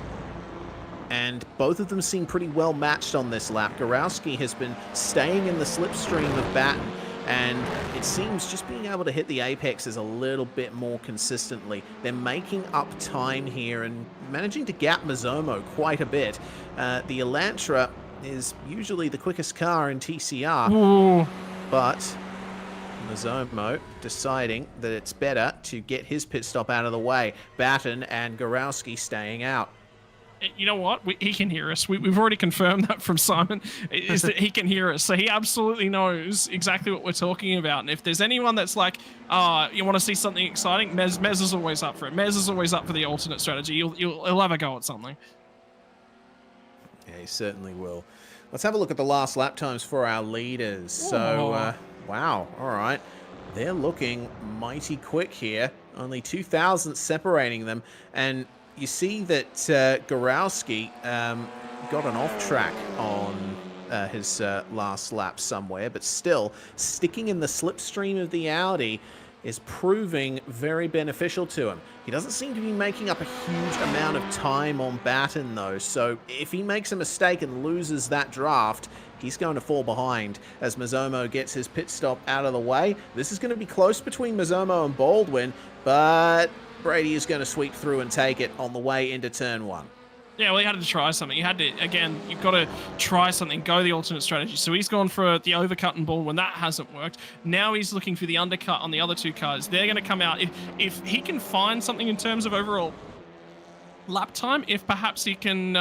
B: And both of them seem pretty well matched on this lap. Gorowski has been staying in the slipstream of Batten, and it seems just being able to hit the apexes a little bit more consistently. They're making up time here and managing to gap Mazomo quite a bit. The Elantra is usually the quickest car in TCR, but Mazomo deciding that it's better to get his pit stop out of the way. Batten and Gorowski staying out.
D: You know what? He can hear us. We've already confirmed that from Simon, is that he can hear us. So he absolutely knows exactly what we're talking about. And if there's anyone that's like, you want to see something exciting, Mez is always up for it. Mez is always up for the alternate strategy. He'll have a go at something.
B: Yeah, he certainly will. Let's have a look at the last lap times for our leaders. So, wow, all right. They're looking mighty quick here. Only 2,000 separating them. And you see that Gorowski got an off track on his last lap somewhere, but still sticking in the slipstream of the Audi is proving very beneficial to him. He doesn't seem to be making up a huge amount of time on Baton though, so if he makes a mistake and loses that draft, he's going to fall behind as Mazomo gets his pit stop out of the way. This is going to be close between Mazomo and Baldwin, but Brady is going to sweep through and take it on the way into turn 1.
D: Yeah, well, he had to try something. He had to, again, you've got to try something, go the alternate strategy. So he's gone for the overcut and Baldwin. That hasn't worked. Now he's looking for the undercut on the other 2 cars. They're going to come out. If he can find something in terms of overall lap time, if perhaps he can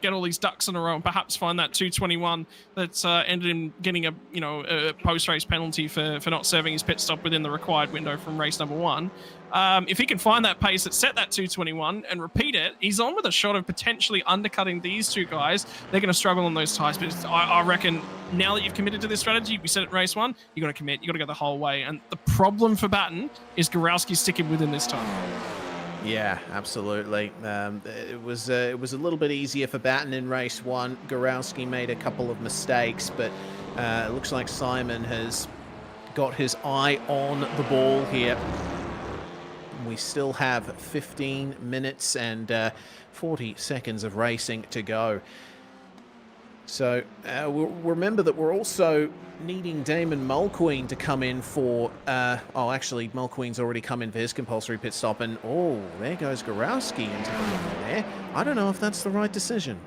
D: get all these ducks in a row and perhaps find that 2:21 that's ended in getting a post-race penalty for not serving his pit stop within the required window from race number 1. If he can find that pace that set that 2:21 and repeat it, he's on with a shot of potentially undercutting these 2 guys. They're going to struggle on those tyres, but I reckon now that you've committed to this strategy, we said it in race 1, you got to commit, you got to go the whole way. And the problem for Baton is Gorowski sticking within this time.
B: Yeah, absolutely. It was a little bit easier for Baton in race 1. Gorowski made a couple of mistakes, but it looks like Simon has got his eye on the ball here. We still have 15 minutes and 40 seconds of racing to go. So we'll remember that we're also needing Damon Mulqueen to come in for... actually, Mulqueen's already come in for his compulsory pit stop. And, there goes Gorowski into the line there. I don't know if that's the right decision.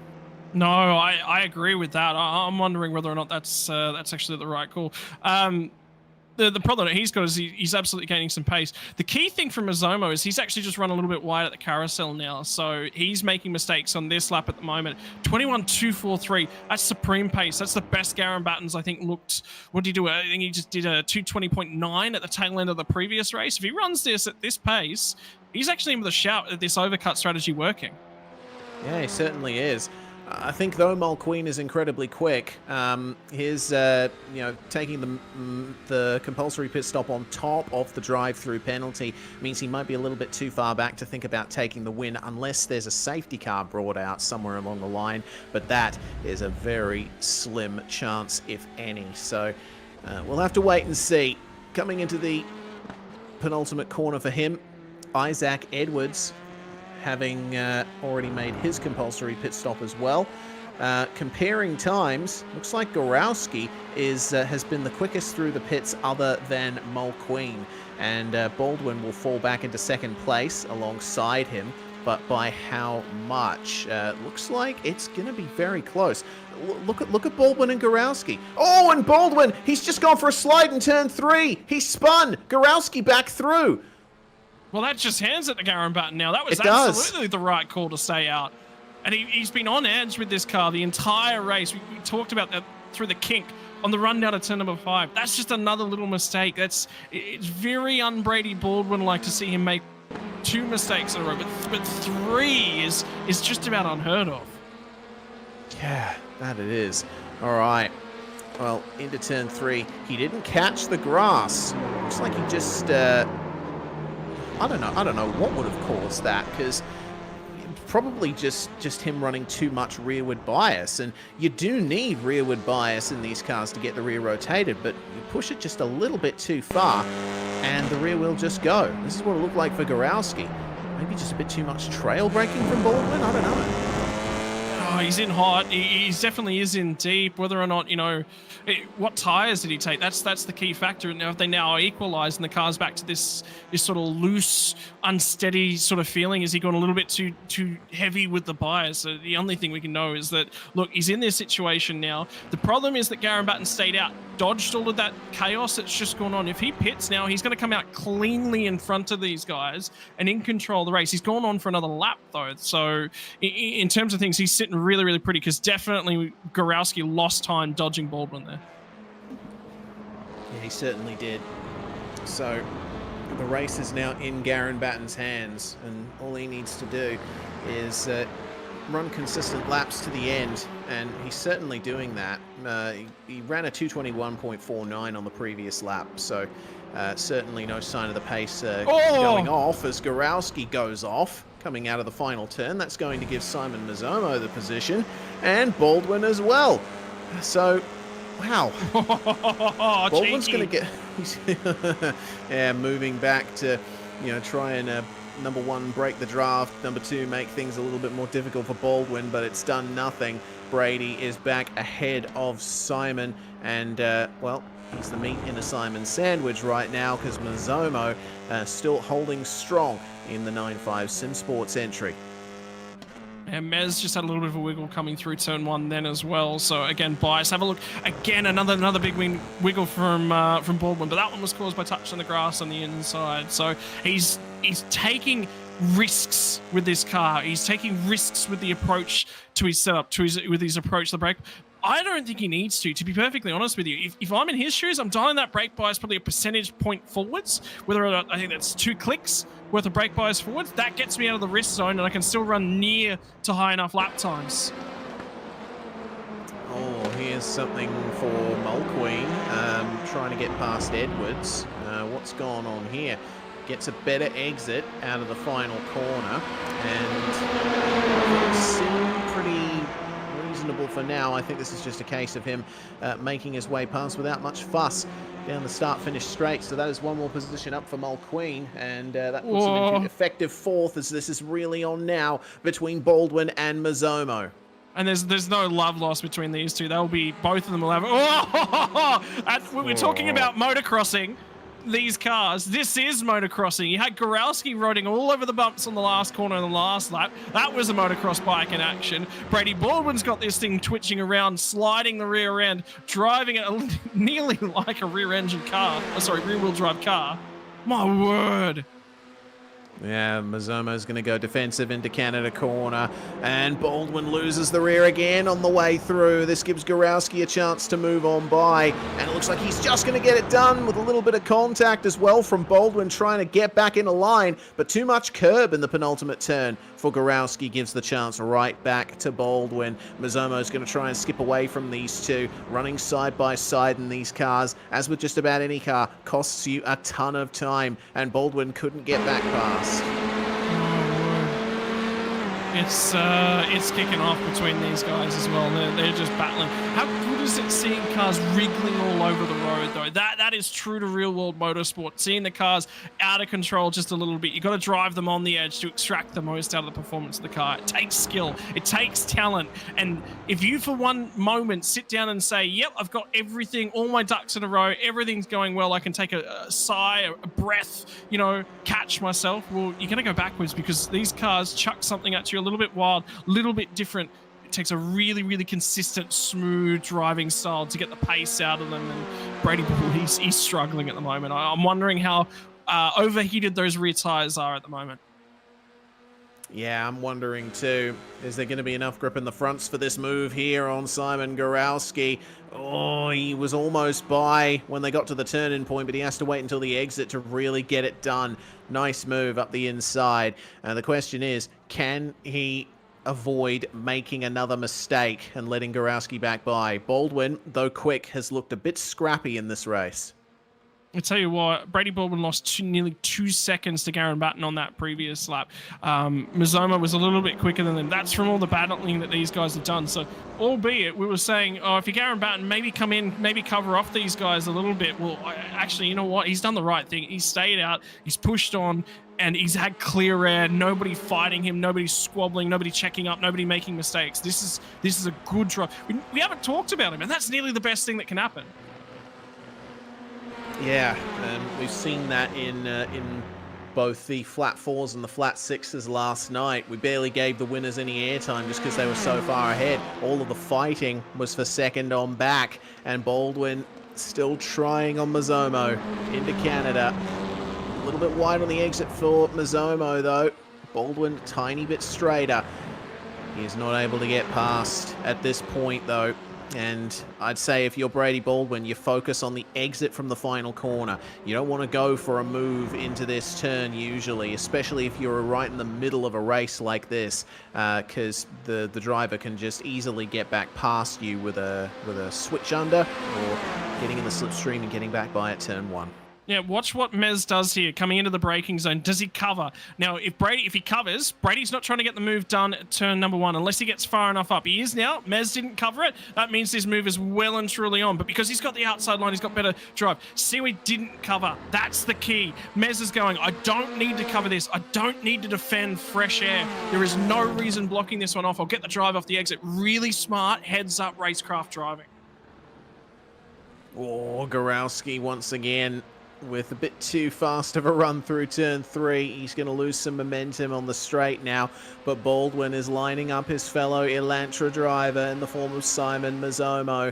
D: No, I agree with that. I'm wondering whether or not that's actually the right call. The problem that he's got is he's absolutely gaining some pace. The key thing for Mazomo is he's actually just run a little bit wide at the carousel now, so he's making mistakes on this lap at the moment. 21.243, that's supreme pace. That's the best Garen Battens, I think, looked... What did he do? I think he just did a 2:20.9 at the tail end of the previous race. If he runs this at this pace, he's actually in with a shout at this overcut strategy working.
B: Yeah, he certainly is. I think, though, Mulqueen is incredibly quick. His, taking the compulsory pit stop on top of the drive-through penalty means he might be a little bit too far back to think about taking the win unless there's a safety car brought out somewhere along the line. But that is a very slim chance, if any. So we'll have to wait and see. Coming into the penultimate corner for him, Isaac Edwards, having already made his compulsory pit stop as well. Comparing times, looks like Gorowski has been the quickest through the pits other than Mulqueen, and Baldwin will fall back into second place alongside him, but by how much? Looks like it's going to be very close. Look at Baldwin and Gorowski. Oh, and Baldwin, he's just gone for a slide in turn 3. He spun. Gorowski back through.
D: Well, that just hands it to Garen Batten now. That was absolutely the right call to stay out. And he's been on edge with this car the entire race. We talked about that through the kink on the run down to turn number 5. That's just another little mistake. It's very un-Brady Baldwin-like to see him make 2 mistakes in a row, but 3 is just about unheard of.
B: Yeah, that it is. All right. Well, into turn 3. He didn't catch the grass. Looks like he just... I don't know what would have caused that, because probably just him running too much rearward bias, and you do need rearward bias in these cars to get the rear rotated, but you push it just a little bit too far and the rear will just go. This is what it looked like for Gorowski. Maybe just a bit too much trail braking from Baldwin, I don't know.
D: Oh, he's in hot. He definitely is in deep. Whether or not, what tyres did he take? That's the key factor. Now, if they now equalise and the car's back to this sort of loose, unsteady sort of feeling, has he gone a little bit too heavy with the bias? So the only thing we can know is that, look, he's in this situation now. The problem is that Garen Batten stayed out, dodged all of that chaos that's just gone on. If he pits now, he's going to come out cleanly in front of these guys and in control of the race. He's gone on for another lap, though. So in terms of things, he's sitting really, really pretty, because definitely Gorowski lost time dodging Baldwin there.
B: Yeah, he certainly did. So the race is now in Garen Batten's hands, and all he needs to do is run consistent laps to the end, and he's certainly doing that. He ran a 221.49 on the previous lap, so certainly no sign of the pace going off as Gorowski goes off, coming out of the final turn. That's going to give Simon Mazomo the position, and Baldwin as well. So, wow. Baldwin's going to get... yeah, moving back to, try and... number one, break the draft. Number two, make things a little bit more difficult for Baldwin, but it's done nothing. Brady is back ahead of Simon, and, well, he's the meat in a Simon sandwich right now because Mazomo still holding strong in the 9.5 Sim Sports entry.
D: And Mez just had a little bit of a wiggle coming through turn one then as well. So again, bias. Have a look again. Another big wiggle from Baldwin, but that one was caused by touch on the grass on the inside. So he's taking risks with this car. He's taking risks with the approach to his setup, with his approach to the brake. I don't think he needs to be perfectly honest with you. If I'm in his shoes, I'm dialing that brake bias probably a percentage point forwards, whether or not I think that's 2 clicks worth of brake bias forwards. That gets me out of the risk zone, and I can still run near to high enough lap times.
B: Oh, here's something for Mulqueen, trying to get past Edwards. What's going on here? Gets a better exit out of the final corner, and Sim pretty reasonable for now. I think this is just a case of him making his way past without much fuss down the start-finish straight. So that is one more position up for Mulqueen, and that puts him into effective fourth, as this is really on now between Baldwin and Mazomo.
D: And there's no love lost between these two. They'll be, both of them will have... we're talking about motocrossing. These cars, this is motocrossing. You had Gorowski riding all over the bumps on the last corner in the last lap. That was a motocross bike in action. Brady Baldwin's got this thing twitching around, sliding the rear end, driving it nearly like a rear-engine car. Rear-wheel drive car. My word.
B: Yeah, Mazomo's going to go defensive into Canada corner, and Baldwin loses the rear again on the way through. This gives Gorowski a chance to move on by, and it looks like he's just going to get it done with a little bit of contact as well from Baldwin trying to get back into line, but too much curb in the penultimate turn for Gorowski gives the chance right back to Baldwin. Mazomo's going to try and skip away from these two, running side by side in these cars, as with just about any car, costs you a ton of time, and Baldwin couldn't get back past.
D: It's kicking off between these guys as well. They're just battling. How good is it seeing cars wriggling all over the road, though? That is true to real-world motorsport. Seeing the cars out of control just a little bit. You've got to drive them on the edge to extract the most out of the performance of the car. It takes skill. It takes talent. And if you, for one moment, sit down and say, yep, I've got everything, all my ducks in a row, everything's going well, I can take a sigh, a breath, catch myself, well, you're going to go backwards because these cars chuck something at you a little bit wild, a little bit different. It takes a really, really consistent, smooth driving style to get the pace out of them. And Brady Bull, he's struggling at the moment. I'm wondering how overheated those rear tires are at the moment.
B: Yeah, I'm wondering too. Is there going to be enough grip in the fronts for this move here on Simon Gorowski? Oh, he was almost by when they got to the turn-in point, but he has to wait until the exit to really get it done. Nice move up the inside. The question is, can he avoid making another mistake and letting Gorowski back by? Baldwin, though quick, has looked a bit scrappy in this race.
D: I tell you what, Brady Baldwin lost nearly 2 seconds to Garen Batten on that previous lap. Mazomo was a little bit quicker than them. That's from all the battling that these guys have done. So, albeit we were saying, if you're Garen Batten, maybe come in, maybe cover off these guys a little bit. Well, actually, you know what? He's done the right thing. He's stayed out. He's pushed on. And he's had clear air, nobody fighting him, nobody squabbling, nobody checking up, nobody making mistakes. This is a good drive. We haven't talked about him, and that's nearly the best thing that can happen.
B: Yeah, we've seen that in both the flat 4s and the flat 6s last night. We barely gave the winners any airtime just because they were so far ahead. All of the fighting was for second on back, and Baldwin still trying on Mazomo into Canada. A little bit wide on the exit for Mazomo, though. Baldwin a tiny bit straighter. He is not able to get past at this point, though. And I'd say if you're Brady Baldwin, you focus on the exit from the final corner. You don't want to go for a move into this turn usually, especially if you're right in the middle of a race like this, because the driver can just easily get back past you with a switch under or getting in the slipstream and getting back by at turn 1.
D: Yeah, watch what Mez does here, coming into the braking zone. Does he cover? Now, if he covers, Brady's not trying to get the move done at turn number 1, unless he gets far enough up. He is now. Mez didn't cover it. That means this move is well and truly on. But because he's got the outside line, he's got better drive. Seaweed didn't cover. That's the key. Mez is going, I don't need to cover this. I don't need to defend fresh air. There is no reason blocking this one off. I'll get the drive off the exit. Really smart heads-up racecraft driving.
B: Oh, Gorowski once again with a bit too fast of a run through turn 3. He's going to lose some momentum on the straight now, but Baldwin is lining up his fellow Elantra driver in the form of Simon Mazzomo.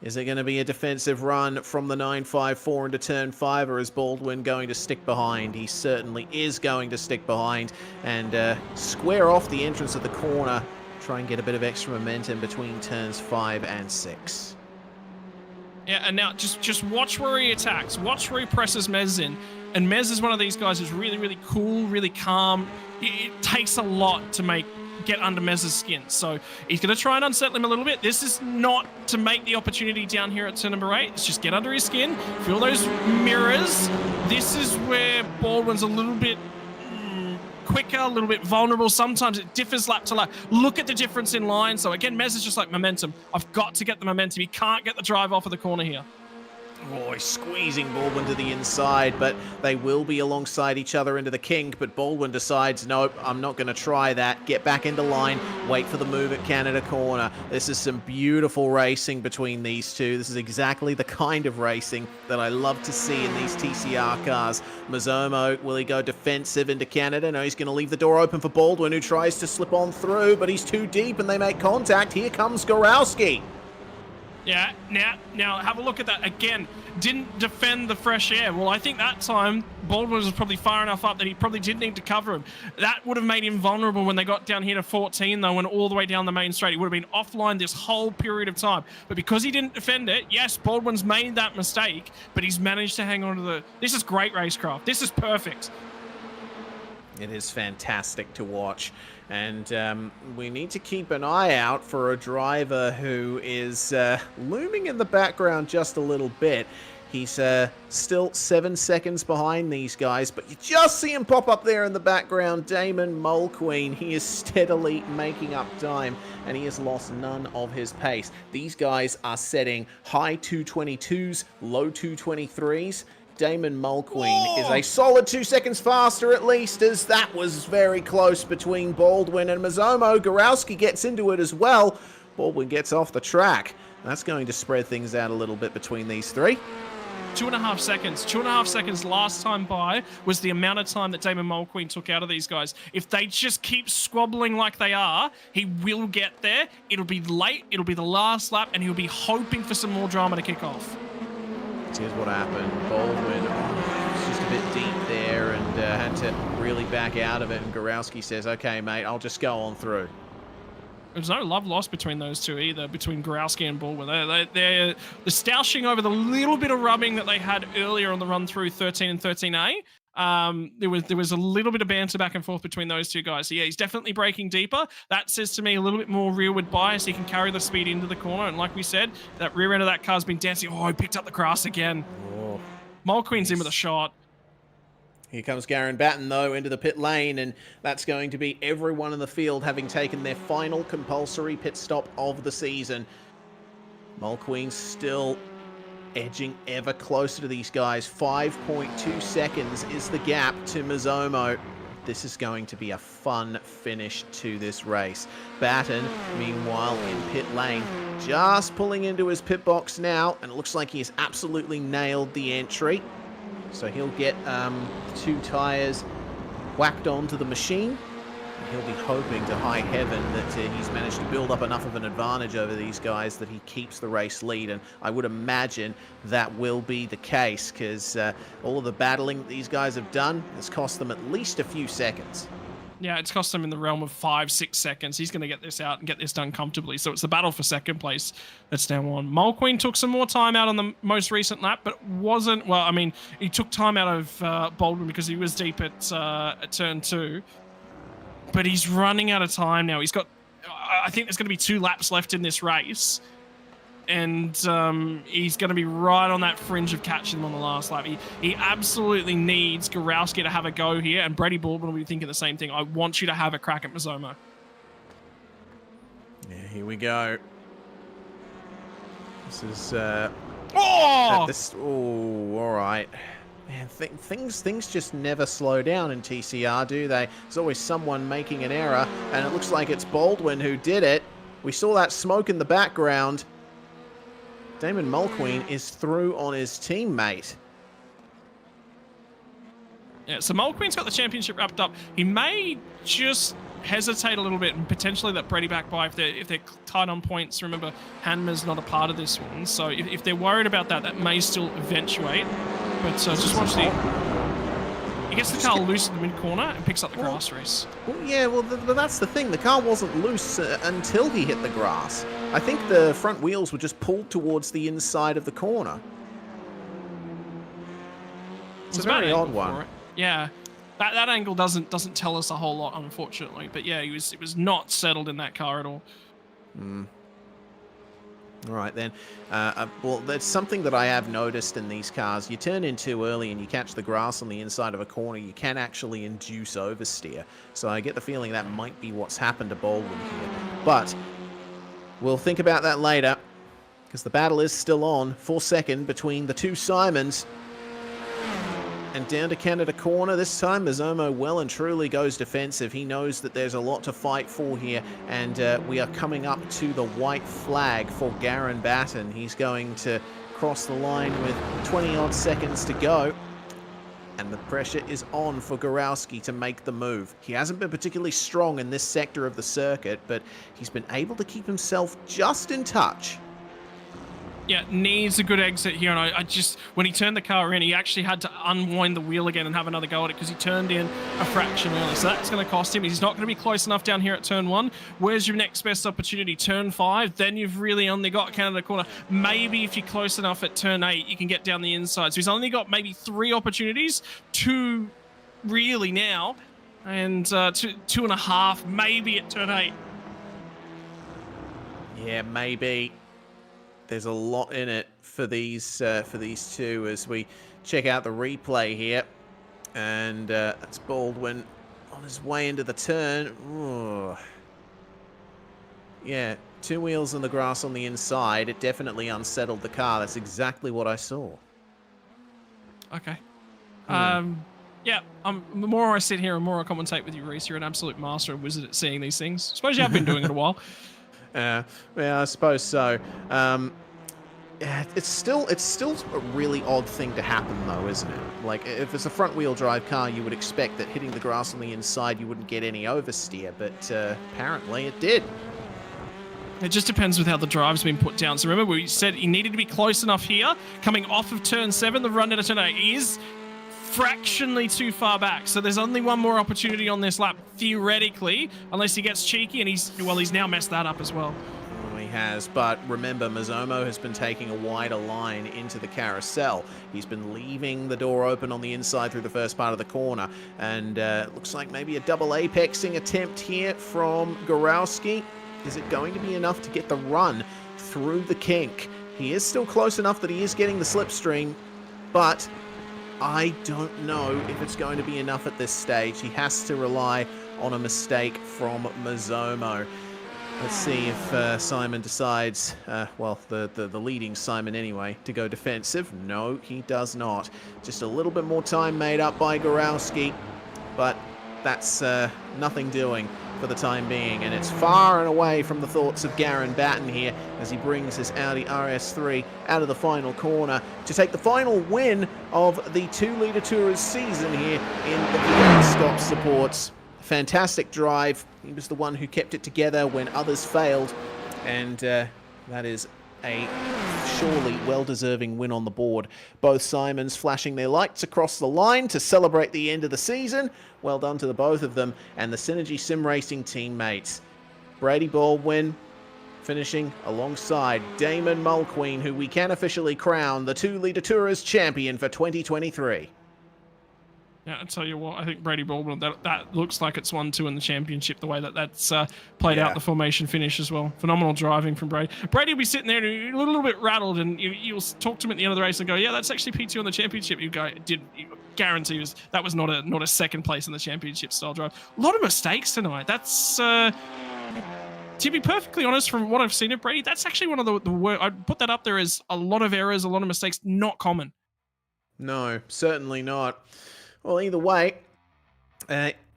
B: Is it going to be a defensive run from the 954 into turn 5, or is Baldwin going to stick behind? He certainly is going to stick behind and square off the entrance of the corner, try and get a bit of extra momentum between turns 5 and 6.
D: Yeah, and now just watch where he attacks. Watch where he presses Mez in. And Mez is one of these guys who's really, really cool, really calm. It takes a lot to get under Mez's skin. So he's going to try and unsettle him a little bit. This is not to make the opportunity down here at turn number 8. It's just get under his skin, feel those mirrors. This is where Baldwin's a little bit quicker, a little bit vulnerable. Sometimes it differs lap to lap. Look at the difference in line. So again, Mez is just like momentum. I've got to get the momentum. He can't get the drive off of the corner here.
B: Oh, he's squeezing Baldwin to the inside, but they will be alongside each other into the kink. But Baldwin decides, nope, I'm not going to try that. Get back into line, wait for the move at Canada corner. This is some beautiful racing between these two. This is exactly the kind of racing that I love to see in these TCR cars. Mazzomo, will he go defensive into Canada? No, he's going to leave the door open for Baldwin, who tries to slip on through, but he's too deep and they make contact. Here comes Gorowski.
D: Yeah, now have a look at that. Again, didn't defend the fresh air. Well, I think that time Baldwin was probably far enough up that he probably did need to cover him. That would have made him vulnerable when they got down here to 14, though, and all the way down the main straight. He would have been offline this whole period of time. But because he didn't defend it, yes, Baldwin's made that mistake, but he's managed to hang on to the... This is great racecraft. This is perfect.
B: It is fantastic to watch. And we need to keep an eye out for a driver who is looming in the background just a little bit. He's still 7 seconds behind these guys, but you just see him pop up there in the background. Damon Mulqueen, he is steadily making up time, and he has lost none of his pace. These guys are setting high 222s, low 223s. Damon Mulqueen is a solid 2 seconds faster at least, as that was very close between Baldwin and Mazzomo. Gorowski gets into it as well. Baldwin gets off the track. That's going to spread things out a little bit between these three.
D: 2.5 seconds. 2.5 seconds last time by was the amount of time that Damon Mulqueen took out of these guys. If they just keep squabbling like they are, he will get there. It'll be late. It'll be the last lap, and he'll be hoping for some more drama to kick off.
B: Here's what happened. Baldwin was just a bit deep there and had to really back out of it. And Gorowski says, okay, mate, I'll just go on through.
D: There's no love lost between those two either, between Gorowski and Baldwin. They're stoushing over the little bit of rubbing that they had earlier on the run through 13 and 13A. There was a little bit of banter back and forth between those two guys. So yeah, he's definitely breaking deeper. That says to me a little bit more rearward bias. He can carry the speed into the corner. And like we said, that rear end of that car's been dancing. Oh, he picked up the grass again.
B: Oh.
D: Mulqueen's in with a shot.
B: Here comes Garen Batten, though, into the pit lane, and that's going to be everyone in the field having taken their final compulsory pit stop of the season. Mulqueen still edging ever closer to these guys. 5.2 seconds is the gap to Mazzomo. This is going to be a fun finish to this race. Batten, meanwhile, in pit lane, just pulling into his pit box now, and it looks like he has absolutely nailed the entry. So he'll get 2 tires whacked onto the machine. He'll be hoping to high heaven that he's managed to build up enough of an advantage over these guys that he keeps the race lead. And I would imagine that will be the case, because all of the battling that these guys have done has cost them at least a few seconds.
D: Yeah, it's cost him in the realm of 5-6 seconds. He's going to get this out and get this done comfortably. So it's the battle for second place that's now on. Mulqueen took some more time out on the most recent lap, but wasn't... Well, I mean, he took time out of Baldwin because he was deep at turn 2. But he's running out of time now. He's got... I think there's going to be 2 laps left in this race. And he's going to be right on that fringe of catching them on the last lap. He absolutely needs Gorowski to have a go here, and Brady Baldwin will be thinking the same thing. I want you to have a crack at Mazomo.
B: Yeah, here we go. This is...
D: Oh!
B: All right. Man, things just never slow down in TCR, do they? There's always someone making an error, and it looks like it's Baldwin who did it. We saw that smoke in the background. Damon Mulqueen is through on his teammate.
D: Yeah, so Mulqueen's got the championship wrapped up. He may just hesitate a little bit and potentially let Brady back by if they're tight on points. Remember, Hanma's not a part of this one, so if they're worried about that, that may still eventuate. But just watch he gets the car loose in the mid-corner and picks up the grass race.
B: Well, yeah, but that's the thing. The car wasn't loose until he hit the grass. I think the front wheels were just pulled towards the inside of the corner. It's a very odd one.
D: Yeah, that angle doesn't tell us a whole lot, unfortunately. But yeah, it was not settled in that car at all.
B: All right, then. Well, there's something that I have noticed in these cars. You turn in too early and you catch the grass on the inside of a corner, you can actually induce oversteer. So I get the feeling that might be what's happened to Baldwin here. But we'll think about that later, because the battle is still on for second between the two Simons. And down to Canada corner. This time, Mazomo well and truly goes defensive. He knows that there's a lot to fight for here. And we are coming up to the white flag for Garen Batten. He's going to cross the line with 20-odd seconds to go. And the pressure is on for Gorowski to make the move. He hasn't been particularly strong in this sector of the circuit, but he's been able to keep himself just in touch.
D: Yeah, needs a good exit here, and I just, when he turned the car in, he actually had to unwind the wheel again and have another go at it because he turned in a fraction early. So that's going to cost him. He's not going to be close enough down here at turn 1. Where's your next best opportunity? Turn 5. Then you've really only got Canada corner. Maybe if you're close enough at turn 8, you can get down the inside. So he's only got maybe 3 opportunities, 2 really now, and 2.5 maybe at turn 8.
B: Yeah, maybe. There's a lot in it for these two as we check out the replay here. And that's Baldwin on his way into the turn. Ooh. Yeah, 2 wheels in the grass on the inside. It definitely unsettled the car. That's exactly what I saw.
D: Okay. Yeah, the more I sit here and more I commentate with you, Reese, you're an absolute master and wizard at seeing these things. I suppose you have been doing it a while.
B: Yeah, I suppose so. It's still a really odd thing to happen, though, isn't it? Like, if it's a front-wheel drive car, you would expect that hitting the grass on the inside, you wouldn't get any oversteer, but apparently it did.
D: It just depends with how the drive's been put down. So remember, we said he needed to be close enough here. Coming off of turn 7, the run into turn 8 is fractionally too far back. So there's only one more opportunity on this lap, theoretically, unless he gets cheeky, and he's now messed that up as well.
B: He has, but remember, Mazomo has been taking a wider line into the carousel. He's been leaving the door open on the inside through the first part of the corner, and it looks like maybe a double apexing attempt here from Gorowski. Is it going to be enough to get the run through the kink? He is still close enough that he is getting the slipstream, but I don't know if it's going to be enough at this stage. He has to rely on a mistake from Mazomo. Let's see if Simon decides, well, the leading Simon anyway, to go defensive. No, he does not. Just a little bit more time made up by Gorowski, but that's nothing doing for the time being. And it's far and away from the thoughts of Garen Batten here as he brings his Audi RS3 out of the final corner to take the final win of the 2-Litre Tourers season here in the V8SCOPS supports. Fantastic drive. He was the one who kept it together when others failed, and that is a surely well-deserving win on the board. Both Simons flashing their lights across the line to celebrate the end of the season. Well done to the both of them and the Synergy Sim Racing teammates. Brady Baldwin finishing alongside Damon Mulqueen, who we can officially crown the 2-Litre Tourers champion for 2023.
D: Yeah, I tell you what, I think Brady Baldwin, that looks like it's 1-2 in the championship, the way that's played out the formation finish as well. Phenomenal driving from Brady. Brady will be sitting there and a little bit rattled, and you'll talk to him at the end of the race and go, yeah, that's actually P2 on the championship. You guarantee that was not a second place in the championship style drive. A lot of mistakes tonight. That's... to be perfectly honest, from what I've seen of Brady, that's actually one of the worst. I'd put that up there as a lot of errors, a lot of mistakes, not common.
B: No, certainly not. Well, either way,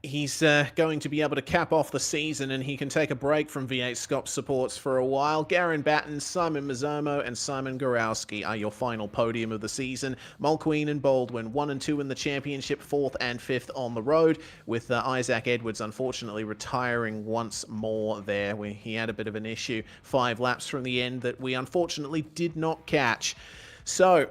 B: he's going to be able to cap off the season, and he can take a break from V8SCOPS supports for a while. Garen Batten, Simon Mazzomo, and Simon Gorowski are your final podium of the season. Mulqueen and Baldwin, 1 and 2 in the championship, 4th and 5th on the road, with Isaac Edwards unfortunately retiring once more there. He had a bit of an issue 5 laps from the end that we unfortunately did not catch. So,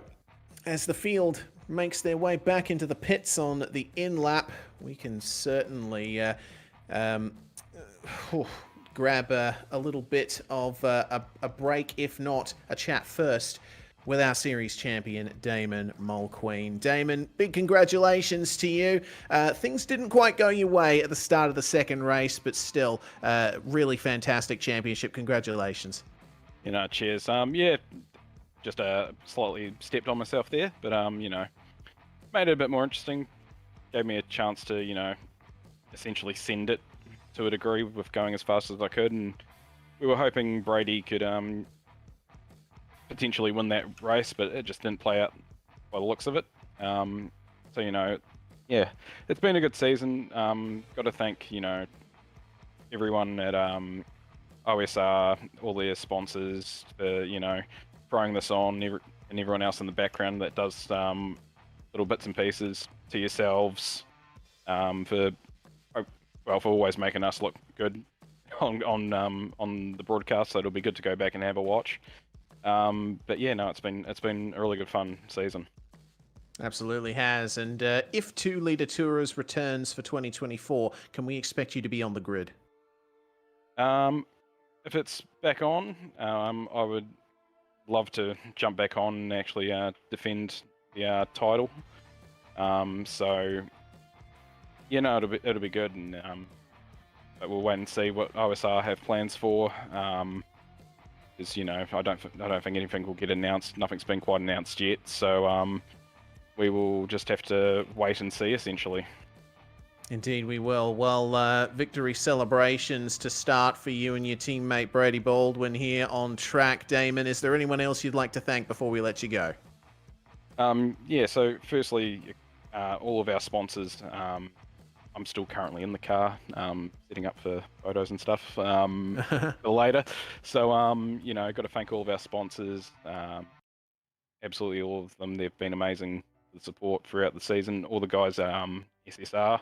B: as the field makes their way back into the pits on the in lap, we can certainly grab a little bit of a break, if not a chat first, with our series champion, Damon Mulqueen. Damon, big congratulations to you. Things didn't quite go your way at the start of the second race, but still, really fantastic championship. Congratulations.
F: Cheers. Yeah, just slightly stepped on myself there, but made it a bit more interesting. Gave me a chance to essentially send it to a degree with going as fast as I could, and we were hoping Brady could potentially win that race, but it just didn't play out by the looks of it. Yeah, it's been a good season. Got to thank everyone at OSR, all their sponsors for throwing this on, and everyone else in the background that does little bits and pieces, to yourselves, for always making us look good on the broadcast. So it'll be good to go back and have a watch. But yeah, no, it's been a really good fun season.
B: Absolutely has. And if 2-Litre Tourers returns for 2024, can we expect you to be on the grid?
F: If it's back on, I would love to jump back on and actually defend the title. So it'll be good, and but we'll wait and see what OSR have plans for. Because I don't think anything will get announced. Nothing's been quite announced yet, so we will just have to wait and see, essentially.
B: Indeed we will. Well, victory celebrations to start for you and your teammate Brady Baldwin here on track. Damon, is there anyone else you'd like to thank before we let you go?
F: Yeah, so firstly, all of our sponsors. I'm still currently in the car, setting up for photos and stuff for later. So, got to thank all of our sponsors. Absolutely all of them. They've been amazing, the support throughout the season. All the guys at SSR,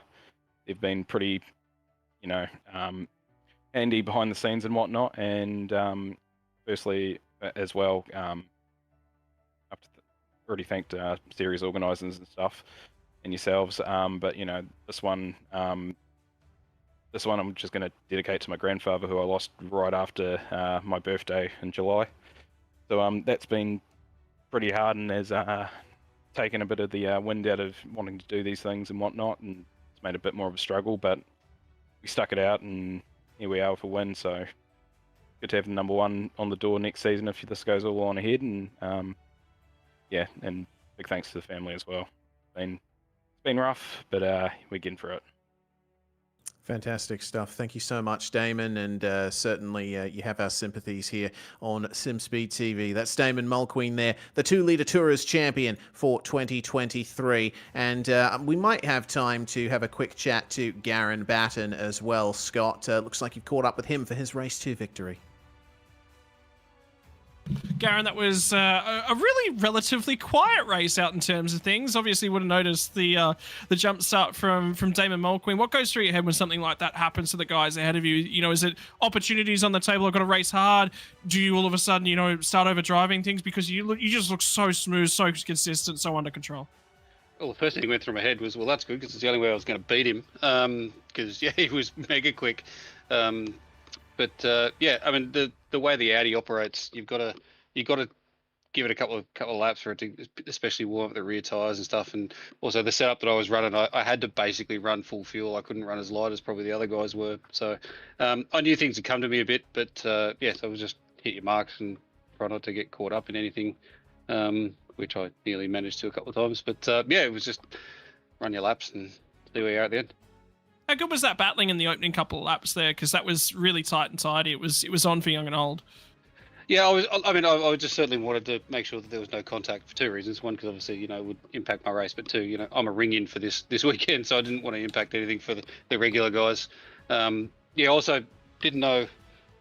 F: they've been pretty, handy behind the scenes and whatnot. And firstly, as well, already thanked series organisers and stuff, and yourselves. But this one I'm just going to dedicate to my grandfather, who I lost right after my birthday in July. So that's been pretty hard, and has taken a bit of the wind out of wanting to do these things and whatnot, and it's made a bit more of a struggle, but we stuck it out, and here we are with a win. So good to have the number 1 on the door next season if this goes all on ahead. And yeah, and big thanks to the family as well. It's been rough, but we're getting through it.
B: Fantastic stuff. Thank you so much, Damon, and certainly you have our sympathies here on SimSpeed TV. That's Damon Mulqueen there, the 2-Litre Tourers champion for 2023. And we might have time to have a quick chat to Garen Batten as well, Scott. Looks like you've caught up with him for his Race 2 victory.
D: Garen, that was a really relatively quiet race out in terms of things. Obviously, would have noticed the jump start from Damon Mulqueen. What goes through your head when something like that happens to the guys ahead of you? You know, is it opportunities on the table? I've got to race hard. Do you all of a sudden, you know, start over driving things because you just look so smooth, so consistent, so under control?
G: Well, the first thing that went through my head was, well, that's good because it's the only way I was going to beat him. Because yeah, he was mega quick. Yeah, I mean the way the Audi operates, you've got to give it a couple of laps for it to especially warm up the rear tires and stuff. And also the setup that I was running, I had to basically run full fuel. I couldn't run as light as probably the other guys were. So I knew things had come to me a bit, but yeah, so it was just hit your marks and try not to get caught up in anything, which I nearly managed to a couple of times. But yeah, it was just run your laps and see where you're at the end.
D: How good was that battling in the opening couple of laps there? Because that was really tight and tidy. It was on for young and old.
G: Yeah, I just certainly wanted to make sure that there was no contact for two reasons. One, because obviously, you know, it would impact my race, but two, you know, I'm a ring in for this weekend, so I didn't want to impact anything for the regular guys. Yeah, also didn't know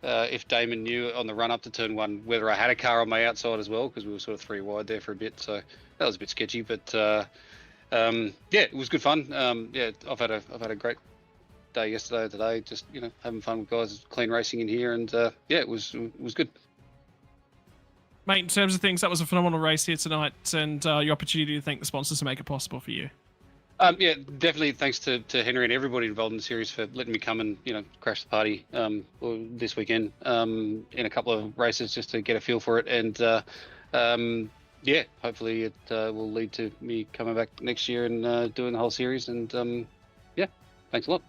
G: if Damon knew on the run up to turn one whether I had a car on my outside as well, because we were sort of three wide there for a bit, so that was a bit sketchy. But yeah, it was good fun. Yeah, I've had a great day yesterday and today, just, you know, having fun with guys, clean racing in here, and yeah, it was good.
D: Mate, in terms of things, that was a phenomenal race here tonight, and your opportunity to thank the sponsors to make it possible for you.
G: Yeah, definitely thanks to Henry and everybody involved in the series for letting me come and, you know, crash the party this weekend in a couple of races just to get a feel for it. And yeah, hopefully it will lead to me coming back next year and doing the whole series. And yeah, thanks a lot.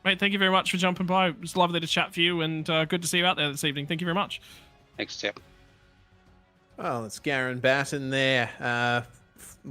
D: Mate, thank you very much for jumping by. It was lovely to chat for you, and good to see you out there this evening. Thank you very much.
G: Thanks, Tim.
B: Well, it's Garen Batten there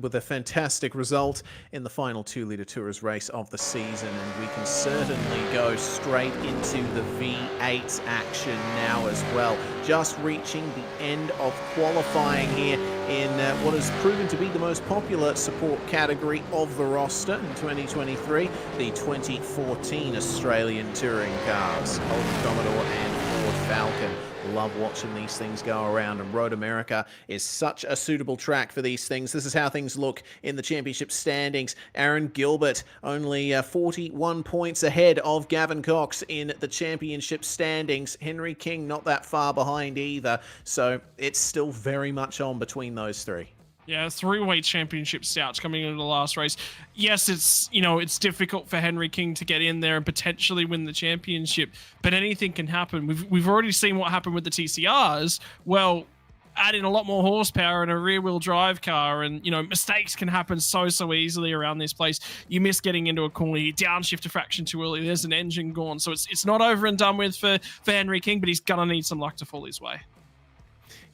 B: with a fantastic result in the final 2 Litre Tours race of the season, and we can certainly go straight into the V8 action now as well. Just reaching the end of qualifying here in what has proven to be the most popular support category of the roster in 2023, the 2014 Australian touring cars, Old Commodore and Ford Falcon. Love watching these things go around, and Road America is such a suitable track for these things. This is how things look in the championship standings. Aaron Gilbert only 41 points ahead of Gavin Cox in the championship standings. Henry King not that far behind either, so it's still very much on between those three.
D: Yeah, 3-way championship stouts coming into the last race. Yes, it's difficult for Henry King to get in there and potentially win the championship, but anything can happen. We've already seen what happened with the TCRs. Well, add in a lot more horsepower and a rear-wheel drive car, and, you know, mistakes can happen so easily around this place. You miss getting into a corner, you downshift a fraction too early, there's an engine gone. So it's not over and done with for Henry King, but he's gonna need some luck to fall his way.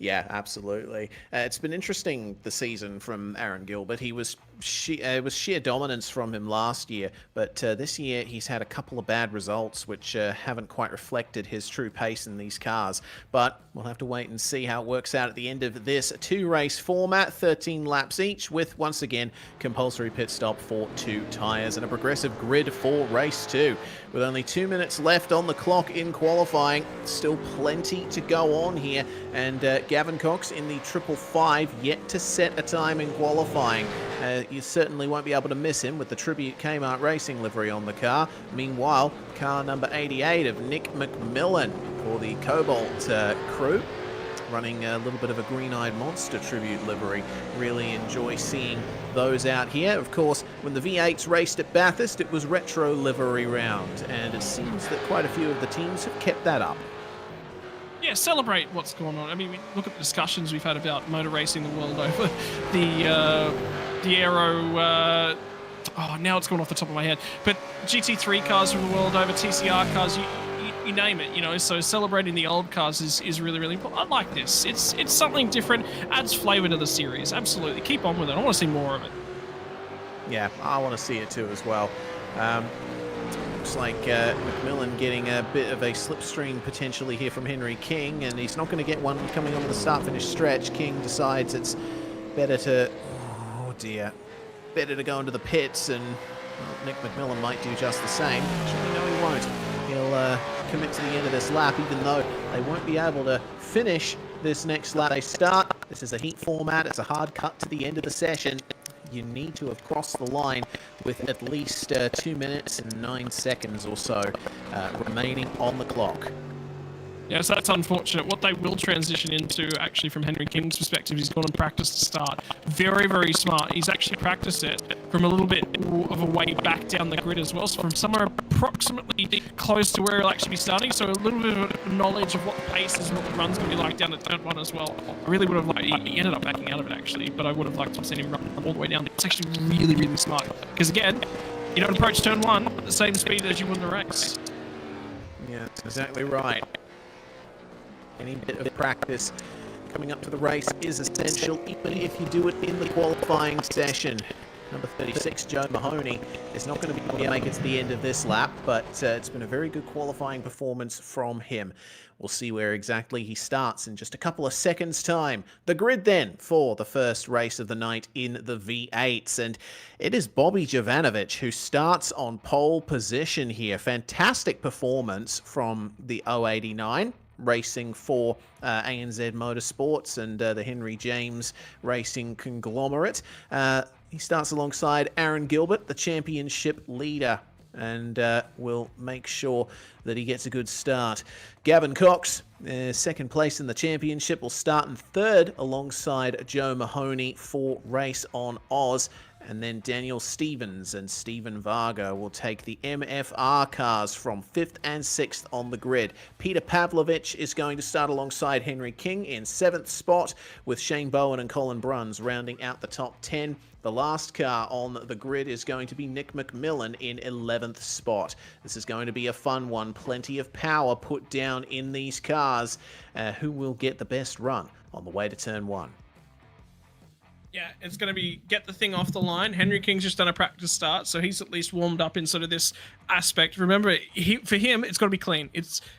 B: Yeah, absolutely. It's been interesting the season from Aaron Gilbert. It was sheer dominance from him last year, but this year he's had a couple of bad results which haven't quite reflected his true pace in these cars. But we'll have to wait and see how it works out at the end of this 2-race format, 13 laps each, with, once again, compulsory pit stop for 2 tyres and a progressive grid for race 2. With only 2 minutes left on the clock in qualifying, still plenty to go on here, and Gavin Cox in the 555 yet to set a time in qualifying. You certainly won't be able to miss him with the Tribute Kmart Racing livery on the car. Meanwhile, car number 88 of Nick McMillan for the Cobalt crew, running a little bit of a green-eyed monster tribute livery. Really enjoy seeing those out here. Of course, when the V8s raced at Bathurst, it was retro livery round, and it seems that quite a few of the teams have kept that up.
D: Yeah, celebrate what's going on. I mean, look at the discussions we've had about motor racing the world over. The aero... now it's gone off the top of my head. But GT3 cars from the world over, TCR cars, you name it, you know. So celebrating the old cars is really, really important. I like this. It's something different, adds flavour to the series. Absolutely. Keep on with it. I want to see more of it.
B: Yeah, I want to see it too as well. Looks like McMillan getting a bit of a slipstream potentially here from Henry King, and he's not going to get one coming onto the start-finish stretch. King decides it's better to... Oh, dear. Better to go into the pits, and well, Nick McMillan might do just the same. Actually, no, he won't. he'll commit to the end of this lap, even though they won't be able to finish this next lap. They start. This is a heat format. It's a hard cut to the end of the session. You need to have crossed the line with at least 2 minutes and 9 seconds or so remaining on the clock.
D: Yeah, so that's unfortunate. What they will transition into, actually, from Henry King's perspective, he's gone and practiced to start. Very, very smart. He's actually practiced it from a little bit of a way back down the grid as well, so from somewhere approximately close to where he'll actually be starting, so a little bit of knowledge of what the pace is and what the run's going to be like down at turn 1 as well. I really would have liked, he ended up backing out of it, actually, but I would have liked to have seen him run all the way down. It's actually really, really smart, because again, you don't approach turn 1 at the same speed as you would in the race.
B: Yeah, that's exactly right. Any bit of practice coming up to the race is essential, even if you do it in the qualifying session. Number 36, Joe Mahoney, is not going to be able to make it to the end of this lap, but it's been a very good qualifying performance from him. We'll see where exactly he starts in just a couple of seconds' time. The grid then for the first race of the night in the V8s, and it is Bobby Jovanovic who starts on pole position here. Fantastic performance from the 089. Racing for ANZ Motorsports and the Henry James Racing conglomerate. He starts alongside Aaron Gilbert, the championship leader, and will make sure that he gets a good start. Gavin Cox, second place in the championship, will start in third alongside Joe Mahoney for Race on Oz. And then Daniel Stevens and Stephen Varga will take the MFR cars from 5th and 6th on the grid. Peter Pavlovich is going to start alongside Henry King in 7th spot, with Shane Bowen and Colin Bruns rounding out the top 10. The last car on the grid is going to be Nick McMillan in 11th spot. This is going to be a fun one. Plenty of power put down in these cars. Who will get the best run on the way to turn 1?
D: Yeah, it's going to be get the thing off the line. Henry King's just done a practice start, so he's at least warmed up in sort of this aspect. Remember, for him, it's got to be clean.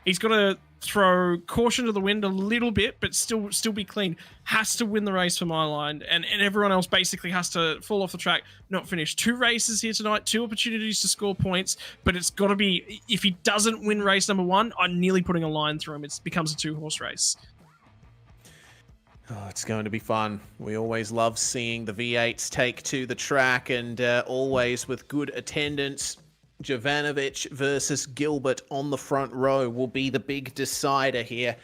D: He's got to throw caution to the wind a little bit, but still be clean. Has to win the race for my line, and everyone else basically has to fall off the track, not finish. 2 races here tonight, 2 opportunities to score points, but it's got to be, if he doesn't win race number 1, I'm nearly putting a line through him. It becomes a 2-horse race.
B: Oh, it's going to be fun. We always love seeing the V8s take to the track, and always with good attendance. Jovanovic versus Gilbert on the front row will be the big decider here.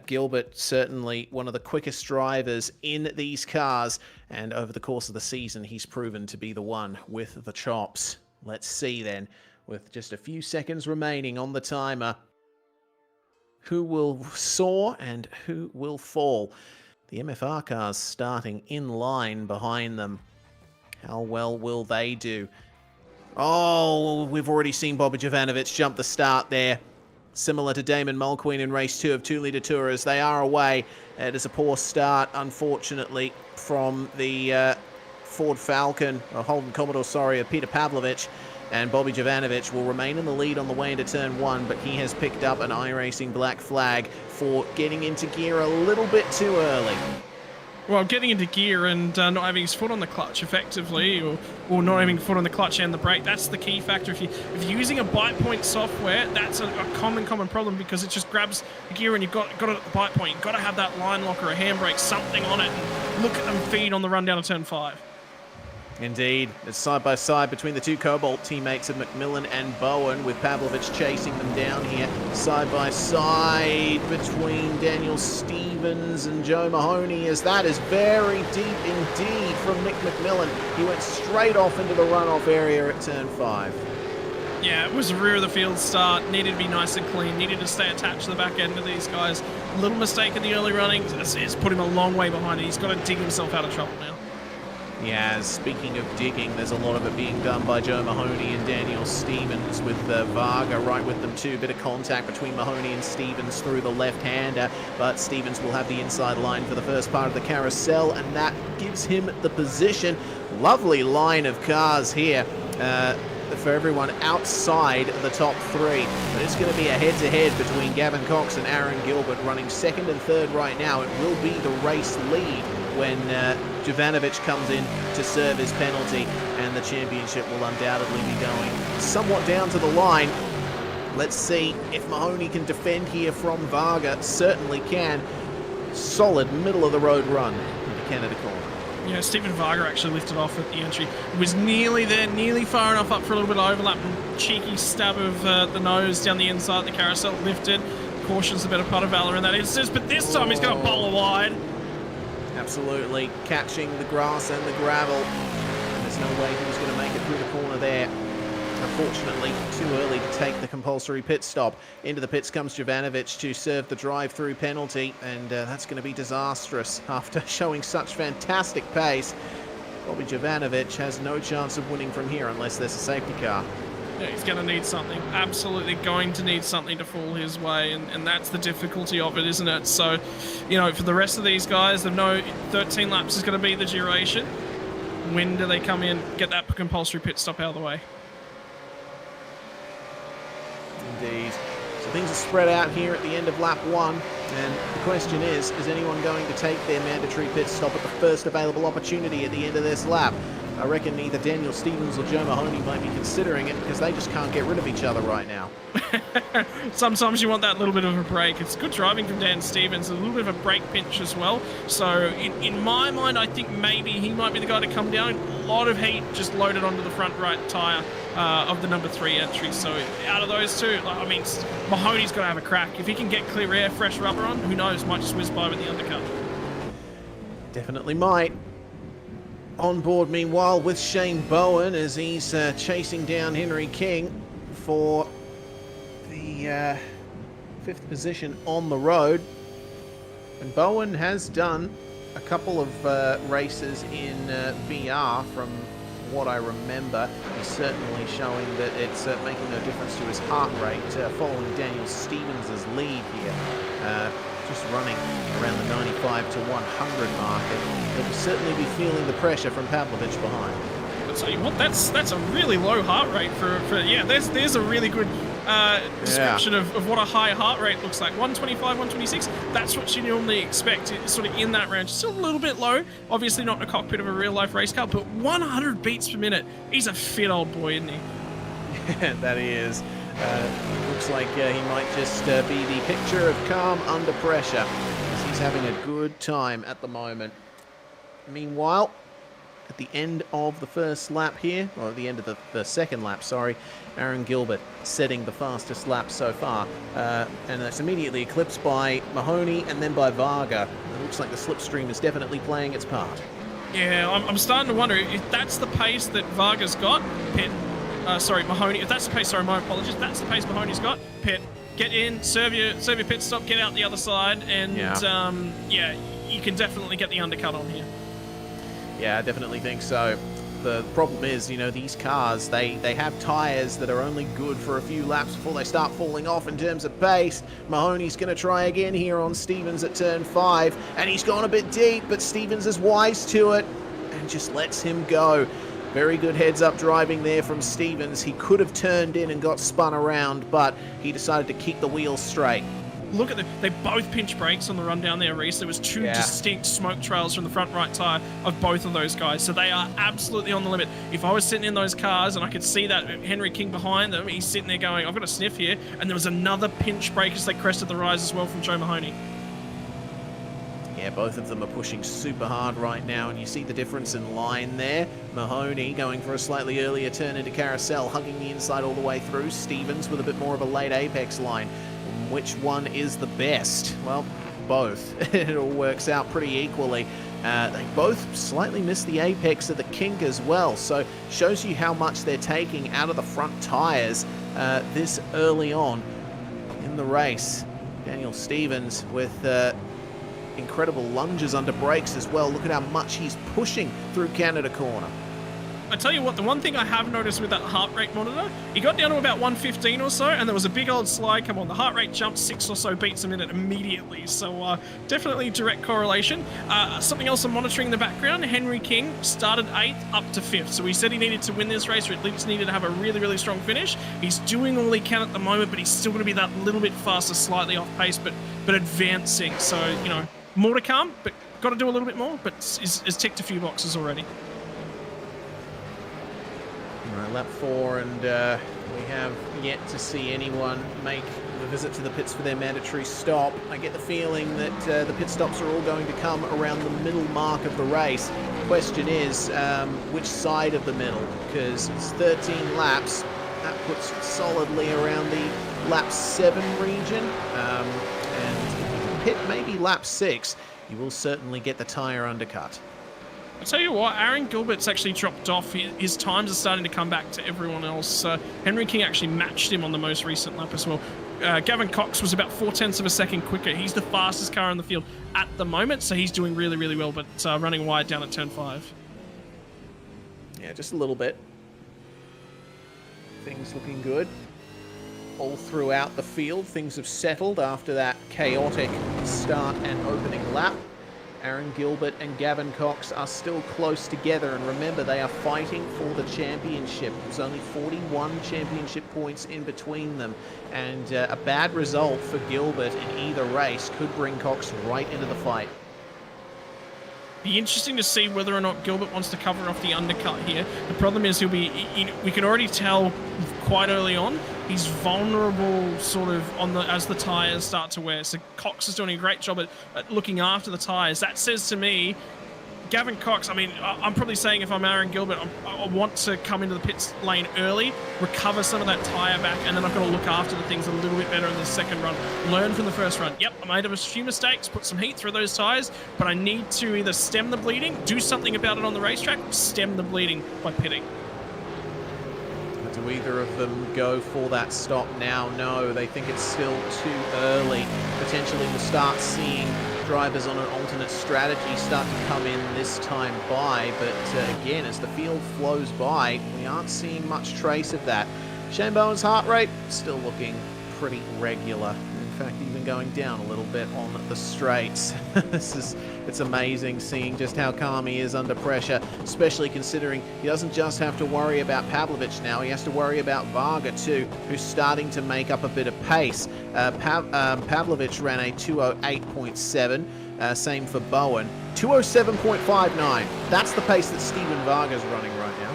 B: Gilbert, certainly one of the quickest drivers in these cars, and over the course of the season, he's proven to be the one with the chops. Let's see then, with just a few seconds remaining on the timer, who will soar and who will fall. The MFR cars starting in line behind them. How well will they do? Oh, we've already seen Bobby Jovanovic jump the start there. Similar to Damon Mulqueen in race 2 of 2 Litre Tourers. They are away. It is a poor start, unfortunately, from the Ford Falcon, or Holden Commodore, sorry, of Peter Pavlovich. And Bobby Jovanovic will remain in the lead on the way into turn 1, but he has picked up an iRacing black flag for getting into gear a little bit too early.
D: Well, getting into gear and not having his foot on the clutch effectively, or not having foot on the clutch and the brake, that's the key factor. If you're using a bite point software, that's a common problem, because it just grabs the gear and you've got it at the bite point. You've got to have that line lock or a handbrake, something on it, and look at them feed on the run down to turn 5.
B: Indeed, it's side by side between the 2 Cobalt teammates of McMillan and Bowen, with Pavlovich chasing them down here. Side by side between Daniel Stevens and Joe Mahoney, as that is very deep indeed from Nick McMillan. He went straight off into the runoff area at turn 5.
D: Yeah, it was a rear of the field start, needed to be nice and clean, needed to stay attached to the back end of these guys. A little mistake in the early running, it's put him a long way behind it. He's got to dig himself out of trouble now.
B: Yeah, speaking of digging, there's a lot of it being done by Joe Mahoney and Daniel Stevens, with Varga right with them too. Bit of contact between Mahoney and Stevens through the left-hander, but Stevens will have the inside line for the first part of the carousel, and that gives him the position. Lovely line of cars here for everyone outside the top 3. But it's going to be a head-to-head between Gavin Cox and Aaron Gilbert, running 2nd and 3rd right now. It will be the race lead when Jovanovic comes in to serve his penalty, and the championship will undoubtedly be going somewhat down to the line. Let's see if Mahoney can defend here from Varga. Certainly can. Solid middle of the road run into Canada corner.
D: Yeah, Stephen Varga actually lifted off at the entry. Was nearly there, nearly far enough up for a little bit of overlap. Cheeky stab of the nose down the inside. The carousel lifted. Caution's the better part of Valor in that instance, but this time he's going to bowl wide.
B: Absolutely catching the grass and the gravel. And there's no way he was going to make it through the corner there. Unfortunately, too early to take the compulsory pit stop. Into the pits comes Jovanovic to serve the drive-through penalty, and that's going to be disastrous after showing such fantastic pace. Bobby Jovanovic has no chance of winning from here unless there's a safety car.
D: Yeah, he's going to need something. Absolutely going to need something to fall his way, and that's the difficulty of it, isn't it? So, you know, for the rest of these guys, they know 13 laps is going to be the duration. When do they come in, get that compulsory pit stop out of the way?
B: Indeed. So things are spread out here at the end of lap 1, and the question is anyone going to take their mandatory pit stop at the first available opportunity at the end of this lap? I reckon either Daniel Stevens or Joe Mahoney might be considering it because they just can't get rid of each other right now.
D: Sometimes you want that little bit of a break. It's good driving from Dan Stevens, a little bit of a brake pinch as well. So in my mind, I think maybe he might be the guy to come down. A lot of heat just loaded onto the front right tyre of the number 3 entry. So out of those two, I mean, Mahoney's got to have a crack. If he can get clear air, fresh rubber on, who knows, might just whiz by with the undercut.
B: Definitely might. On board, meanwhile, with Shane Bowen as he's chasing down Henry King for the 5th position on the road. And Bowen has done a couple of races in VR from what I remember. He's certainly showing that it's making no difference to his heart rate following Daniel Stevens' lead here. Just running around the 95 to 100 mark, and he'll certainly be feeling the pressure from Pavlovich behind.
D: I'll tell you what, that's a really low heart rate for yeah, there's a really good description of what a high heart rate looks like. 125, 126, that's what you normally expect. It's sort of in that range. Still a little bit low, obviously not in a cockpit of a real life race car, but 100 beats per minute. He's a fit old boy, isn't he?
B: Yeah, that he is. Looks like he might just be the picture of calm under pressure, as he's having a good time at the moment. Meanwhile, at the end of the first lap here, or at the end of the second lap, sorry, Aaron Gilbert setting the fastest lap so far, and that's immediately eclipsed by Mahoney and then by Varga. It looks like the slipstream is definitely playing its part.
D: Yeah, I'm starting to wonder if that's the pace that Varga's got. Mahoney. If that's the pace, sorry, my apologies. If that's the pace Mahoney's got, pit, get in, serve your pit stop, get out the other side, and yeah, you can definitely get the undercut on here.
B: Yeah, I definitely think so. The problem is, you know, these cars, they have tyres that are only good for a few laps before they start falling off in terms of pace. Mahoney's going to try again here on Stevens at turn 5, and he's gone a bit deep, but Stevens is wise to it and just lets him go. Very good heads-up driving there from Stevens. He could have turned in and got spun around, but he decided to keep the wheels straight.
D: Look at they both pinch brakes on the run down there, Reese. There was 2 distinct smoke trails from the front right tyre of both of those guys, so they are absolutely on the limit. If I was sitting in those cars and I could see that Henry King behind them, he's sitting there going, I've got a sniff here, and there was another pinch brake as they crested the rise as well from Joe Mahoney. Yeah,
B: both of them are pushing super hard right now, and you see the difference in line there. Mahoney going for a slightly earlier turn into carousel, hugging the inside all the way through. Stevens with a bit more of a late apex line. Which one is the best? Well, both. It all works out pretty equally. They both slightly missed the apex of the kink as well, so shows you how much they're taking out of the front tyres this early on in the race. Daniel Stevens with incredible lunges under brakes as well. Look at how much he's pushing through Canada corner.
D: I tell you what, the one thing I have noticed with that heart rate monitor, he got down to about 115 or so, and there was a big old slide come on. The heart rate jumped 6 or so beats a minute immediately, so definitely direct correlation. Something else I'm monitoring in the background, Henry King started 8th up to 5th, so he said he needed to win this race, or at least needed to have a really, really strong finish. He's doing all he can at the moment, but he's still going to be that little bit faster, slightly off pace, but advancing. So, you know, more to come, but got to do a little bit more, but has ticked a few boxes already.
B: All right, lap 4, and we have yet to see anyone make the visit to the pits for their mandatory stop. I get the feeling that the pit stops are all going to come around the middle mark of the race. The question is, which side of the middle? Because it's 13 laps. That puts it solidly around the lap 7 region. And if you can pit maybe lap 6, you will certainly get the tyre undercut.
D: I'll tell you what, Aaron Gilbert's actually dropped off. His times are starting to come back to everyone else. Henry King actually matched him on the most recent lap as well. Gavin Cox was about 0.4 of a second quicker. He's the fastest car in the field at the moment, so he's doing really, really well, but running wide down at turn 5.
B: Yeah, just a little bit. Things looking good. All throughout the field, things have settled after that chaotic start and opening lap. Aaron Gilbert and Gavin Cox are still close together, and remember, they are fighting for the championship. There's only 41 championship points in between them, and a bad result for Gilbert in either race could bring Cox right into the fight.
D: Be interesting to see whether or not Gilbert wants to cover off the undercut here. The problem is he'll be, we can already tell quite early on, he's vulnerable sort of on as the tyres start to wear. So Cox is doing a great job at looking after the tyres. That says to me, Gavin Cox, I mean, I'm probably saying if I'm Aaron Gilbert, I want to come into the pits lane early, recover some of that tyre back, and then I've got to look after the things a little bit better in the second run. Learn from the first run. Yep, I made a few mistakes, put some heat through those tyres, but I need to either stem the bleeding, do something about it on the racetrack, stem the bleeding by pitting.
B: Do either of them go for that stop now? No, they think it's still too early. Potentially we'll start seeing drivers on an alternate strategy start to come in this time by, but again, as the field flows by, we aren't seeing much trace of that. Shane Bowen's heart rate still looking pretty regular. In fact, even going down a little bit on the straights. It's amazing seeing just how calm he is under pressure, especially considering he doesn't just have to worry about Pavlovich now, he has to worry about Varga too, who's starting to make up a bit of pace. Pavlovich ran a 208.7, same for Bowen. 207.59, that's the pace that Steven Varga's running right now.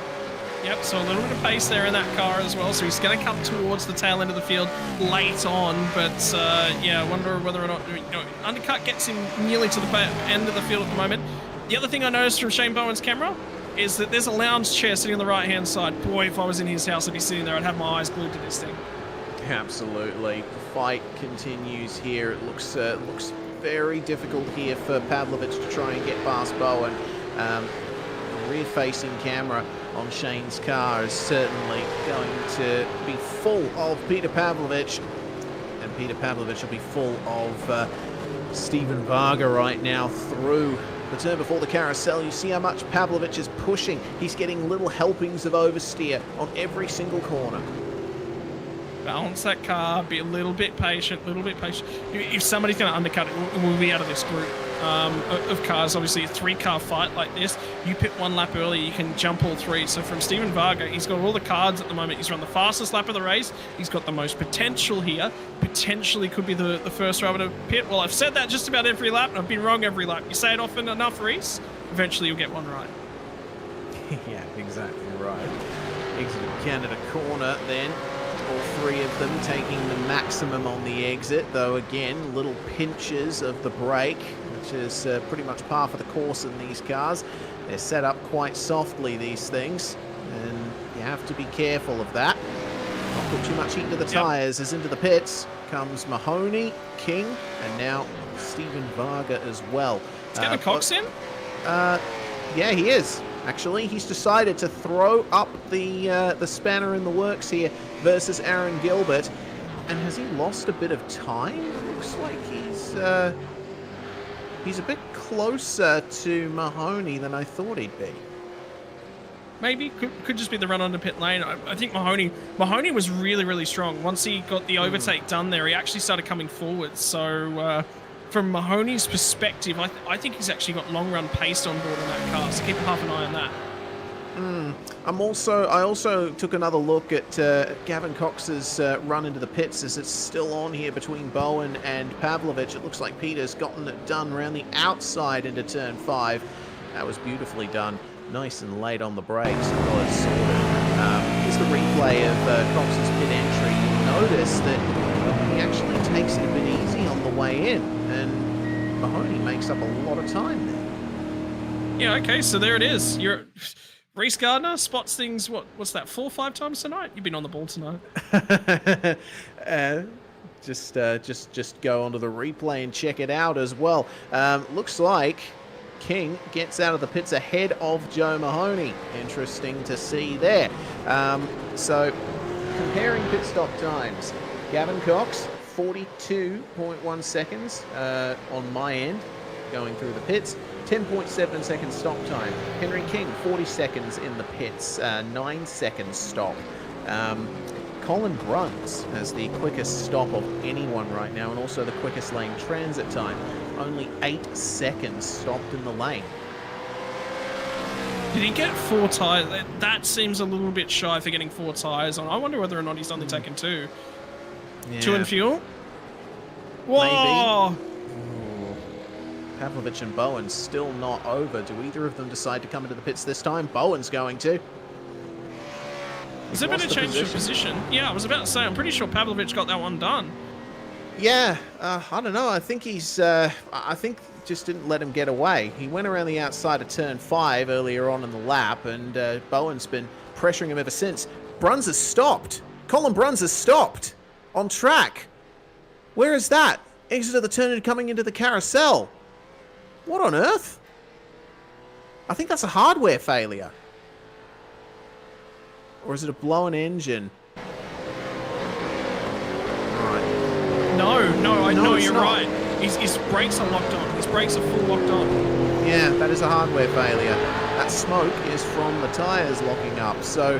D: Yep, so a little bit of pace there in that car as well. So he's going to come towards the tail end of the field late on. But, yeah, I wonder whether or not, undercut gets him nearly to the end of the field at the moment. The other thing I noticed from Shane Bowen's camera is that there's a lounge chair sitting on the right-hand side. Boy, if I was in his house, I'd be sitting there. I'd have my eyes glued to this thing. Absolutely.
B: The fight continues here. It looks very difficult here for Pavlovich to try and get past Bowen. The rear-facing camera on Shane's car is certainly going to be full of Peter Pavlovich, and Peter Pavlovich will be full of Steven Varga right now through the turn before the carousel. You see how much Pavlovich is pushing. He's getting little helpings of oversteer on every single corner.
D: Balance that car, be a little bit patient, If somebody's going to undercut it, we'll be out of this group of cars. Obviously, a 3-car fight like this, you pit one lap early, you can jump all 3. So from Steven Varga, he's got all the cards at the moment. He's run the fastest lap of the race. He's got the most potential here. Potentially could be the first driver to pit. Well, I've said that just about every lap, and I've been wrong every lap. You say it often enough, Reese, eventually you'll get one right.
B: Yeah, exactly right. Exit Canada corner then. All 3 of them taking the maximum on the exit, though again, little pinches of the brake, which is pretty much par for the course in these cars. They're set up quite softly, these things, and you have to be careful of that. Not put too much heat into the tyres. As into the pits comes Mahoney, King, and now Steven Varga as well.
D: Is Gavin Cox in?
B: Yeah, he is. Actually, he's decided to throw up the spanner in the works here versus Aaron Gilbert. And has he lost a bit of time? It looks like he's a bit closer to Mahoney than I thought he'd be.
D: Maybe could just be the run onto pit lane. I think Mahoney was really, really strong. Once he got the overtake done there, he actually started coming forward. So from Mahoney's perspective, I think he's actually got long run pace on board on that car. So keep half an eye on that. I
B: also took another look at Gavin Cox's run into the pits, as it's still on here between Bowen and Pavlovich. It looks like Peter's gotten it done around the outside into turn 5. That was beautifully done. Nice and late on the brakes. Got it sorted. replay of Cox's pit entry, you'll notice that he actually takes it a bit easy on the way in, and Mahoney makes up a lot of time there.
D: Yeah, okay, so there it is. Reese Gardner spots things, what's that, 4 or 5 times tonight? You've been on the ball tonight.
B: Just go onto the replay and check it out as well. Looks like King gets out of the pits ahead of Joe Mahoney. Interesting to see there. So comparing pit stop times, Gavin Cox 42.1 seconds on my end going through the pits. 10.7 seconds stop time. Henry King, 40 seconds in the pits, 9 seconds stop. Colin Bruns has the quickest stop of anyone right now, and also the quickest lane transit time. Only 8 seconds stopped in the lane.
D: Did he get 4 tyres? That seems a little bit shy for getting 4 tyres on. I wonder whether or not he's only taken 2.
B: Yeah. 2
D: in fuel? Whoa!
B: Maybe. Pavlovich and Bowen still not over. Do either of them decide to come into the pits this time? Bowen's going to.
D: Has there been a change of position? Yeah, I was about to say, I'm pretty sure Pavlovich got that one done.
B: Yeah, I don't know. I think I think just didn't let him get away. He went around the outside of turn 5 earlier on in the lap, and Bowen's been pressuring him ever since. Bruns has stopped. Colin Bruns has stopped on track. Where is that? Exit of the turn and coming into the carousel. What on earth? I think that's a hardware failure. Or is it a blown engine? Right.
D: No, I know you're
B: not.
D: right. His brakes are locked on. His brakes are full locked on.
B: Yeah, that is a hardware failure. That smoke is from the tyres locking up. So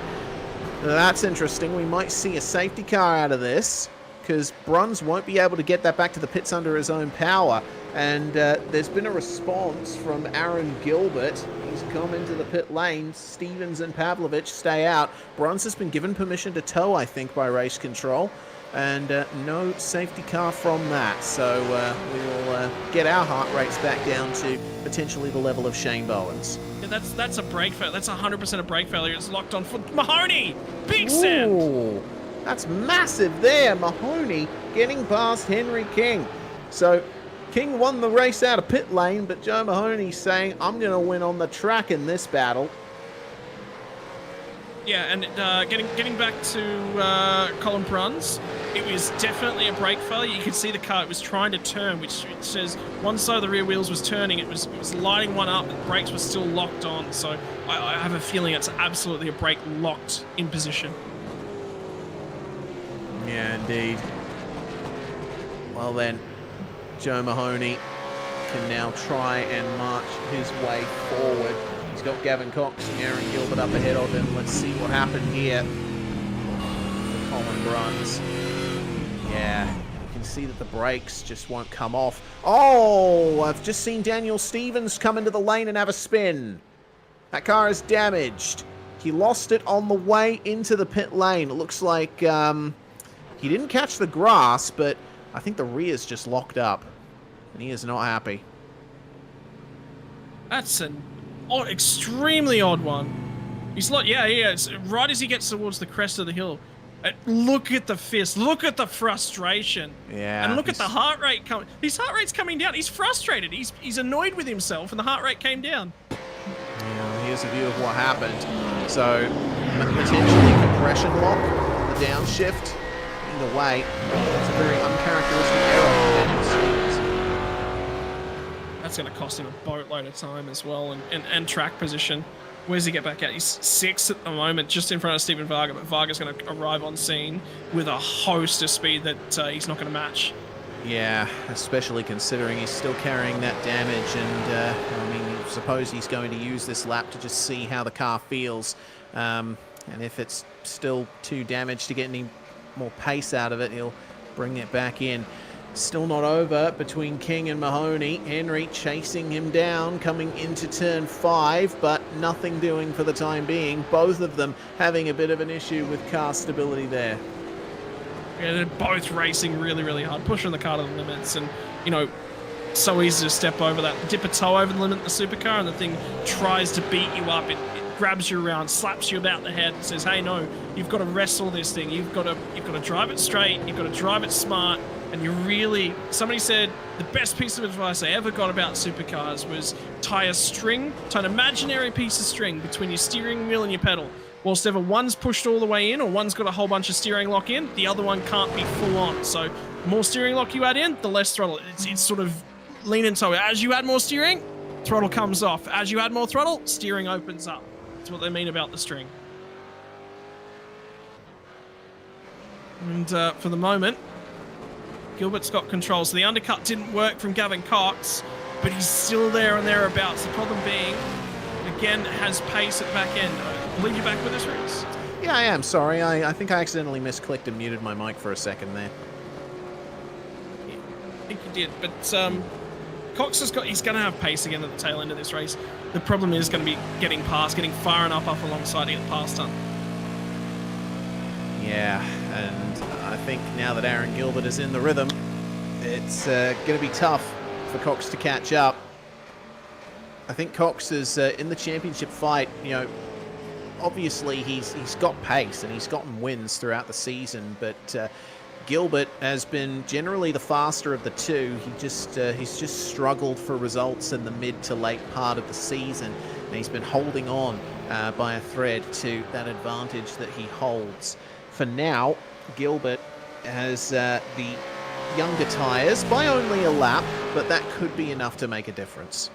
B: that's interesting. We might see a safety car out of this, because Bruns won't be able to get that back to the pits under his own power. And there's been a response from Aaron Gilbert. He's come into the pit lane. Stevens and Pavlovich stay out. Bruns has been given permission to tow, I think, by race control. And no safety car from that. So we will get our heart rates back down to potentially the level of Shane Bowen's.
D: Yeah, that's a brake failure. That's 100% a brake failure. It's locked on for Mahoney. Big send.
B: Ooh, that's massive there. Mahoney getting past Henry King. So King won the race out of pit lane, but Joe Mahoney saying, I'm going to win on the track in this battle.
D: Yeah, and getting back to Colin Bruns, it was definitely a brake failure. You could see the car, it was trying to turn, which says one side of the rear wheels was turning. It was lining one up, the brakes were still locked on. So I have a feeling it's absolutely a brake locked in position.
B: Yeah, indeed. Well then, Joe Mahoney can now try and march his way forward. He's got Gavin Cox and Aaron Gilbert up ahead of him. Let's see what happened here for Colin Bruns. Yeah, you can see that the brakes just won't come off. Oh, I've just seen Daniel Stevens come into the lane and have a spin. That car is damaged. He lost it on the way into the pit lane. It looks like he didn't catch the grass, but I think the rear's just locked up, and he is not happy.
D: That's an extremely odd one. He's like, yeah. It's right as he gets towards the crest of the hill. Look at the fist. Look at the frustration.
B: Yeah.
D: And look at the heart rate coming. His heart rate's coming down. He's frustrated. He's annoyed with himself, and the heart rate came down.
B: Yeah, here's a view of what happened. So, potentially compression lock, the downshift. Either way, it's a very uncharacteristic error from Daniel Stevens.
D: That's going to cost him a boatload of time as well, and track position. Where's he get back at? He's 6th at the moment, just in front of Stephen Varga, but Varga's going to arrive on scene with a host of speed that he's not going to match.
B: Yeah, especially considering he's still carrying that damage, and I mean, I suppose he's going to use this lap to just see how the car feels, and if it's still too damaged to get any more pace out of it, he'll bring it back in. Still not over between King and Mahoney. Henry chasing him down, coming into turn 5, but nothing doing for the time being. Both of them having a bit of an issue with car stability there.
D: Yeah, they're both racing really, really hard, pushing the car to the limits, and, you know, so easy to step over that, dip a toe over the limit in the supercar, and the thing tries to beat you up. grabs you around, slaps you about the head, and says, "Hey, no, you've got to wrestle this thing. You've got to drive it straight. You've got to drive it smart." And you really, somebody said the best piece of advice I ever got about supercars was tie an imaginary piece of string between your steering wheel and your pedal. Whilst ever one's pushed all the way in or one's got a whole bunch of steering lock in, the other one can't be full on. So the more steering lock you add in, the less throttle. It's sort of lean and toe. As you add more steering, throttle comes off. As you add more throttle, steering opens up. That's what they mean about the string. And for the moment, Gilbert's got control. So the undercut didn't work from Gavin Cox, but he's still there and thereabouts. The problem being, again, has pace at the back end. I believe you're back with us, Reese?
B: Yeah, I am. Sorry. I think I accidentally misclicked and muted my mic for a second there.
D: Yeah, I think you did. But Cox he's going to have pace again at the tail end of this race. The problem is going to be getting far enough up alongside to get past him.
B: Yeah, and I think now that Aaron Gilbert is in the rhythm, it's going to be tough for Cox to catch up. I think Cox is in the championship fight. You know, obviously he's got pace and he's gotten wins throughout the season, but Gilbert has been generally the faster of the two. He's just struggled for results in the mid to late part of the season, and he's been holding on by a thread to that advantage that he holds. For now, Gilbert has the younger tyres by only a lap, but that could be enough to make a difference.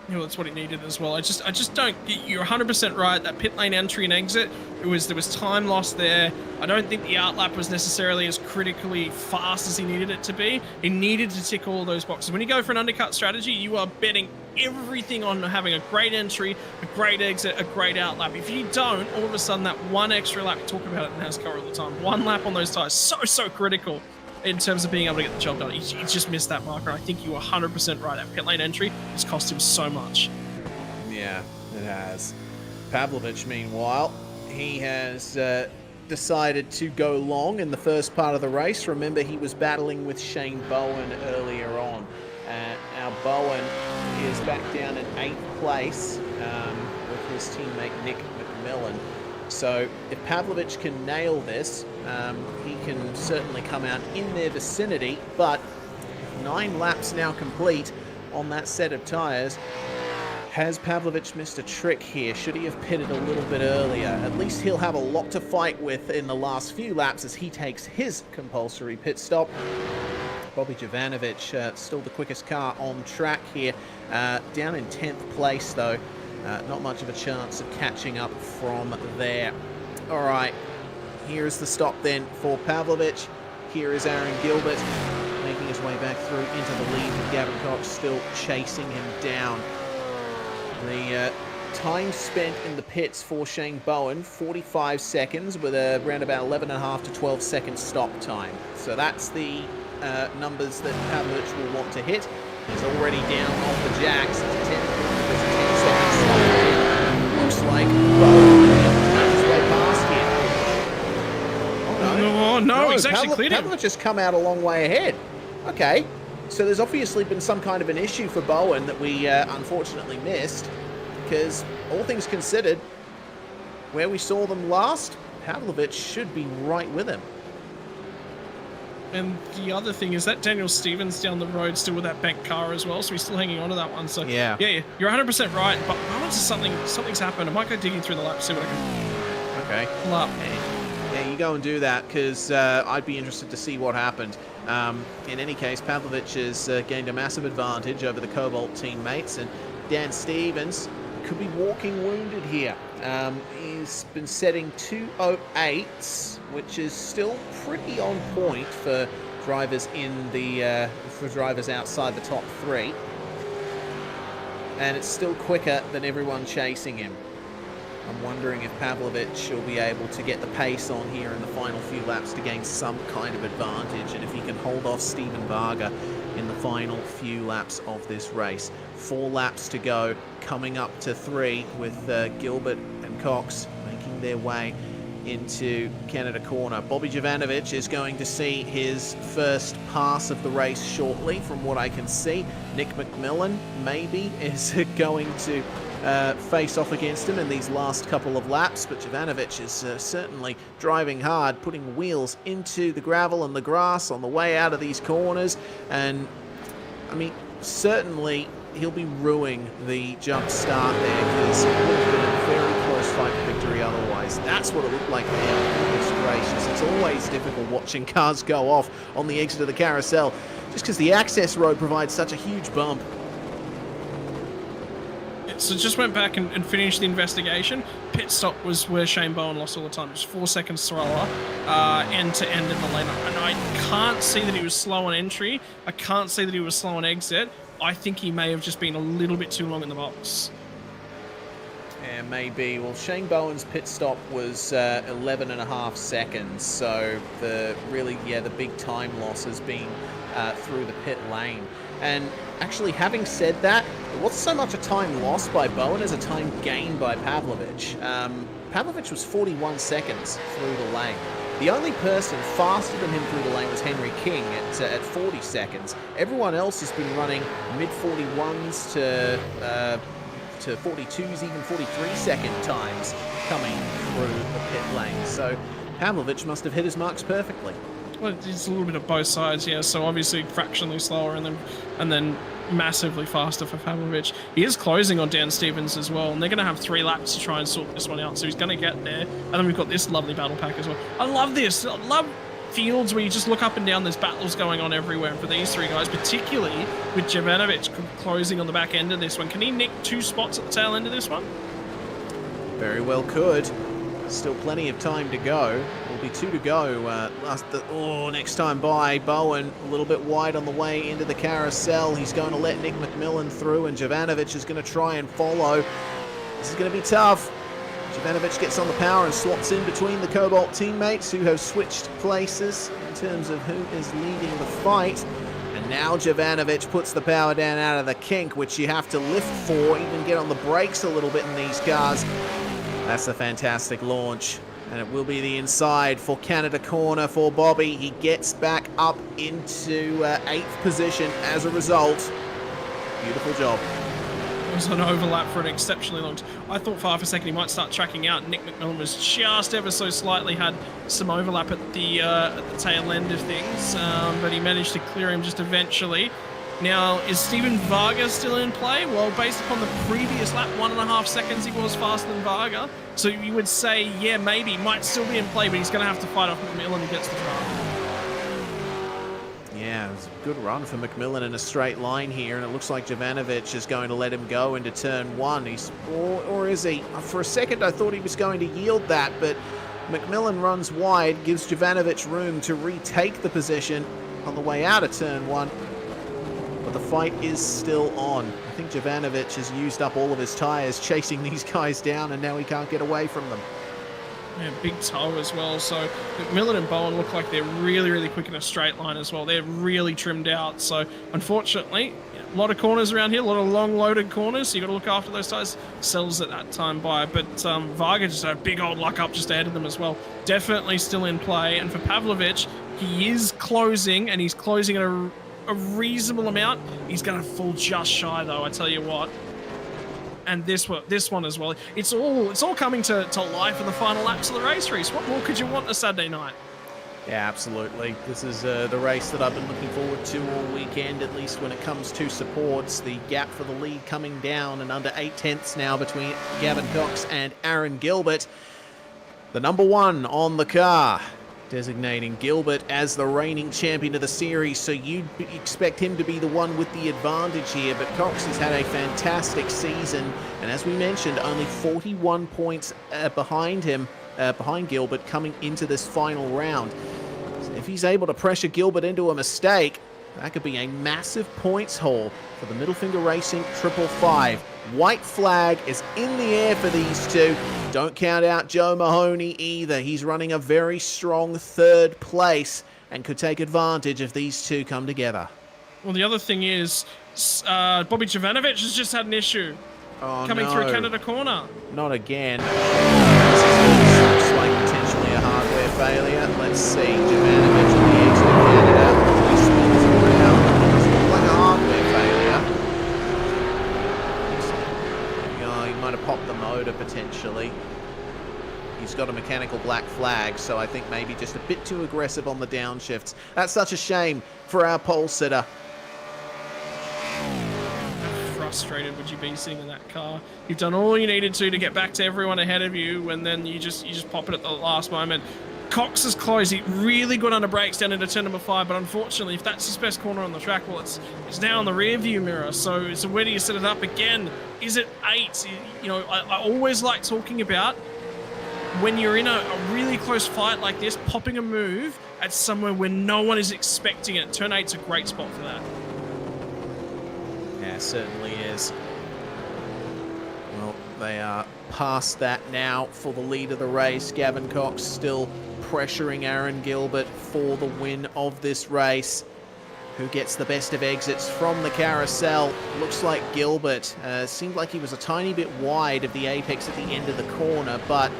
D: You know, that's what he needed as well. I just don't. You're 100% right. That pit lane entry and exit, there was time lost there. I don't think the outlap was necessarily as critically fast as he needed it to be. He needed to tick all those boxes. When you go for an undercut strategy, you are betting everything on having a great entry, a great exit, a great outlap. If you don't, all of a sudden that one extra lap, we talk about it in NASCAR all the time, one lap on those tires, so critical in terms of being able to get the job done. He just missed that marker. I think you were 100% right. That pit lane entry has cost him so much.
B: Yeah, it has. Pavlovich, meanwhile, he has decided to go long in the first part of the race. Remember, he was battling with Shane Bowen earlier on. Now Bowen is back down in 8th place with his teammate Nick McMillan. So if Pavlovich can nail this, he can certainly come out in their vicinity, but 9 laps now complete on that set of tyres. Has Pavlovich missed a trick here? Should he have pitted a little bit earlier? At least he'll have a lot to fight with in the last few laps as he takes his compulsory pit stop. Bobby Jovanovic, still the quickest car on track here, down in 10th place though. Not much of a chance of catching up from there. All right, here's the stop then for Pavlovich. Here is Aaron Gilbert making his way back through into the lead with Gavin Cox still chasing him down. The time spent in the pits for Shane Bowen, 45 seconds with around about 11.5 to 12 second stop time. So that's the numbers that Pavlovich will want to hit. He's already down off the jacks. It's a 10 second stop. Looks like Bowen has his way past here.
D: Oh no, he's actually cleared him.
B: Pavlovich has come out a long way ahead. Okay. So there's obviously been some kind of an issue for Bowen that we unfortunately missed, because all things considered, where we saw them last, Pavlovich should be right with him.
D: And the other thing is that Daniel Stevens down the road still with that banked car as well, so he's still hanging on to that one. So yeah, you're 100% right, but something's happened. I might go digging through the lap, see what I can pull up.
B: Yeah, you go and do that, because I'd be interested to see what happened. In any case, Pavlovich has gained a massive advantage over the Cobalt teammates, and Dan Stevens could be walking wounded here. He's been setting 2:08s, which is still pretty on point for drivers drivers outside the top 3, and it's still quicker than everyone chasing him. I'm wondering if Pavlovich will be able to get the pace on here in the final few laps to gain some kind of advantage, and if he can hold off Steven Varga in the final few laps of this race. 4 laps to go, coming up to 3 with Gilbert and Cox making their way into Canada Corner. Bobby Jovanovic is going to see his first pass of the race shortly, from what I can see. Nick McMillan maybe is going to face off against him in these last couple of laps, but Jovanovic is certainly driving hard, putting wheels into the gravel and the grass on the way out of these corners, and I mean, certainly he'll be ruining the jump start there, because it would have been a very close fight for victory otherwise. That's what it looked like for him. Goodness gracious, it's always difficult watching cars go off on the exit of the carousel, just because the access road provides such a huge bump.
D: So just went back and finished the investigation. Pit stop was where Shane Bowen lost all the time. It was 4 seconds slower end to end in the lane. And I can't see that he was slow on entry. I can't see that he was slow on exit. I think he may have just been a little bit too long in the box.
B: Yeah, maybe. Well, Shane Bowen's pit stop was 11.5 seconds. So the big time loss has been through the pit lane. And actually, having said that, it wasn't so much a time lost by Bowen as a time gained by Pavlovich. Pavlovich was 41 seconds through the lane. The only person faster than him through the lane was Henry King at 40 seconds. Everyone else has been running mid-41s to 42s, even 43-second times coming through the pit lane. So Pavlovich must have hit his marks perfectly.
D: Well, it's a little bit of both sides, yeah. So obviously fractionally slower and then massively faster for Pavlovich. He is closing on Dan Stevens as well, and they're going to have 3 laps to try and sort this one out. So he's going to get there, and then we've got this lovely battle pack as well. I love this. I love fields where you just look up and down. There's battles going on everywhere, and for these 3 guys, particularly with Jovanovic closing on the back end of this one. Can he nick 2 spots at the tail end of this one?
B: Very well could. Still plenty of time to go. Will be 2 to go. Next time by, Bowen a little bit wide on the way into the carousel. He's going to let Nick McMillan through, and Jovanovic is going to try and follow. This is going to be tough. Jovanovic gets on the power and slots in between the Cobalt teammates who have switched places in terms of who is leading the fight. And now Jovanovic puts the power down out of the kink, which you have to lift for, even get on the brakes a little bit in these cars. That's a fantastic launch, and it will be the inside for Canada corner for Bobby. He gets back up into 8th position as a result. Beautiful job.
D: It was an overlap for an exceptionally long time. I thought for half a second he might start tracking out. Nick McMillan was just ever so slightly had some overlap at the tail end of things, but he managed to clear him just eventually. Now, is Steven Varga still in play? Well, based upon the previous lap, 1.5 seconds, he was faster than Varga. So you would say, yeah, maybe, might still be in play, but he's going to have to fight off McMillan who gets the drive.
B: Yeah, it was a good run for McMillan in a straight line here, and it looks like Jovanovic is going to let him go into turn 1. Or is he? For a second, I thought he was going to yield that, but McMillan runs wide, gives Jovanovic room to retake the position on the way out of turn 1. But the fight is still on. I think Jovanovic has used up all of his tyres chasing these guys down, and now he can't get away from them.
D: Yeah, big toe as well. So McMillan and Bowen look like they're really, really quick in a straight line as well. They're really trimmed out. So unfortunately, a lot of corners around here, a lot of long loaded corners. So you got to look after those tyres. Sells at that time by. But Varga just had a big old luck up just ahead of them as well. Definitely still in play. And for Pavlovich, he is closing, and he's closing at a reasonable amount. He's going to fall just shy though, I tell you what. And this one as well. It's all coming to life in the final laps of the race, Reese. What more could you want on a Saturday night?
B: Yeah, absolutely. This is the race that I've been looking forward to all weekend, at least when it comes to supports. The gap for the lead coming down, and under 8 tenths now between Gavin Cox and Aaron Gilbert. The number 1 on the car, designating Gilbert as the reigning champion of the series, so you'd expect him to be the one with the advantage here, but Cox has had a fantastic season, and as we mentioned, only 41 points behind him, behind Gilbert coming into this final round. So if he's able to pressure Gilbert into a mistake, that could be a massive points haul for the Middle Finger Racing 555. White flag is in the air for these two. Don't count out Joe Mahoney either. He's running a very strong 3rd place and could take advantage if these two come together.
D: Well, the other thing is, Bobby Jovanovic has just had an issue coming through Canada corner.
B: Not again. This looks like potentially a hardware failure. Let's see. Jovanovic on the exit of Canada. He spins around. Doesn't look like a hardware failure. He's got a mechanical black flag, so I think maybe just a bit too aggressive on the downshifts. That's such a shame for our pole sitter.
D: Frustrated would you be sitting in that car? You've done all you needed to get back to everyone ahead of you, and then you just pop it at the last moment. Cox is close. He really got under brakes down into turn number 5, but unfortunately, if that's his best corner on the track, well, it's now on the rear view mirror. So where do you set it up again? Is it 8? You know, I always like talking about when you're in a really close fight like this, popping a move at somewhere where no one is expecting it. Turn 8's a great spot for that.
B: Yeah, certainly is. Well, they are past that now for the lead of the race. Gavin Cox still pressuring Aaron Gilbert for the win of this race. Who gets the best of exits from the carousel? Looks like Gilbert. Seemed like he was a tiny bit wide of the apex at the end of the corner, but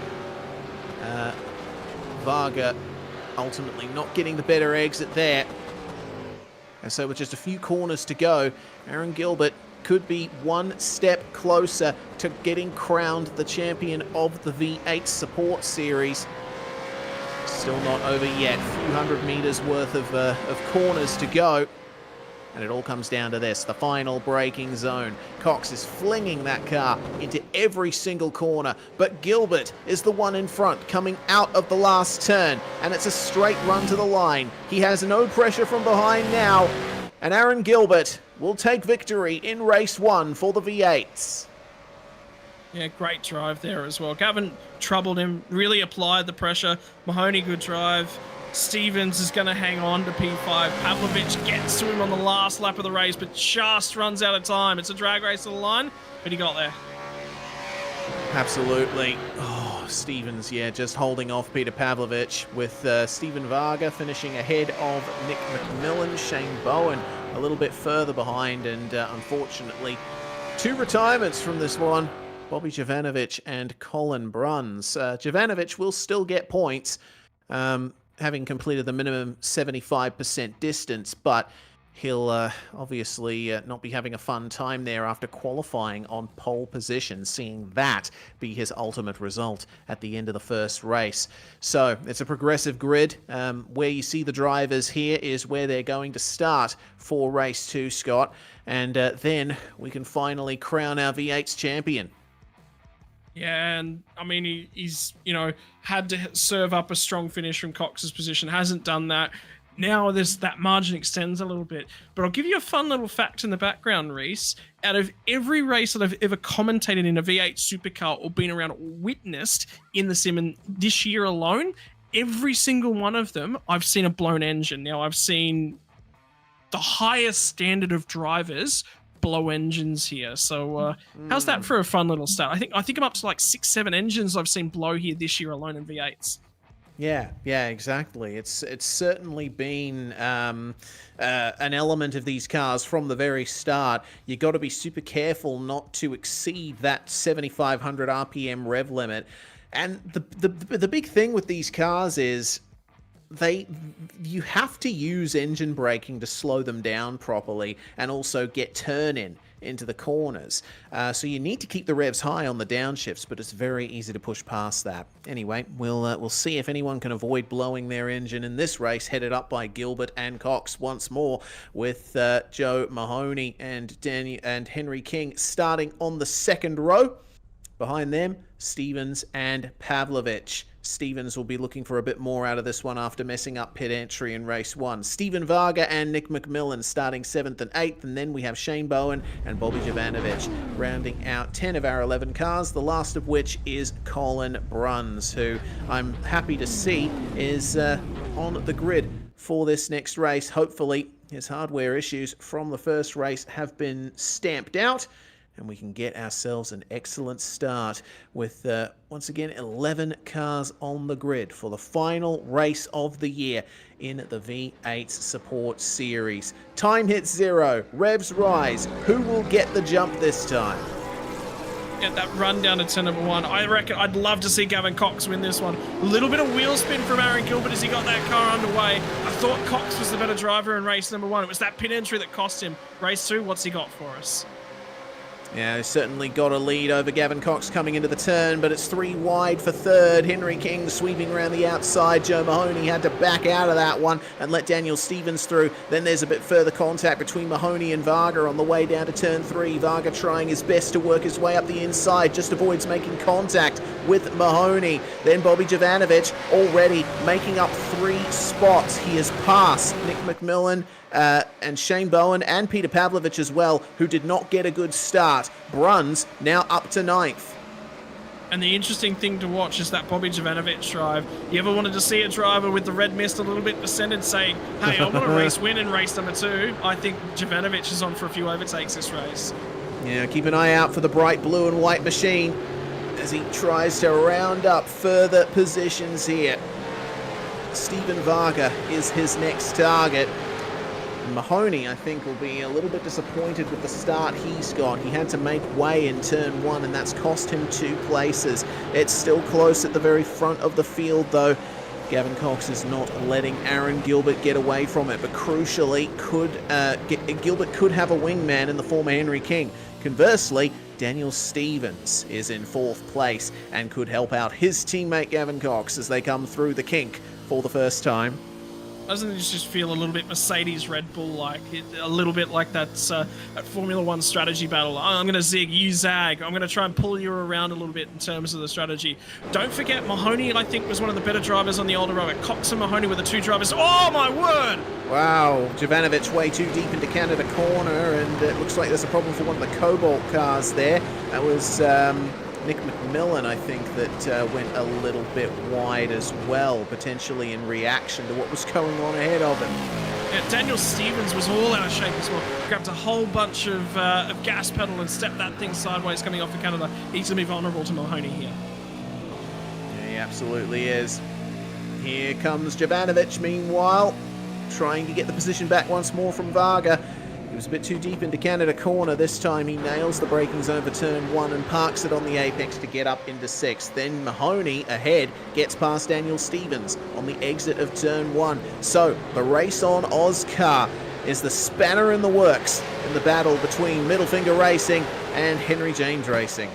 B: Varga ultimately not getting the better exit there. And so with just a few corners to go, Aaron Gilbert could be one step closer to getting crowned the champion of the V8 Support Series. Still not over yet. A few hundred meters worth of corners to go. And it all comes down to this, the final braking zone. Cox is flinging that car into every single corner, but Gilbert is the one in front coming out of the last turn, and it's a straight run to the line. He has no pressure from behind now, and Aaron Gilbert will take victory in race 1 for the V8s.
D: Yeah, great drive there as well. Gavin troubled him, really applied the pressure. Mahoney, good drive. Stevens is going to hang on to P5. Pavlovich gets to him on the last lap of the race, but just runs out of time. It's a drag race to the line, but he got there.
B: Absolutely. Oh, Stevens, yeah, just holding off Peter Pavlovich, with Stephen Varga finishing ahead of Nick McMillan. Shane Bowen a little bit further behind, and unfortunately, 2 retirements from this one. Bobby Jovanovic and Colin Bruns. Jovanovic will still get points, having completed the minimum 75% distance, but he'll obviously not be having a fun time there after qualifying on pole position, seeing that be his ultimate result at the end of the first race. So it's a progressive grid. Where you see the drivers here is where they're going to start for race 2, Scott, and then we can finally crown our V8's champion.
D: Yeah, and I mean, he's, you know, had to serve up a strong finish from Cox's position, hasn't done that. Now that margin extends a little bit. But I'll give you a fun little fact in the background, Reese. Out of every race that I've ever commentated in a V8 supercar or been around or witnessed in the sim, and this year alone, every single one of them, I've seen a blown engine. Now, I've seen the highest standard of drivers blow engines here. So how's that for a fun little stat? I think I'm up to like 6-7 engines I've seen blow here this year alone in V8s.
B: Yeah, exactly. It's certainly been an element of these cars from the very start. You got to be super careful not to exceed that 7,500 RPM rev limit. And the big thing with these cars is you have to use engine braking to slow them down properly and also get turn into the corners. So you need to keep the revs high on the downshifts, but it's very easy to push past that. Anyway, we'll see if anyone can avoid blowing their engine in this race, headed up by Gilbert and Cox once more, with Joe Mahoney and Henry King starting on the second row. Behind them, Stevens and Pavlovich. Stevens will be looking for a bit more out of this one after messing up pit entry in race 1. Stephen Varga and Nick McMillan starting 7th and 8th, and then we have Shane Bowen and Bobby Jovanovic rounding out 10 of our 11 cars, the last of which is Colin Bruns, who I'm happy to see is on the grid for this next race. Hopefully his hardware issues from the first race have been stamped out, and we can get ourselves an excellent start with, once again, 11 cars on the grid for the final race of the year in the V8 Support Series. Time hits 0, revs rise. Who will get the jump this time?
D: Get that run down to turn number 1. I reckon I'd love to see Gavin Cox win this one. A little bit of wheel spin from Aaron Gilbert as he got that car underway. I thought Cox was the better driver in race number 1. It was that pit entry that cost him. Race 2, what's he got for us?
B: Yeah, he's certainly got a lead over Gavin Cox coming into the turn, but it's 3 wide for third. Henry King sweeping around the outside. Joe Mahoney had to back out of that one and let Daniel Stevens through. Then there's a bit further contact between Mahoney and Varga on the way down to turn 3. Varga trying his best to work his way up the inside, just avoids making contact with Mahoney. Then Bobby Jovanovic already making up 3 spots. He has passed Nick McMillan, and Shane Bowen and Peter Pavlovich as well, who did not get a good start. Bruns now up to 9th.
D: And the interesting thing to watch is that Bobby Jovanovic drive. You ever wanted to see a driver with the red mist a little bit descended saying, hey, I want a race win in race number 2? I think Jovanovic is on for a few overtakes this race.
B: Yeah, keep an eye out for the bright blue and white machine as he tries to round up further positions here. Stephen Varga is his next target. Mahoney, I think, will be a little bit disappointed with the start he's got. He had to make way in turn 1, and that's cost him 2 places. It's still close at the very front of the field, though. Gavin Cox is not letting Aaron Gilbert get away from it, but crucially, Gilbert could have a wingman in the form of Henry King. Conversely, Daniel Stevens is in 4th place and could help out his teammate Gavin Cox as they come through the kink for the first time.
D: Doesn't it just feel a little bit Mercedes Red Bull like? A little bit like that Formula 1 strategy battle. I'm going to zig, you zag. I'm going to try and pull you around a little bit in terms of the strategy. Don't forget, Mahoney, I think, was one of the better drivers on the older road. Cox and Mahoney were the 2 drivers. Oh, my word!
B: Wow, Jovanovic way too deep into Canada corner, and it looks like there's a problem for one of the Cobalt cars there. That was Nick McMillan, I think, that went a little bit wide as well, potentially in reaction to what was going on ahead of him.
D: Yeah, Daniel Stevens was all out of shape as well. Grabbed a whole bunch of gas pedal and stepped that thing sideways coming off of Canada. He's going to be vulnerable to Mahoney here.
B: Yeah, he absolutely is. Here comes Jovanovic, meanwhile, trying to get the position back once more from Varga. He was a bit too deep into Canada corner. This time he nails the braking zone for turn 1 and parks it on the apex to get up into 6th. Then Mahoney ahead gets past Daniel Stevens on the exit of turn 1. So the race on Oscar is the spanner in the works in the battle between Middle Finger Racing and Henry James Racing.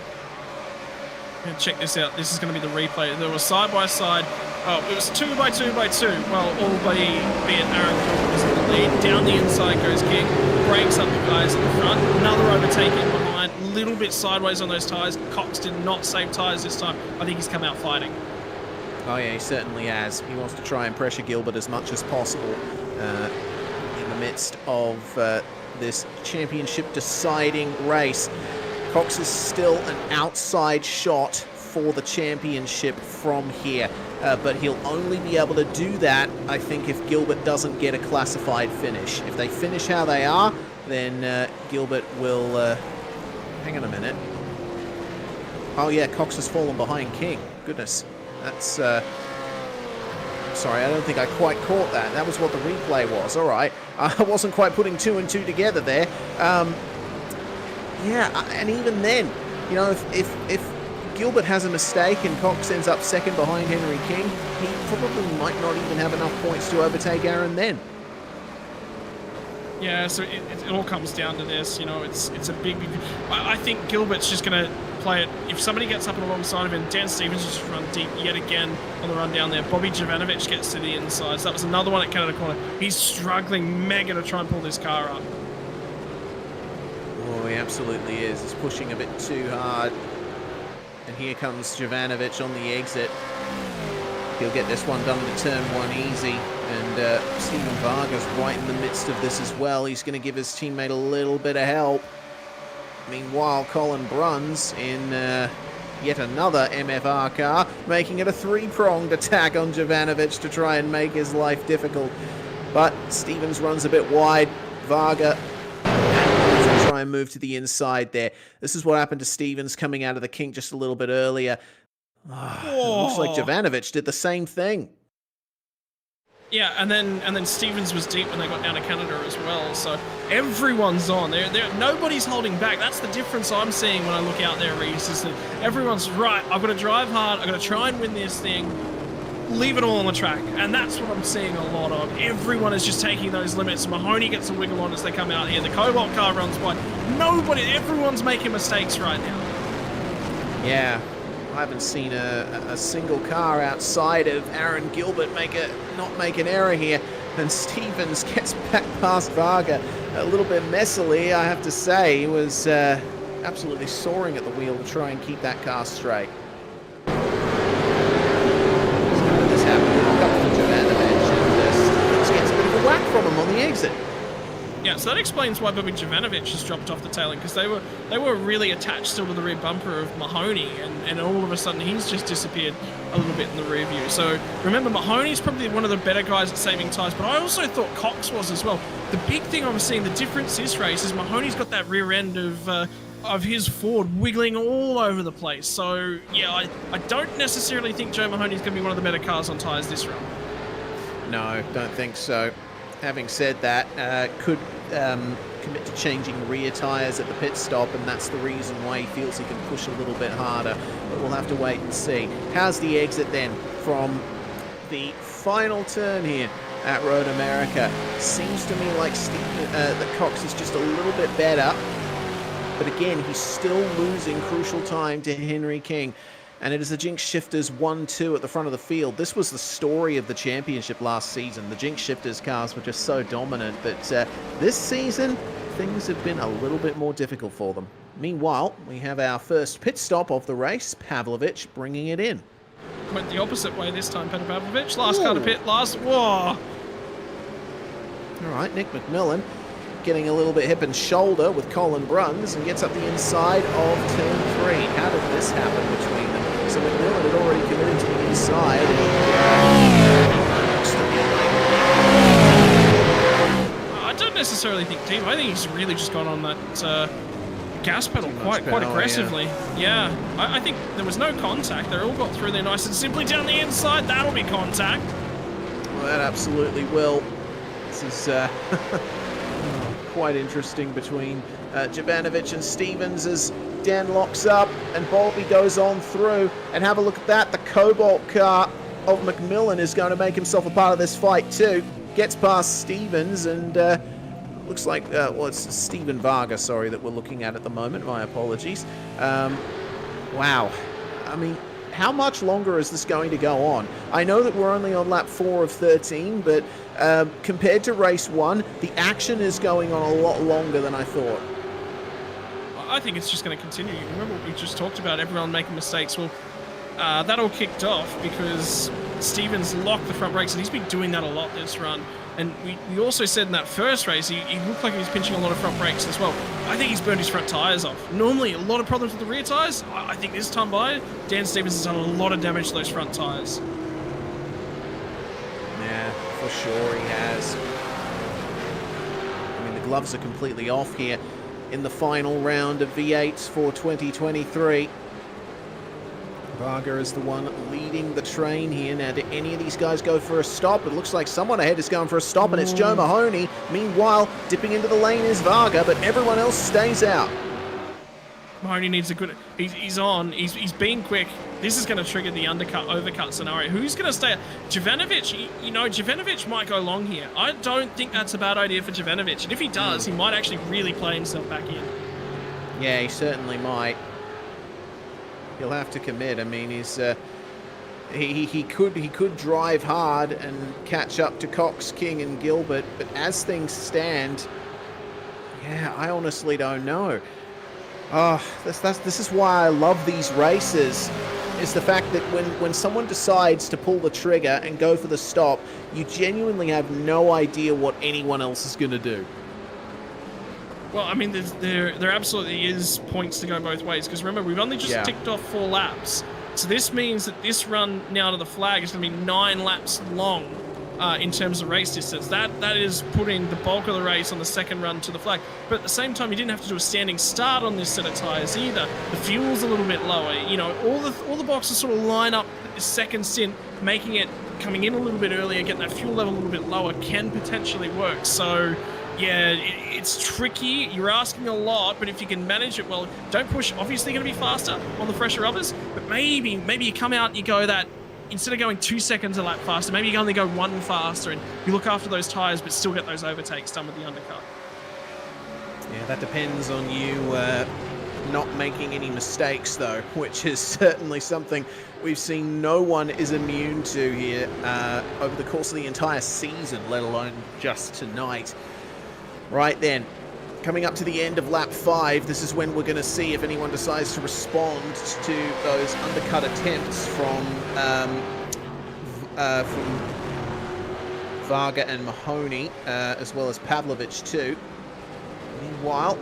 D: Yeah, check this out. This is going to be the replay. There was side by side. Oh, it was 2 by 2 by 2. Well, all be it Aaron Gilbert was in the lead. Down the inside goes King. Breaks up the guys in the front. Another overtaking behind. A little bit sideways on those tyres. Cox did not save tyres this time. I think he's come out fighting.
B: Oh yeah, he certainly has. He wants to try and pressure Gilbert as much as possible in the midst of this championship deciding race. Cox is still an outside shot for the championship from here, but he'll only be able to do that, I think, if Gilbert doesn't get a classified finish. If they finish how they are, then Gilbert will... hang on a minute. Oh yeah, Cox has fallen behind King. Goodness, that's... sorry, I don't think I quite caught that. That was what the replay was. All right, I wasn't quite putting 2 and 2 together there. Yeah, and even then, you know, if Gilbert has a mistake and Cox ends up second behind Henry King, he probably might not even have enough points to overtake Aaron then.
D: Yeah, so it all comes down to this, you know, it's a big... I think Gilbert's just going to play it. If somebody gets up and alongside of him, Dan Stevens just run deep yet again on the run down there. Bobby Jovanovic gets to the inside, so that was another one at Canada corner. He's struggling mega to try and pull this car up.
B: Oh, he absolutely is. He's pushing a bit too hard. And here comes Jovanovic on the exit. He'll get this one done to turn 1 easy. And Stephen Varga's right in the midst of this as well. He's going to give his teammate a little bit of help. Meanwhile, Colin Bruns in yet another MFR car, making it a 3-pronged attack on Jovanovic to try and make his life difficult. But Stevens runs a bit wide. Varga try and move to the inside there. This is what happened to Stevens coming out of the kink just a little bit earlier. Looks like Jovanovic did the same thing.
D: Yeah, and then Stevens was deep when they got down to Canada as well. So everyone's on. Nobody's holding back. That's the difference I'm seeing when I look out there, Reese, is that everyone's right. I've got to drive hard. I've got to try and win this thing. leave it all on the track. And that's what I'm seeing a lot of. Everyone is just taking those limits. Mahoney gets a wiggle on as they come out here. The Cobalt car runs wide. Everyone's making mistakes right now.
B: Yeah, I haven't seen a single car outside of Aaron Gilbert not make an error here. And Stevens gets back past Varga a little bit messily, I have to say. He was absolutely soaring at the wheel to try and keep that car straight. So this happened to Jovanovic, and Stevens gets a bit of a whack from him on the exit.
D: Yeah, so that explains why Bobby Jovanovic has dropped off the tail end, because they were really attached still to the rear bumper of Mahoney, and all of a sudden he's just disappeared a little bit in the rear view. So remember, Mahoney's probably one of the better guys at saving tyres, but I also thought Cox was as well. The big thing I'm seeing, the difference this race is Mahoney's got that rear end of his Ford wiggling all over the place. So yeah, I don't necessarily think Joe Mahoney's going to be one of the better cars on tyres this run.
B: No, don't think so. Having said that, could commit to changing rear tyres at the pit stop, and that's the reason why he feels he can push a little bit harder. But we'll have to wait and see. How's the exit then from the final turn here at Road America? Seems to me like that Cox is just a little bit better, but again, he's still losing crucial time to Henry King. And it is the Jinx Shifters 1-2 at the front of the field. This was the story of the championship last season. The Jinx Shifters cars were just so dominant, but this season, things have been a little bit more difficult for them. Meanwhile, we have our first pit stop of the race, Pavlovich bringing it in.
D: Went the opposite way this time, Peter Pavlovich. Last car to pit, whoa!
B: All right, Nick McMillan getting a little bit hip and shoulder with Colin Bruns and gets up the inside of turn 3. How did this happen between them? So McMillan had already committed to the inside.
D: I don't necessarily think Team. I think he's really just gone on that gas pedal quite aggressively. Yeah, I think there was no contact. They all got through there nice and simply down the inside. That'll be contact.
B: Well, that absolutely will. This is quite interesting between Jovanovic and Stevens as Dan locks up and Bowlby goes on through. And have a look at that. The Cobalt car of McMillan is going to make himself a part of this fight too. Gets past Stevens and looks like, well, it's Stephen Varga, sorry, that we're looking at the moment. My apologies. Wow. I mean, how much longer is this going to go on? I know that we're only on lap 4 of 13, but compared to race 1, the action is going on a lot longer than I thought.
D: I think it's just going to continue. Remember what we just talked about, everyone making mistakes. Well, that all kicked off because Stevens locked the front brakes, and he's been doing that a lot this run. And we also said in that first race, he looked like he was pinching a lot of front brakes as well. I think he's burned his front tyres off. Normally, a lot of problems with the rear tyres. I think this time by, Dan Stevens has done a lot of damage to those front tyres.
B: Yeah, for sure he has. I mean, the gloves are completely off here in the final round of V8s for 2023. Varga is the one leading the train here. Now, do any of these guys go for a stop? It looks like someone ahead is going for a stop, and it's Joe Mahoney. Meanwhile, dipping into the lane is Varga, but everyone else stays out.
D: Mahoney needs a good... He's on. He's being quick. This is going to trigger the overcut scenario. Who's going to stay? Jovanovic, Jovanovic might go long here. I don't think that's a bad idea for Jovanovic. And if he does, he might actually really play himself back in.
B: Yeah, he certainly might. He'll have to commit. I mean, he could drive hard and catch up to Cox, King, and Gilbert, but as things stand, yeah, I honestly don't know. Oh, this is why I love these races, is the fact that when someone decides to pull the trigger and go for the stop, you genuinely have no idea what anyone else is going to do.
D: Well, I mean, there absolutely is points to go both ways, because remember, we've only just ticked off 4 laps. So this means that this run now to the flag is going to be 9 laps long in terms of race distance. That is putting the bulk of the race on the second run to the flag. But at the same time, you didn't have to do a standing start on this set of tyres either. The fuel's a little bit lower. You know, all the boxes sort of line up this second stint, making it coming in a little bit earlier, getting that fuel level a little bit lower can potentially work. So yeah, it's tricky. You're asking a lot, but if you can manage it well, don't push. Obviously going to be faster on the fresher rubbers, but maybe you come out and you go that instead of going 2 seconds a lap faster, maybe you only go 1 faster, and you look after those tyres, but still get those overtakes done with the undercut.
B: Yeah, that depends on you not making any mistakes, though, which is certainly something we've seen no one is immune to here over the course of the entire season, let alone just tonight. Right then, coming up to the end of lap 5, this is when we're going to see if anyone decides to respond to those undercut attempts from Varga and Mahoney, as well as Pavlovich too. Meanwhile,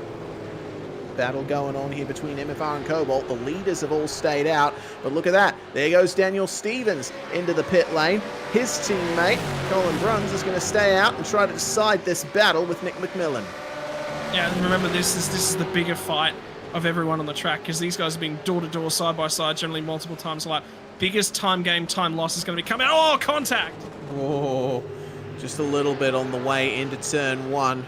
B: battle going on here between MFR and Cobalt. The leaders have all stayed out, but look at that. There goes Daniel Stevens into the pit lane. His teammate, Colin Bruns, is going to stay out and try to decide this battle with Nick McMillan.
D: Yeah, and remember, this is the bigger fight of everyone on the track, because these guys are being door-to-door, side-by-side, generally multiple times a lap. Biggest time game, time loss is going to be coming. Oh, contact!
B: Oh, just a little bit on the way into turn 1.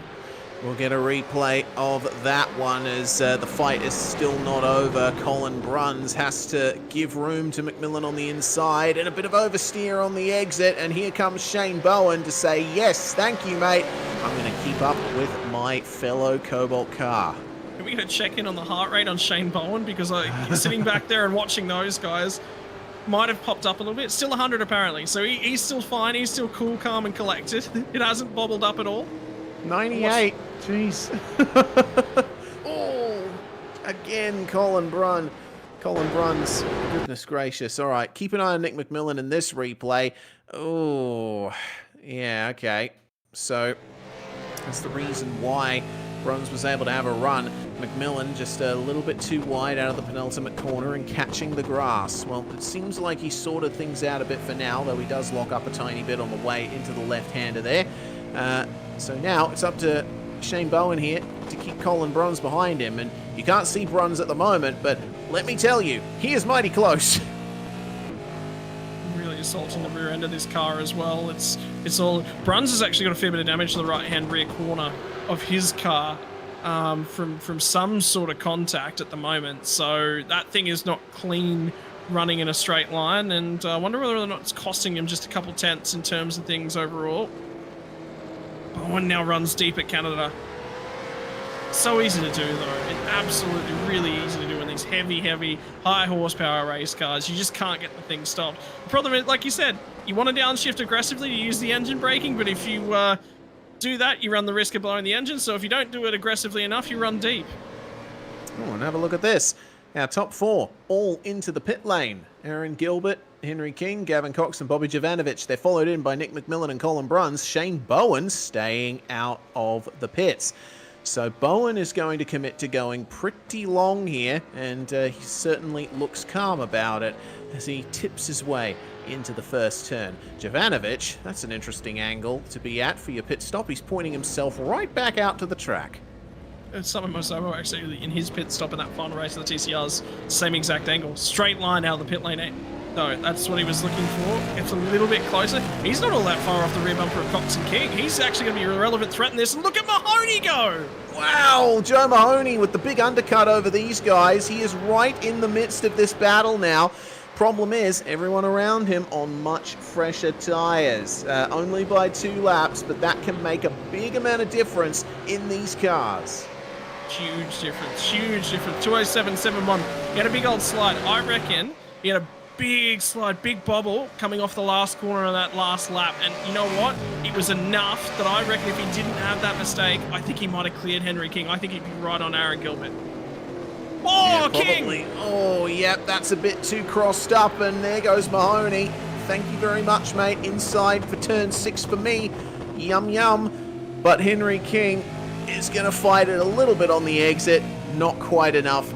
B: We'll get a replay of that one as the fight is still not over. Colin Bruns has to give room to McMillan on the inside and a bit of oversteer on the exit. And here comes Shane Bowen to say, yes, thank you, mate. I'm going to keep up with my fellow Cobalt car.
D: Are we going to check in on the heart rate on Shane Bowen? Because sitting back there and watching those guys might have popped up a little bit. Still 100 apparently. So he's still fine. He's still cool, calm and collected. It hasn't bobbled up at all.
B: 98. Jeez. Oh, again, Colin Bruns. Goodness gracious. All right, keep an eye on Nick McMillan in this replay. Oh, yeah, okay. So that's the reason why Bruns was able to have a run. McMillan just a little bit too wide out of the penultimate corner and catching the grass. Well, it seems like he sorted things out a bit for now, though he does lock up a tiny bit on the way into the left-hander there. So now it's up to Shane Bowen here to keep Colin Bruns behind him. And you can't see Bruns at the moment, but let me tell you, he is mighty close.
D: Really assaulting the rear end of this car as well. It's all... Bruns has actually got a fair bit of damage to the right-hand rear corner of his car from some sort of contact at the moment. So that thing is not clean running in a straight line, and I wonder whether or not it's costing him just a couple tenths in terms of things overall. Bowen now runs deep at Canada. So easy to do, though. It's absolutely really easy to do in these heavy, high horsepower race cars. You just can't get the thing stopped. The problem is, like you said, you want to downshift aggressively to use the engine braking, but if you do that, you run the risk of blowing the engine. So if you don't do it aggressively enough, you run deep.
B: Oh, and have a look at this. Our top 4 all into the pit lane. Aaron Gilbert, Henry King, Gavin Cox and Bobby Jovanovic. They're followed in by Nick McMillan and Colin Bruns. Shane Bowen staying out of the pits. So Bowen is going to commit to going pretty long here, and he certainly looks calm about it as he tips his way into the first turn. Jovanovic, that's an interesting angle to be at for your pit stop. He's pointing himself right back out to the track.
D: Some of Mosobo actually in his pit stop in that final race of the TCRs, same exact angle, straight line out of the pit lane. No, that's what he was looking for. Gets a little bit closer. He's not all that far off the rear bumper of Cox and King. He's actually going to be a relevant threat in this. And look at Mahoney go!
B: Wow, Joe Mahoney with the big undercut over these guys. He is right in the midst of this battle now. Problem is, everyone around him on much fresher tyres. Only by 2 laps, but that can make a big amount of difference in these cars.
D: Huge difference, huge difference. 207.71. He had a big old slide. I reckon he had a big slide, big bobble coming off the last corner of that last lap. And you know what? It was enough that I reckon if he didn't have that mistake, I think he might have cleared Henry King. I think he'd be right on Aaron Gilbert. Oh, yeah, King!
B: Oh, yep, that's a bit too crossed up. And there goes Mahoney. Thank you very much, mate. Inside for turn 6 for me. Yum, yum. But Henry King is going to fight it a little bit on the exit. Not quite enough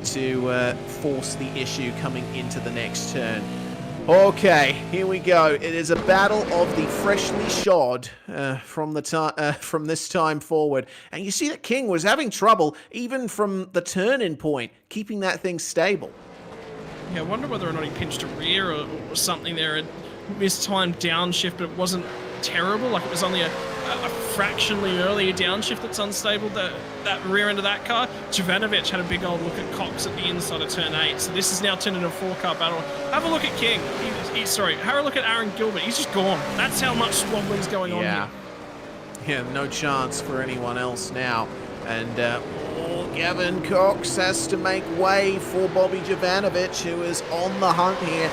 B: to force the issue coming into the next turn. Okay, here we go. It is a battle of the freshly shod from this time forward. And you see that King was having trouble, even from the turn-in point, keeping that thing stable.
D: Yeah, I wonder whether or not he pinched a rear or something there. It mistimed downshift, but it wasn't terrible. Like, it was only a fractionally earlier downshift that's unstable, that rear end of that car. Jovanovic had a big old look at Cox at the inside of turn 8. So this is now turned into a 4-car battle. Have a look at King. Sorry, have a look at Aaron Gilbert. He's just gone. That's how much squabbling's going on here.
B: Yeah, no chance for anyone else now. And Gavin Cox has to make way for Bobby Jovanovic, who is on the hunt here.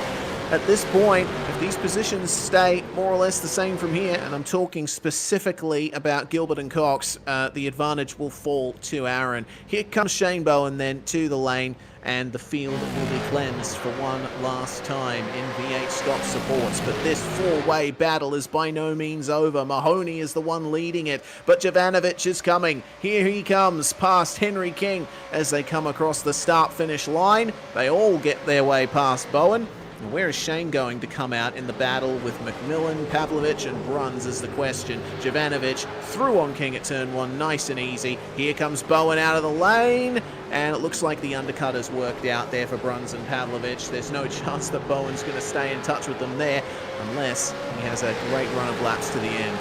B: At this point, if these positions stay more or less the same from here, and I'm talking specifically about Gilbert and Cox, the advantage will fall to Aaron. Here comes Shane Bowen then to the lane, and the field will be cleansed for one last time in V8SCOPS supports. But this four-way battle is by no means over. Mahoney is the one leading it, but Jovanovic is coming. Here he comes past Henry King as they come across the start-finish line. They all get their way past Bowen. And where is Shane going to come out in the battle with McMillan, Pavlovich, and Bruns is the question. Jovanovic through on King at turn 1, nice and easy. Here comes Bowen out of the lane, and it looks like the undercut has worked out there for Bruns and Pavlovich. There's no chance that Bowen's going to stay in touch with them there, unless he has a great run of laps to the end.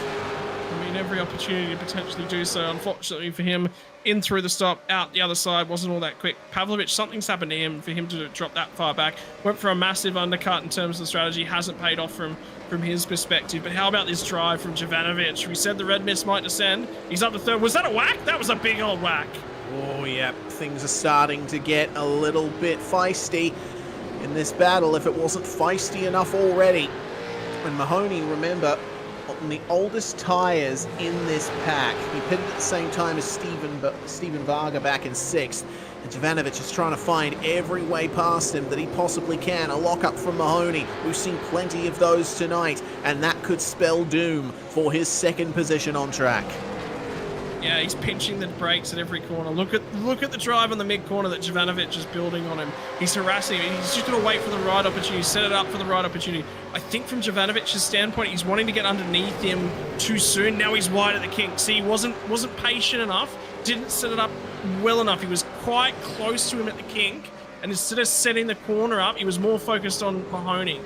D: I mean, every opportunity to potentially do so. Unfortunately for him, in through the stop, out the other side, wasn't all that quick. Pavlovich, something's happened to him for him to drop that far back. Went for a massive undercut in terms of the strategy. Hasn't paid off from his perspective. But how about this drive from Jovanovic? We said the red mist might descend. He's up to third. Was that a whack? That was a big old whack.
B: Oh, yeah. Things are starting to get a little bit feisty in this battle, if it wasn't feisty enough already. And Mahoney, remember, on the oldest tyres in this pack. He pitted at the same time as Steven Varga back in 6th. And Jovanovic is trying to find every way past him that he possibly can. A lock-up from Mahoney. We've seen plenty of those tonight, and that could spell doom for his second position on track.
D: Yeah, he's pinching the brakes at every corner. Look at the drive on the mid-corner that Jovanovic is building on him. He's harassing him. He's just going to wait for the right opportunity, set it up for the right opportunity. I think from Jovanovic's standpoint, he's wanting to get underneath him too soon. Now he's wide at the kink. See, he wasn't patient enough, didn't set it up well enough. He was quite close to him at the kink, and instead of setting the corner up, he was more focused on Mahoney.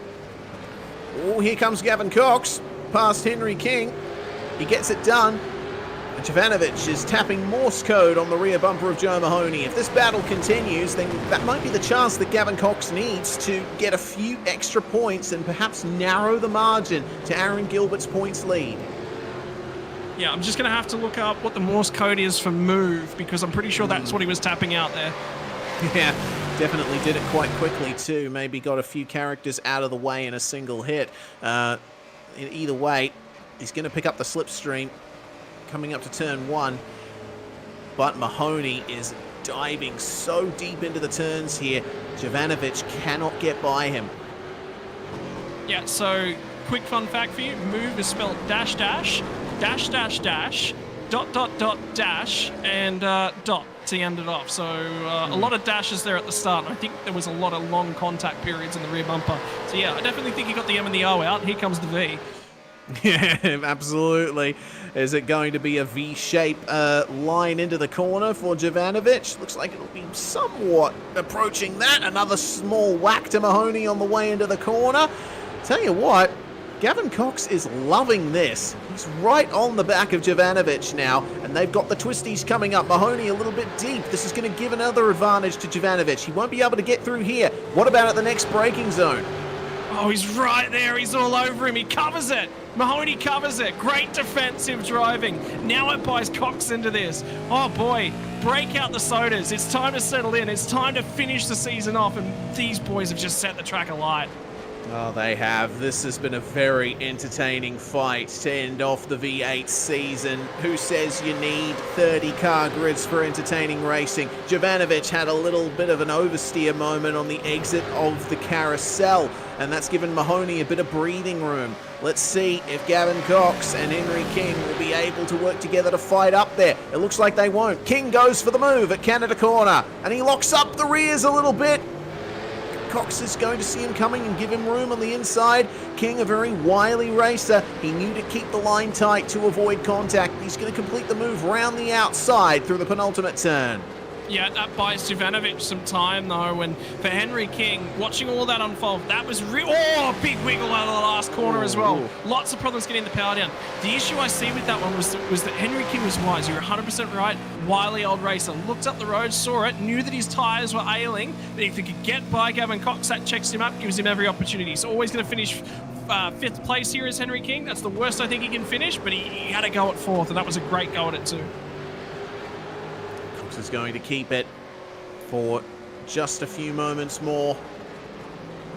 B: Oh, here comes Gavin Cox past Henry King. He gets it done. And Jovanovic is tapping Morse code on the rear bumper of Joe Mahoney. If this battle continues, then that might be the chance that Gavin Cox needs to get a few extra points and perhaps narrow the margin to Aaron Gilbert's points lead.
D: Yeah, I'm just going to have to look up what the Morse code is for move, because I'm pretty sure that's what he was tapping out there.
B: Yeah, definitely did it quite quickly too. Maybe got a few characters out of the way in a single hit. Either way, he's going to pick up the slipstream coming up to turn 1, but Mahoney is diving so deep into the turns here. Jovanovic cannot get by him.
D: Yeah, so quick fun fact for you, move is spelled dash dash, dash dash dash, dot dot dot dash, and dot to end it off. So a lot of dashes there at the start, and I think there was a lot of long contact periods in the rear bumper. So yeah, I definitely think he got the M and the O out. Here comes the V.
B: Yeah, absolutely. Is it going to be a V-shape line into the corner for Jovanovic? Looks like it'll be somewhat approaching that. Another small whack to Mahoney on the way into the corner. Tell you what, Gavin Cox is loving this. He's right on the back of Jovanovic now, and they've got the twisties coming up. Mahoney a little bit deep. This is going to give another advantage to Jovanovic. He won't be able to get through here. What about at the next braking zone?
D: Oh, he's right there. He's all over him. He covers it. Mahoney covers it. Great defensive driving. Now it buys Cox into this. Oh, boy. Break out the sodas. It's time to settle in. It's time to finish the season off, and these boys have just set the track alight.
B: Oh, they have. This has been a very entertaining fight to end off the V8 season. Who says you need 30 car grids for entertaining racing? Jovanovic had a little bit of an oversteer moment on the exit of the carousel, and that's given Mahoney a bit of breathing room. Let's see if Gavin Cox and Henry King will be able to work together to fight up there. It looks like they won't. King goes for the move at Canada Corner, and he locks up the rears a little bit. Cox is going to see him coming and give him room on the inside. King, a very wily racer. He knew to keep the line tight to avoid contact. He's going to complete the move round the outside through the penultimate turn.
D: Yeah, that buys Jovanovic some time, though, and for Henry King, watching all that unfold, that was big wiggle out of the last corner as well. Lots of problems getting the power down. The issue I see with that one was that Henry King was wise. You're 100% right. Wily old racer. Looked up the road, saw it, knew that his tyres were ailing, but if he could get by Gavin Cox, that checks him up, gives him every opportunity. He's always going to finish 5th place here as Henry King. That's the worst I think he can finish, but he had a go at 4th, and that was a great go at it too.
B: Is going to keep it for just a few moments more.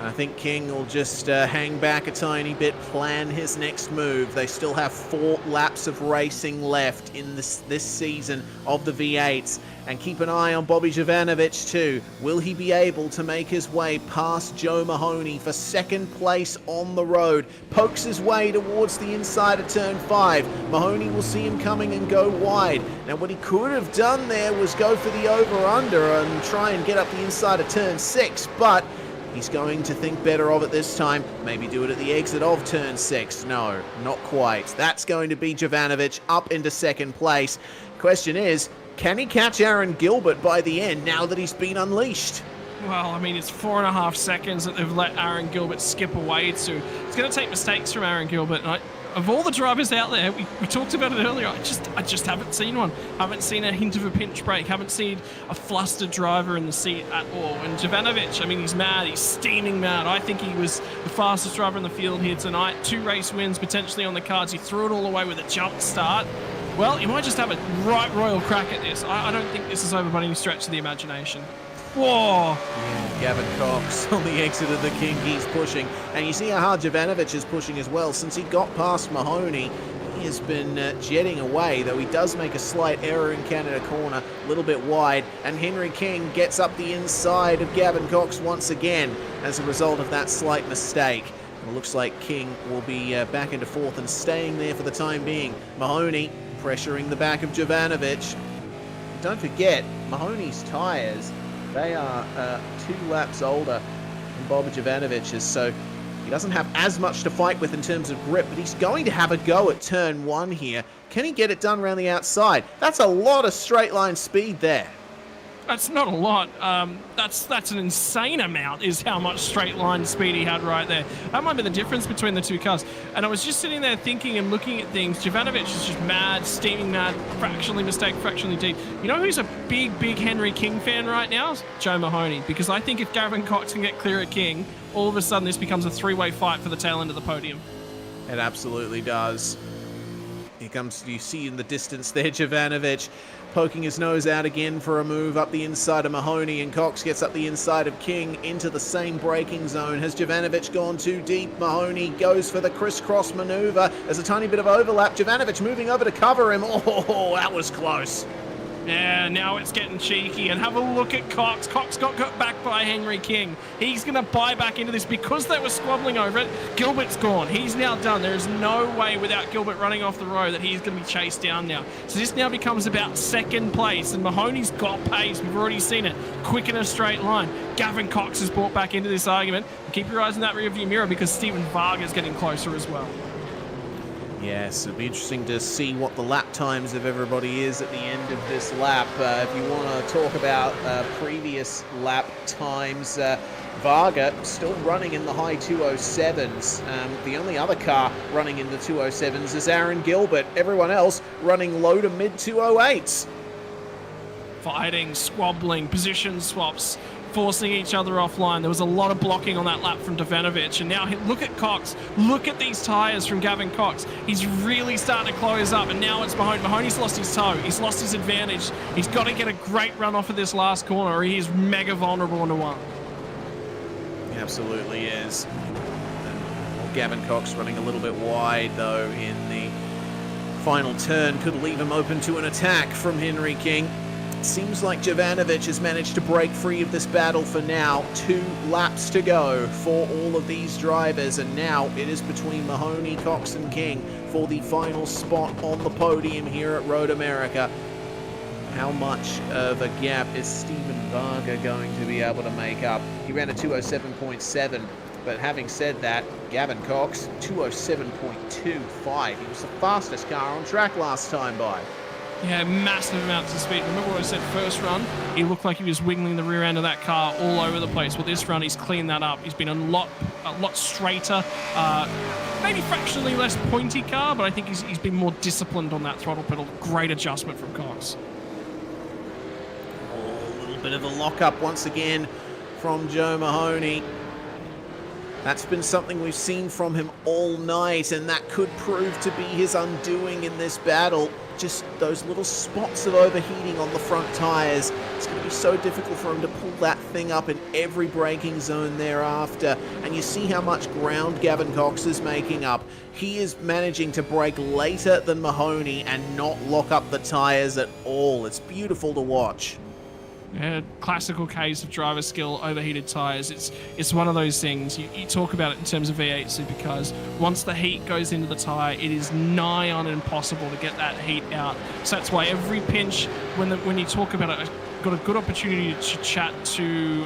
B: I think King will just hang back a tiny bit, plan his next move. They still have 4 laps of racing left in this season of the V8s. And keep an eye on Bobby Jovanovic too. Will he be able to make his way past Joe Mahoney for 2nd place on the road? Pokes his way towards the inside of turn 5. Mahoney will see him coming and go wide. Now what he could have done there was go for the over-under and try and get up the inside of turn 6, but he's going to think better of it this time. Maybe do it at the exit of turn 6. No, not quite. That's going to be Jovanovic up into 2nd place. Question is, can he catch Aaron Gilbert by the end now that he's been unleashed?
D: Well, I mean, it's 4.5 seconds that they've let Aaron Gilbert skip away to. It's going to take mistakes from Aaron Gilbert. And of all the drivers out there, we talked about it earlier, I just haven't seen one. Haven't seen a hint of a pinch brake. Haven't seen a flustered driver in the seat at all. And Jovanovic, I mean, he's mad. He's steaming mad. I think he was the fastest driver in the field here tonight. 2 race wins potentially on the cards. He threw it all away with a jump start. Well, he might just have a right royal crack at this. I don't think this is over by any stretch of the imagination. Whoa!
B: Yeah, Gavin Cox on the exit of the King, he's pushing. And you see how hard Jovanovic is pushing as well. Since he got past Mahoney, he has been jetting away, though he does make a slight error in Canada corner, a little bit wide. And Henry King gets up the inside of Gavin Cox once again as a result of that slight mistake. It looks like King will be back into 4th and staying there for the time being. Mahoney pressuring the back of Jovanovic. Don't forget, Mahoney's tyres, they are 2 laps older than Bob Jovanovic's, so he doesn't have as much to fight with in terms of grip, but he's going to have a go at turn 1 here. Can he get it done around the outside? That's a lot of straight line speed there.
D: That's not a lot. That's an insane amount is how much straight line speed he had right there. That might be the difference between the 2 cars. And I was just sitting there thinking and looking at things. Jovanovic is just mad, steaming mad, fractionally mistake, fractionally deep. You know who's a big Henry King fan right now? Joe Mahoney. Because I think if Gavin Cox can get clear at King, all of a sudden this becomes a 3-way fight for the tail end of the podium.
B: It absolutely does. Here comes, you see in the distance there, Jovanovic poking his nose out again for a move up the inside of Mahoney, and Cox gets up the inside of King into the same braking zone. Has Jovanovic gone too deep? Mahoney goes for the crisscross maneuver. There's a tiny bit of overlap. Jovanovic moving over to cover him. Oh, that was close.
D: Yeah, now it's getting cheeky. And have a look at Cox. Cox got back by Henry King. He's going to buy back into this because they were squabbling over it. Gilbert's gone. He's now done. There is no way without Gilbert running off the road that he's going to be chased down now. So this now becomes about 2nd place. And Mahoney's got pace. We've already seen it. Quick in a straight line. Gavin Cox is brought back into this argument. Keep your eyes in that rearview mirror because Stephen Varga's getting closer as well.
B: Yes, it'll be interesting to see what the lap times of everybody is at the end of this lap. If you want to talk about previous lap times, Varga still running in the high 207s. The only other car running in the 207s is Aaron Gilbert. Everyone else running low to mid 208s.
D: Fighting, squabbling, position swaps, forcing each other offline. There was a lot of blocking on that lap from Jovanovic. And now look at Cox. Look at these tyres from Gavin Cox. He's really starting to close up. And now it's Mahoney. Mahoney's lost his toe. He's lost his advantage. He's got to get a great run off of this last corner or he is mega vulnerable into 1.
B: He absolutely is. And Gavin Cox running a little bit wide, though, in the final turn. Could leave him open to an attack from Henry King. Seems like Jovanovic has managed to break free of this battle for now. 2 laps to go for all of these drivers, and now it is between Mahoney, Cox and King for the final spot on the podium here at Road America. How much of a gap is Stephen Varga going to be able to make up? He ran a 207.7, but having said that, Gavin Cox, 207.25. He was the fastest car on track last time by.
D: Yeah, massive amounts of speed. Remember what I said first run? He looked like he was wiggling the rear end of that car all over the place. Well, this run, he's cleaned that up. He's been a lot straighter, maybe fractionally less pointy car, but I think he's been more disciplined on that throttle pedal. Great adjustment from Cox.
B: Oh, a little bit of a lock-up once again from Joe Mahoney. That's been something we've seen from him all night, and that could prove to be his undoing in this battle. Just those little spots of overheating on the front tyres. It's going to be so difficult for him to pull that thing up in every braking zone thereafter. And you see how much ground Gavin Cox is making up. He is managing to brake later than Mahoney and not lock up the tyres at all. It's beautiful to watch.
D: Yeah, classical case of driver skill, overheated tyres. It's one of those things. You talk about it in terms of V8 supercars. Once the heat goes into the tyre, it is nigh on impossible to get that heat out. So that's why every pinch, when you talk about it, I got a good opportunity to chat to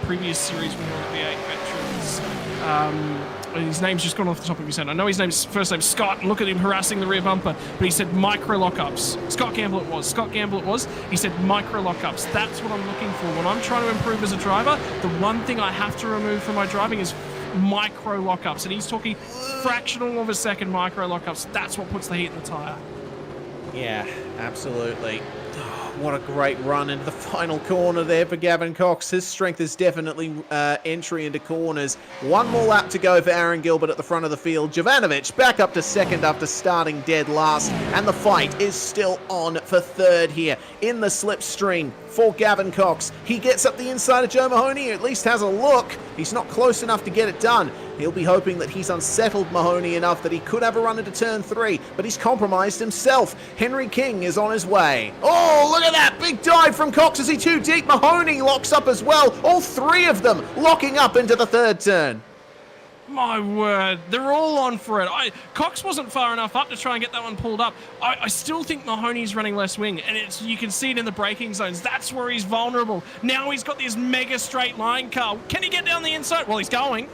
D: previous series when we were V8 veterans. His name's just gone off the top of his head. I know his first name's Scott, and look at him harassing the rear bumper, but he said micro lockups. Scott Gamble it was. He said micro lockups. That's what I'm looking for. When I'm trying to improve as a driver, the one thing I have to remove from my driving is micro lockups. And he's talking fractional of a second micro lockups. That's what puts the heat in the tyre.
B: Yeah, absolutely. What a great run into the final corner there for Gavin Cox. His strength is definitely entry into corners. One more lap to go for Aaron Gilbert at the front of the field. Jovanovic back up to second after starting dead last. And the fight is still on for third here in the slipstream for Gavin Cox. He gets up the inside of Joe Mahoney, at least has a look. He's not close enough to get it done. He'll be hoping that he's unsettled Mahoney enough that he could have a run into turn 3, but he's compromised himself. Henry King is on his way. Oh, look at that big dive from Cox. Is he too deep? Mahoney locks up as well. All three of them locking up into the third turn.
D: My word, they're all on for it. Cox wasn't far enough up to try and get that one pulled up. I still think Mahoney's running less wing, and you can see it in the braking zones. That's where he's vulnerable. Now he's got this mega straight line car. Can he get down the inside? Well, he's going.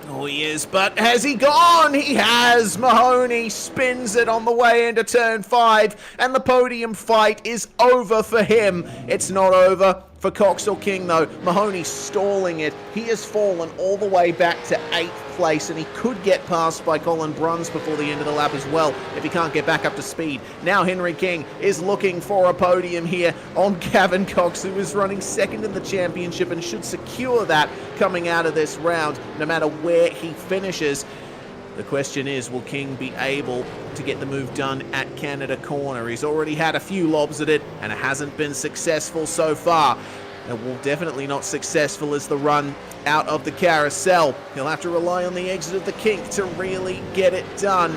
B: Oh, he is, but has he gone? He has. Mahoney spins it on the way into turn 5, and the podium fight is over for him. It's not over for Cox or King, though. Mahoney stalling it. He has fallen all the way back to 8th place, and he could get passed by Colin Bruns before the end of the lap as well if he can't get back up to speed. Now Henry King is looking for a podium here on Gavin Cox, who is running second in the championship and should secure that coming out of this round, no matter where he finishes. The question is, will King be able to get the move done at Canada Corner? He's already had a few lobs at it, and it hasn't been successful so far. And will definitely not successful as the run out of the carousel. He'll have to rely on the exit of the kink to really get it done.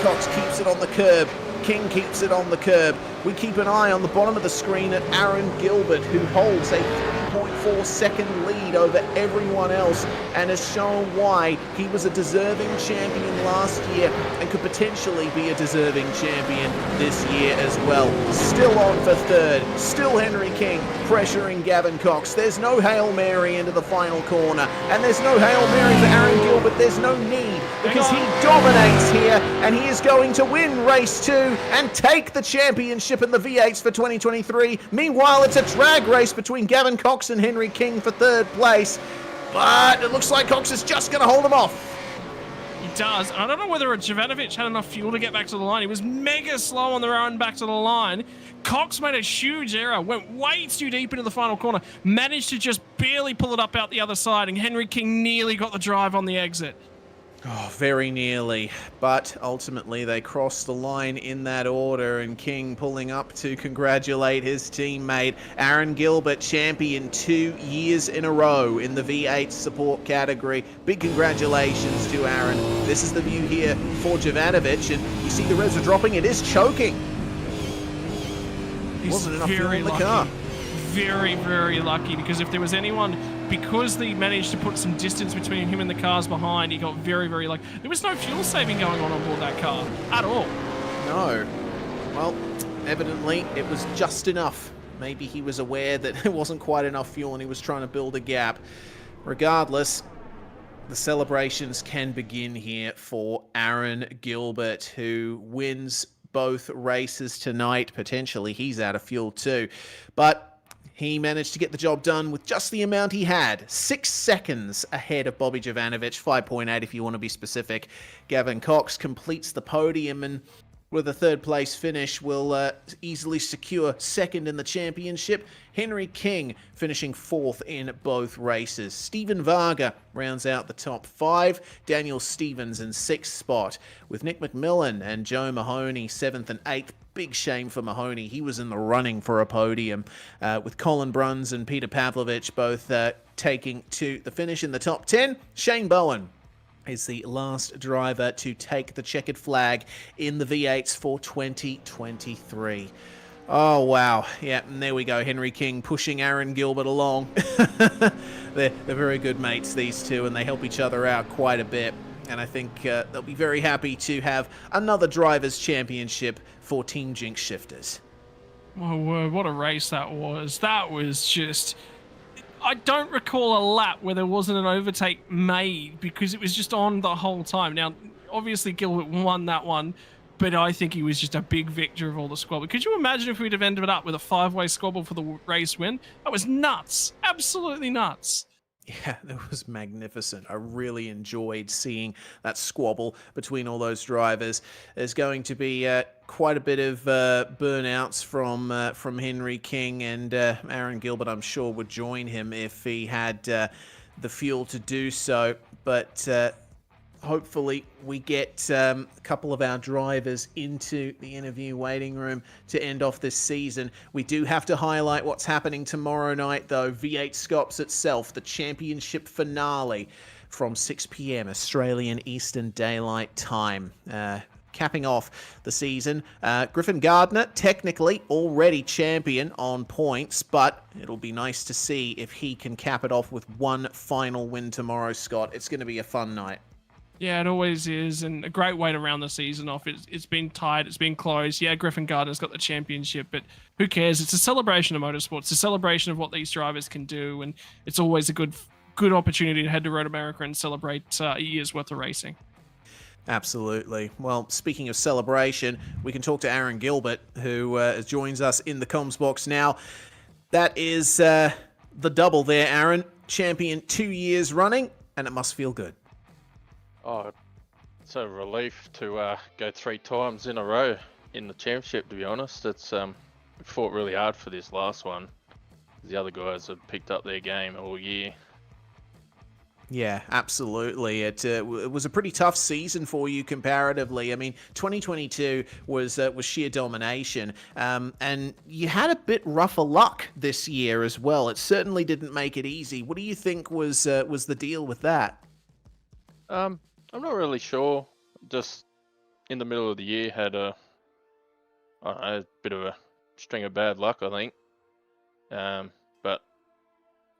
B: Cox keeps it on the curb. King keeps it on the curb. We keep an eye on the bottom of the screen at Aaron Gilbert, who holds a 3.4 second lead over everyone else and has shown why he was a deserving champion last year and could potentially be a deserving champion this year as well. Still on for third. Still Henry King pressuring Gavin Cox. There's no Hail Mary into the final corner, and there's no Hail Mary for Aaron Gilbert. There's no need, because he dominates here, and he is going to win race 2 and take the championship in the V8s for 2023. Meanwhile, it's a drag race between Gavin Cox and Henry King for third place, but it looks like Cox is just going to hold him off.
D: He does. I don't know whether Jovanovic had enough fuel to get back to the line. He was mega slow on the run back to the line. Cox made a huge error, went way too deep into the final corner, managed to just barely pull it up out the other side, and Henry King nearly got the drive on the exit.
B: Oh, very nearly, but ultimately they crossed the line in that order, and King pulling up to congratulate his teammate. Aaron Gilbert, champion 2 years in a row in the V8 support category. Big congratulations to Aaron. This is the view here for Jovanovic, and you see the revs are dropping. It is choking. Wasn't enough fuel in the car.
D: Very, very lucky, because if there was anyone, because they managed to put some distance between him and the cars behind, he got very, very lucky. There was no fuel saving going on board that car at all.
B: No. Well, evidently it was just enough. Maybe he was aware that it wasn't quite enough fuel and he was trying to build a gap. Regardless, the celebrations can begin here for Aaron Gilbert, who wins both races tonight. Potentially, he's out of fuel too. But he managed to get the job done with just the amount he had. 6 seconds ahead of Bobby Jovanovic, 5.8 if you want to be specific. Gavin Cox completes the podium and with a third-place finish, will easily secure second in the championship. Henry King finishing fourth in both races. Stephen Varga rounds out the top 5. Daniel Stevens in 6th spot, with Nick McMillan and Joe Mahoney 7th and 8th. Big shame for Mahoney. He was in the running for a podium, with Colin Bruns and Peter Pavlovich both taking to the finish in the top 10. Shane Bowen is the last driver to take the checkered flag in the V8s for 2023. Oh, wow. Yeah, and there we go. Henry King pushing Aaron Gilbert along. They're very good mates, these two, and they help each other out quite a bit. And I think they'll be very happy to have another Drivers' Championship for Team Jinx Shifters.
D: My word, what a race that was. That was just... I don't recall a lap where there wasn't an overtake made because it was just on the whole time. Now, obviously Gilbert won that one, but I think he was just a big victor of all the squabble. Could you imagine if we'd have ended up with a 5-way squabble for the race win? That was nuts. Absolutely nuts.
B: Yeah, that was magnificent. I really enjoyed seeing that squabble between all those drivers. There's going to be quite a bit of burnouts from Henry King, and Aaron Gilbert, I'm sure, would join him if he had the fuel to do so. But hopefully we get a couple of our drivers into the interview waiting room to end off this season. We do have to highlight what's happening tomorrow night, though. V8SCOPS itself, the championship finale from 6 p.m. Australian Eastern Daylight Time. Capping off the season. Griffin Gardner, technically already champion on points, but it'll be nice to see if he can cap it off with one final win tomorrow, Scott. It's going to be a fun night.
D: Yeah, it always is, and a great way to round the season off. It's been tight, it's been close. Yeah, Griffin Gardner's got the championship, but who cares? It's a celebration of motorsports. It's a celebration of what these drivers can do, and it's always a good opportunity to head to Road America and celebrate a year's worth of racing.
B: Absolutely. Well, speaking of celebration, we can talk to Aaron Gilbert, who joins us in the comms box now. That is the double there, Aaron. Champion 2 years running, and it must feel good.
H: Oh, it's a relief to go 3 times in a row in the championship, to be honest. It's we fought really hard for this last one. The other guys have picked up their game all year.
B: Yeah, absolutely. It was a pretty tough season for you comparatively. I mean, 2022 was sheer domination, and you had a bit rougher luck this year as well. It certainly didn't make it easy. What do you think was the deal with that?
H: I'm not really sure. Just in the middle of the year had a bit of a string of bad luck, I think. But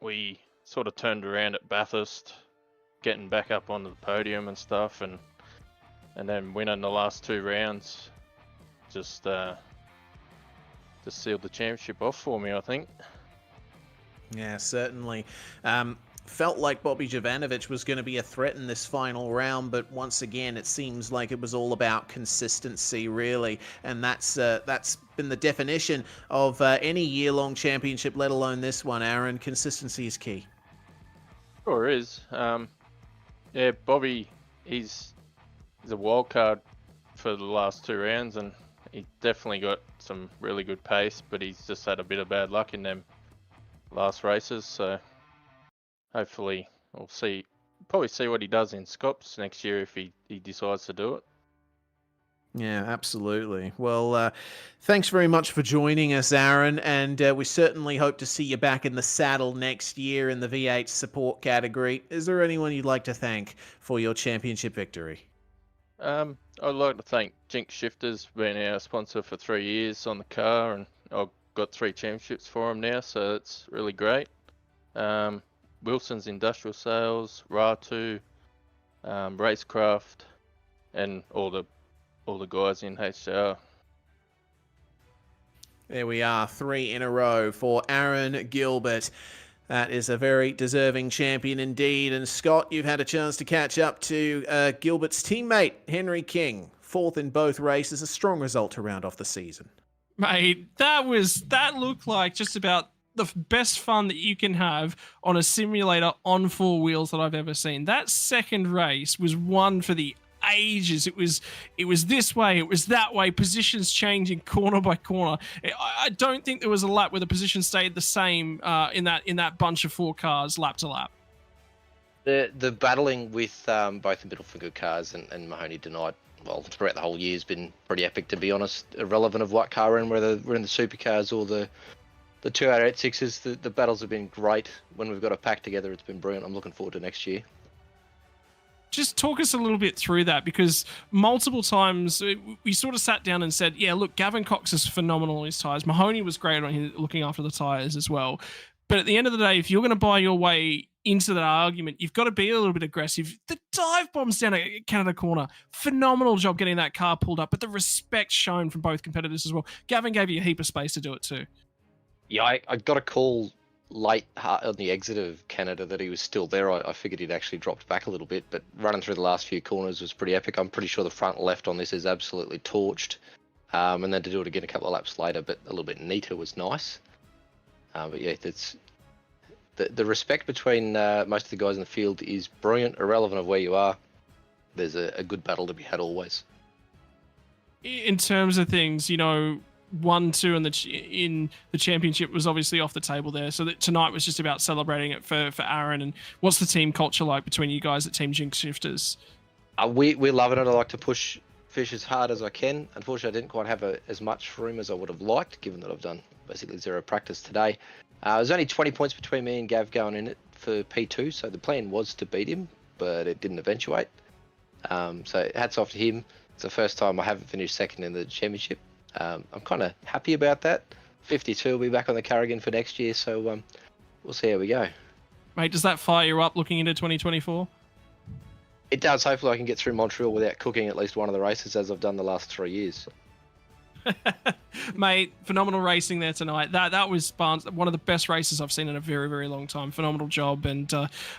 H: we sort of turned around at Bathurst, getting back up onto the podium and stuff, and then winning the last 2 rounds just sealed the championship off for me, I think.
B: Yeah, certainly. Felt like Bobby Jovanovic was going to be a threat in this final round, but once again, it seems like it was all about consistency, really, and that's been the definition of any year-long championship, let alone this one, Aaron. Consistency is key.
H: Sure is. Yeah, Bobby, he's a wild card for the last 2 rounds, and he definitely got some really good pace, but he's just had a bit of bad luck in them last races, so hopefully we'll probably see what he does in Scops next year if he decides to do it.
B: Yeah, absolutely. Well, thanks very much for joining us, Aaron, and we certainly hope to see you back in the saddle next year in the V8 support category. Is there anyone you'd like to thank for your championship victory?
H: I'd like to thank Jinx Shifters, been our sponsor for 3 years on the car, and I've got 3 championships for them now, so that's really great. Wilson's Industrial Sales, Ratu, Racecraft, and all the guys in HJR.
B: There we are, 3 in a row for Aaron Gilbert. That is a very deserving champion indeed. And Scott, you've had a chance to catch up to Gilbert's teammate, Henry King. 4th in both races. A strong result to round off the season.
D: Mate, that looked like just about the best fun that you can have on a simulator on 4 wheels that I've ever seen. That second race was one for the ages. It was this way, it was that way, positions changing corner by corner. I don't think there was a lap where the position stayed the same in that bunch of 4 cars lap to lap.
I: The battling with both the middle finger cars and Mahoney tonight, well, throughout the whole year has been pretty epic, to be honest. Irrelevant of what car we're in, whether we're in the supercars or the 286s, the battles have been great. When we've got a pack together, it's been brilliant. I'm looking forward to next year.
D: Just talk us a little bit through that, because multiple times we sort of sat down and said, yeah, look, Gavin Cox is phenomenal on his tyres. Mahoney was great on his, looking after the tyres as well. But at the end of the day, if you're going to buy your way into that argument, you've got to be a little bit aggressive. The dive bombs down at Canada Corner, phenomenal job getting that car pulled up, but the respect shown from both competitors as well. Gavin gave you a heap of space to do it too.
I: Yeah, I got a call late on the exit of Canada that he was still there. I figured he'd actually dropped back a little bit, but running through the last few corners was pretty epic. I'm pretty sure the front left on this is absolutely torched. And then to do it again a couple of laps later, but a little bit neater, was nice. But yeah, that's the respect between most of the guys in the field is brilliant, irrelevant of where you are. There's a good battle to be had always.
D: In terms of things, 1-2 in the championship was obviously off the table there. So that tonight was just about celebrating it for Aaron. And what's the team culture like between you guys at Team Jinx Shifters?
I: We're loving it. I like to push Fish as hard as I can. Unfortunately, I didn't quite have as much for him as I would have liked, given that I've done basically 0 practice today. There's only 20 points between me and Gav going in it for P2, so the plan was to beat him, but it didn't eventuate. So hats off to him. It's the first time I haven't finished second in the championship. I'm kind of happy about that. 52 will be back on the car again for next year, so we'll see how we go.
D: Mate, does that fire you up looking into 2024?
I: It does. Hopefully I can get through Montreal without cooking at least one of the races, as I've done the last 3 years.
D: Mate, phenomenal racing there tonight. That was one of the best races I've seen in a very, very long time. Phenomenal job, and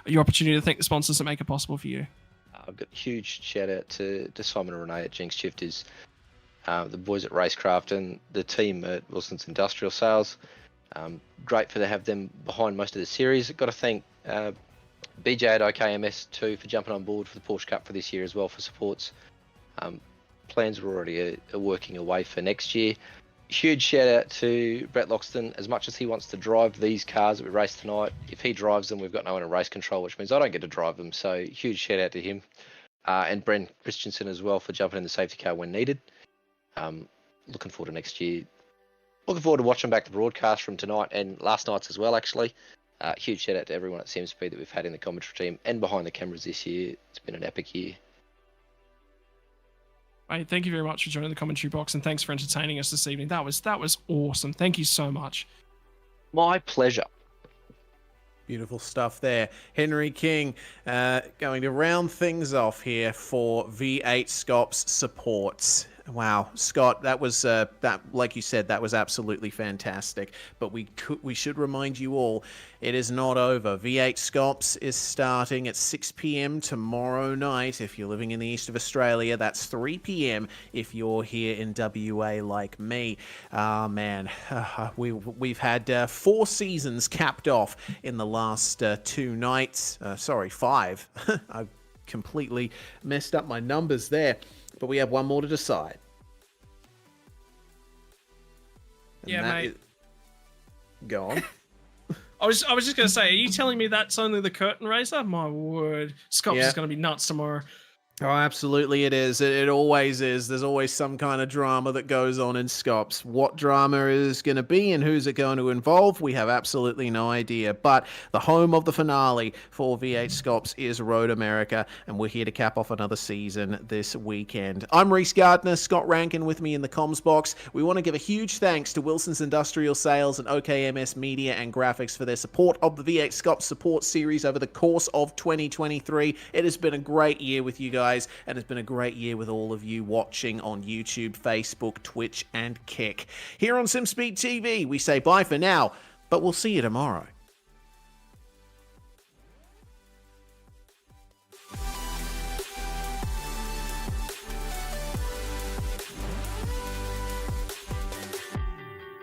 D: your opportunity to thank the sponsors that make it possible for you.
I: I've got a huge shout out to Simon and Renee at Jinx Shifters, the boys at Racecraft, and the team at Wilson's Industrial Sales. Great to have them behind most of the series. Got to thank BJ at OKMS too for jumping on board for the Porsche Cup for this year as well for supports. Plans were already working away for next year. Huge shout out to Brett Loxton. As much as he wants to drive these cars that we race tonight, if he drives them, we've got no one in race control, which means I don't get to drive them. So huge shout out to him. And Bren Christensen as well for jumping in the safety car when needed. Looking forward to next year. Looking forward to watching back the broadcast from tonight and last night's as well, actually. Huge shout out to everyone at SimSpeed that we've had in the commentary team and behind the cameras this year. It's been an epic year.
D: Mate, thank you very much for joining the commentary box, and thanks for entertaining us this evening. That was awesome. Thank you so much.
I: My pleasure.
B: Beautiful stuff there. Henry King going to round things off here for V8SCOPS supports. Wow, Scott, that was like you said, that was absolutely fantastic. But we should remind you all, it is not over. V8SCOPS is starting at 6 p.m. tomorrow night. If you're living in the east of Australia, that's 3 p.m. if you're here in WA like me. Man, we've had 4 seasons capped off in the last 2 nights. Sorry, 5. I've completely messed up my numbers there. But we have one more to decide. And
D: yeah, mate.
B: Go on.
D: I was just going to say, are you telling me that's only the curtain raiser? My word. Scops is going to be nuts tomorrow.
B: Oh, absolutely it is. It always is. There's always some kind of drama that goes on in Scops. What drama is going to be and who's it going to involve, we have absolutely no idea. But the home of the finale for V8SCOPS is Road America, and we're here to cap off another season this weekend. I'm Reese Gardner, Scott Rankin with me in the comms box. We want to give a huge thanks to Wilson's Industrial Sales and OKMS Media and Graphics for their support of the V8SCOPS support series over the course of 2023. It has been a great year with you guys. And it's been a great year with all of you watching on YouTube, Facebook, Twitch, and Kick. Here on SimSpeed TV, we say bye for now, but we'll see you tomorrow.